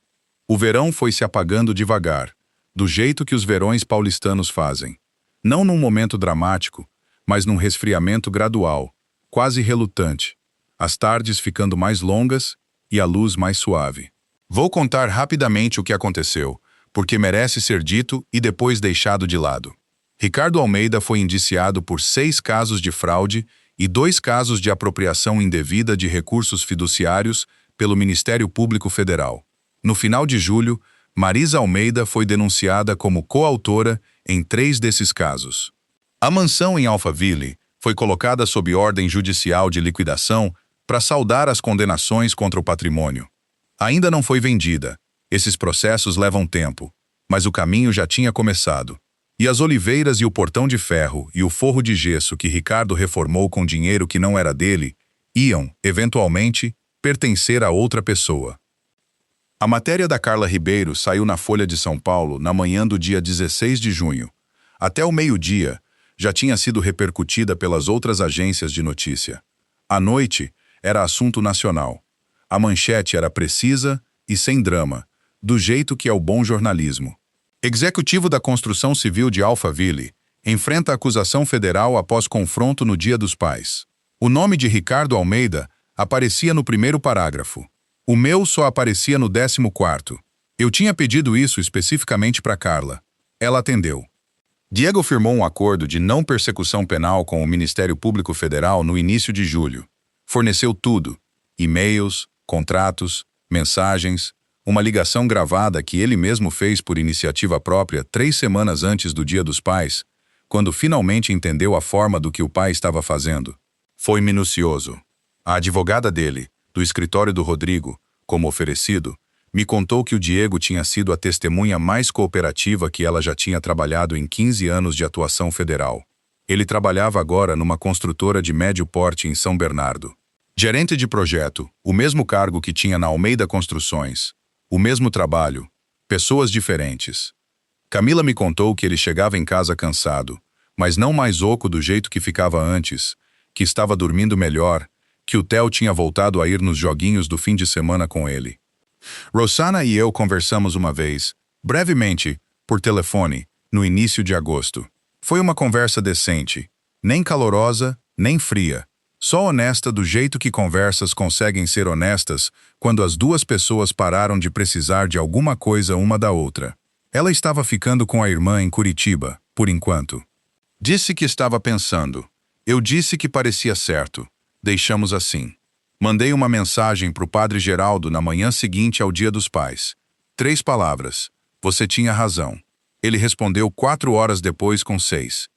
O verão foi se apagando devagar, do jeito que os verões paulistanos fazem. Não num momento dramático, mas num resfriamento gradual, quase relutante, as tardes ficando mais longas e a luz mais suave. Vou contar rapidamente o que aconteceu, porque merece ser dito e depois deixado de lado. Ricardo Almeida foi indiciado por 6 casos de fraude e 2 casos de apropriação indevida de recursos fiduciários pelo Ministério Público Federal. No final de julho, Marisa Almeida foi denunciada como coautora em 3 desses casos. A mansão em Alphaville foi colocada sob ordem judicial de liquidação para saldar as condenações contra o patrimônio. Ainda não foi vendida. Esses processos levam tempo, mas o caminho já tinha começado. E as oliveiras e o portão de ferro e o forro de gesso que Ricardo reformou com dinheiro que não era dele, iam, eventualmente, pertencer a outra pessoa. A matéria da Carla Ribeiro saiu na Folha de São Paulo na manhã do dia 16 de junho. Até o meio-dia, já tinha sido repercutida pelas outras agências de notícia. À noite, era assunto nacional. A manchete era precisa e sem drama, do jeito que é o bom jornalismo. Executivo da Construção Civil de Alphaville enfrenta acusação federal após confronto no Dia dos Pais. O nome de Ricardo Almeida aparecia no primeiro parágrafo. O meu só aparecia no 14º. Eu tinha pedido isso especificamente para Carla. Ela atendeu. Diego firmou um acordo de não persecução penal com o Ministério Público Federal no início de julho. Forneceu tudo: e-mails, contratos, mensagens, uma ligação gravada que ele mesmo fez por iniciativa própria 3 semanas antes do Dia dos Pais, quando finalmente entendeu a forma do que o pai estava fazendo. Foi minucioso. A advogada dele, do escritório do Rodrigo, como oferecido, me contou que o Diego tinha sido a testemunha mais cooperativa que ela já tinha trabalhado em 15 anos de atuação federal. Ele trabalhava agora numa construtora de médio porte em São Bernardo. Gerente de projeto, o mesmo cargo que tinha na Almeida Construções. O mesmo trabalho, pessoas diferentes. Camila me contou que ele chegava em casa cansado, mas não mais oco do jeito que ficava antes, que estava dormindo melhor, que o Theo tinha voltado a ir nos joguinhos do fim de semana com ele. Rosana e eu conversamos uma vez, brevemente, por telefone, no início de agosto. Foi uma conversa decente, nem calorosa, nem fria, só honesta do jeito que conversas conseguem ser honestas quando as duas pessoas pararam de precisar de alguma coisa uma da outra. Ela estava ficando com a irmã em Curitiba, por enquanto. Disse que estava pensando. Eu disse que parecia certo. Deixamos assim. Mandei uma mensagem para o Padre Geraldo na manhã seguinte ao Dia dos Pais. 3 palavras. Você tinha razão. Ele respondeu 4 horas depois com 6.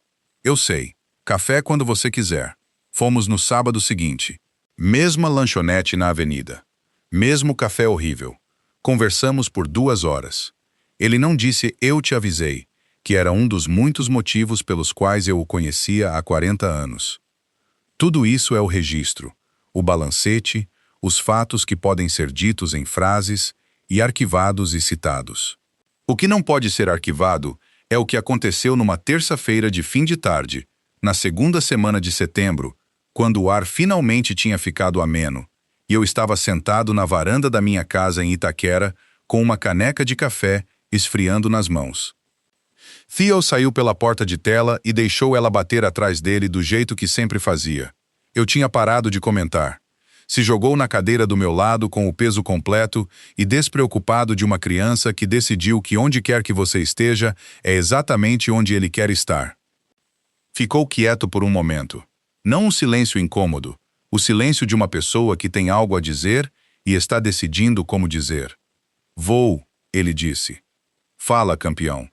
Eu sei. Café quando você quiser. Fomos no sábado seguinte. Mesma lanchonete na avenida. Mesmo café horrível. Conversamos por 2 horas. Ele não disse eu te avisei, que era um dos muitos motivos pelos quais eu o conhecia há 40 anos. Tudo isso é o registro, o balancete, os fatos que podem ser ditos em frases e arquivados e citados. O que não pode ser arquivado é o que aconteceu numa terça-feira de fim de tarde, na segunda semana de setembro, quando o ar finalmente tinha ficado ameno, e eu estava sentado na varanda da minha casa em Itaquera, com uma caneca de café esfriando nas mãos. Theo saiu pela porta de tela e deixou ela bater atrás dele do jeito que sempre fazia. Eu tinha parado de comentar. Se jogou na cadeira do meu lado com o peso completo e despreocupado de uma criança que decidiu que onde quer que você esteja é exatamente onde ele quer estar. Ficou quieto por um momento. Não um silêncio incômodo, o silêncio de uma pessoa que tem algo a dizer e está decidindo como dizer. Vou, ele disse. Fala, campeão.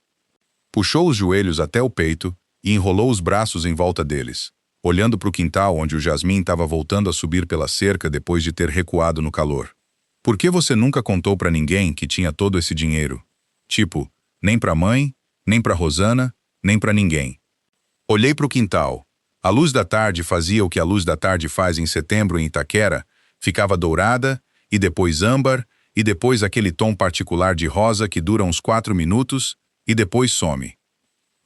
Puxou os joelhos até o peito e enrolou os braços em volta deles, olhando para o quintal onde o Jasmim estava voltando a subir pela cerca depois de ter recuado no calor. Por que você nunca contou para ninguém que tinha todo esse dinheiro? Tipo, nem para a mãe, nem para Rosana, nem para ninguém. Olhei para o quintal. A luz da tarde fazia o que a luz da tarde faz em setembro em Itaquera, ficava dourada, e depois âmbar, e depois aquele tom particular de rosa que dura uns 4 minutos, e depois some.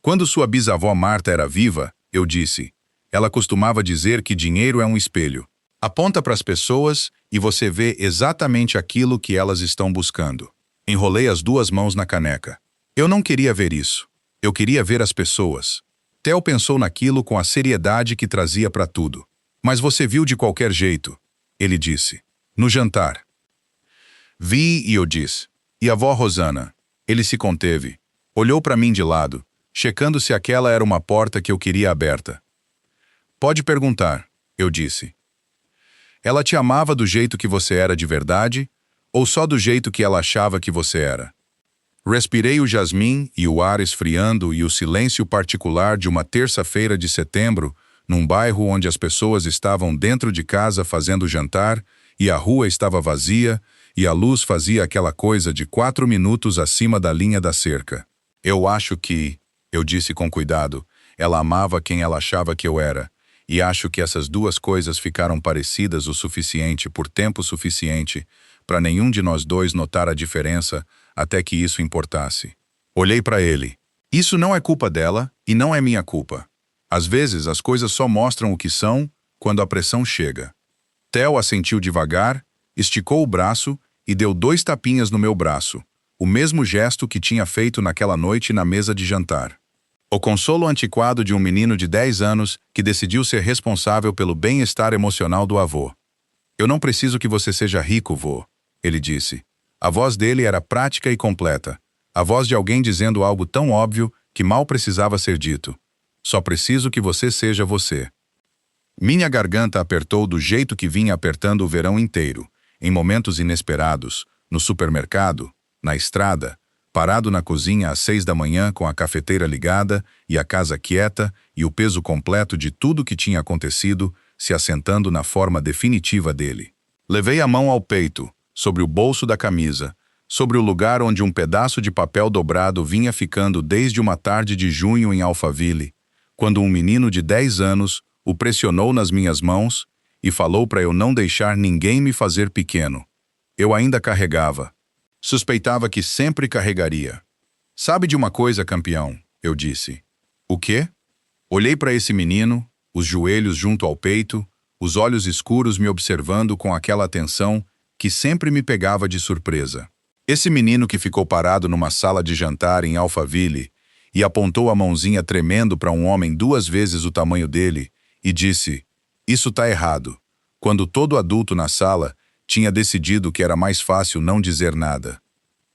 Quando sua bisavó Marta era viva, eu disse, ela costumava dizer que dinheiro é um espelho. Aponta para as pessoas e você vê exatamente aquilo que elas estão buscando. Enrolei as 2 mãos na caneca. Eu não queria ver isso. Eu queria ver as pessoas. Theo pensou naquilo com a seriedade que trazia para tudo. Mas você viu de qualquer jeito, ele disse. No jantar. Vi e eu disse. E a avó Rosana? Ele se conteve. Olhou para mim de lado, checando se aquela era uma porta que eu queria aberta. Pode perguntar, eu disse. Ela te amava do jeito que você era de verdade, ou só do jeito que ela achava que você era? Respirei o jasmim e o ar esfriando e o silêncio particular de uma terça-feira de setembro, num bairro onde as pessoas estavam dentro de casa fazendo jantar e a rua estava vazia e a luz fazia aquela coisa de 4 minutos acima da linha da cerca. Eu acho que, eu disse com cuidado, ela amava quem ela achava que eu era, e acho que essas 2 coisas ficaram parecidas o suficiente por tempo suficiente para nenhum de nós 2 notar a diferença até que isso importasse. Olhei para ele. Isso não é culpa dela e não é minha culpa. Às vezes as coisas só mostram o que são quando a pressão chega. Theo assentiu devagar, esticou o braço e deu 2 tapinhas no meu braço, o mesmo gesto que tinha feito naquela noite na mesa de jantar. O consolo antiquado de um menino de 10 anos que decidiu ser responsável pelo bem-estar emocional do avô. Eu não preciso que você seja rico, vô, ele disse. A voz dele era prática e completa, a voz de alguém dizendo algo tão óbvio que mal precisava ser dito. Só preciso que você seja você. Minha garganta apertou do jeito que vinha apertando o verão inteiro, em momentos inesperados, no supermercado, na estrada, parado na cozinha às 6 da manhã com a cafeteira ligada e a casa quieta e o peso completo de tudo que tinha acontecido se assentando na forma definitiva dele. Levei a mão ao peito, sobre o bolso da camisa, sobre o lugar onde um pedaço de papel dobrado vinha ficando desde uma tarde de junho em Alphaville, quando um menino de 10 anos o pressionou nas minhas mãos e falou para eu não deixar ninguém me fazer pequeno. Eu ainda carregava. Suspeitava que sempre carregaria. Sabe de uma coisa, campeão? Eu disse. O quê? Olhei para esse menino, os joelhos junto ao peito, os olhos escuros me observando com aquela atenção que sempre me pegava de surpresa. Esse menino que ficou parado numa sala de jantar em Alphaville e apontou a mãozinha tremendo para um homem 2 vezes o tamanho dele e disse, isso tá errado, quando todo adulto na sala tinha decidido que era mais fácil não dizer nada.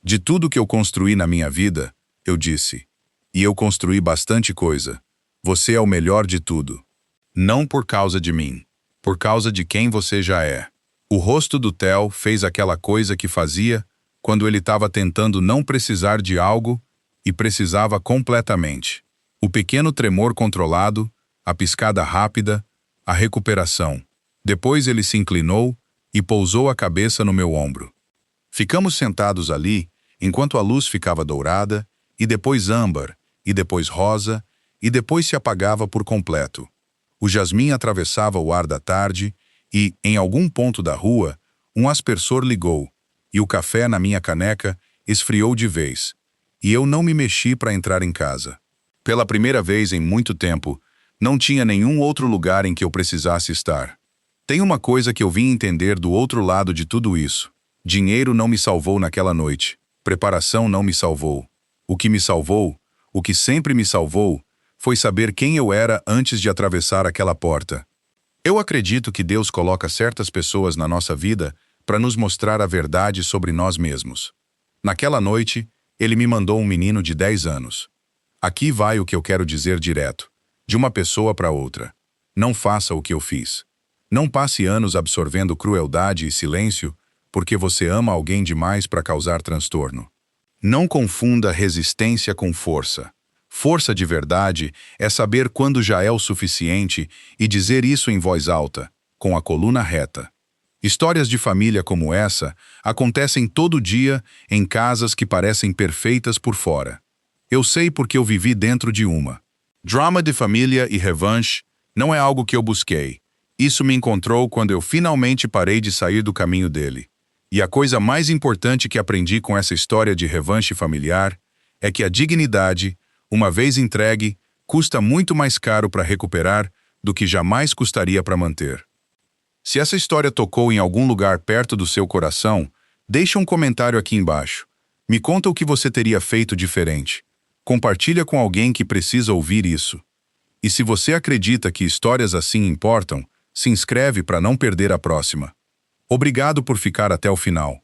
De tudo que eu construí na minha vida, eu disse, e eu construí bastante coisa, você é o melhor de tudo. Não por causa de mim, por causa de quem você já é. O rosto do Theo fez aquela coisa que fazia quando ele estava tentando não precisar de algo e precisava completamente. O pequeno tremor controlado, a piscada rápida, a recuperação. Depois ele se inclinou e pousou a cabeça no meu ombro. Ficamos sentados ali, enquanto a luz ficava dourada, e depois âmbar, e depois rosa, e depois se apagava por completo. O jasmim atravessava o ar da tarde e, em algum ponto da rua, um aspersor ligou, e o café na minha caneca esfriou de vez, e eu não me mexi para entrar em casa. Pela primeira vez em muito tempo, não tinha nenhum outro lugar em que eu precisasse estar. Tem uma coisa que eu vim entender do outro lado de tudo isso. Dinheiro não me salvou naquela noite. Preparação não me salvou. O que me salvou, o que sempre me salvou, foi saber quem eu era antes de atravessar aquela porta. Eu acredito que Deus coloca certas pessoas na nossa vida para nos mostrar a verdade sobre nós mesmos. Naquela noite, ele me mandou um menino de 10 anos. Aqui vai o que eu quero dizer direto, de uma pessoa para outra. Não faça o que eu fiz. Não passe anos absorvendo crueldade e silêncio porque você ama alguém demais para causar transtorno. Não confunda resistência com força. Força de verdade é saber quando já é o suficiente e dizer isso em voz alta, com a coluna reta. Histórias de família como essa acontecem todo dia em casas que parecem perfeitas por fora. Eu sei porque eu vivi dentro de uma. Drama de família e revanche não é algo que eu busquei. Isso me encontrou quando eu finalmente parei de sair do caminho dele. E a coisa mais importante que aprendi com essa história de revanche familiar é que a dignidade, uma vez entregue, custa muito mais caro para recuperar do que jamais custaria para manter. Se essa história tocou em algum lugar perto do seu coração, deixa um comentário aqui embaixo. Me conta o que você teria feito diferente. Compartilha com alguém que precisa ouvir isso. E se você acredita que histórias assim importam, se inscreve para não perder a próxima. Obrigado por ficar até o final.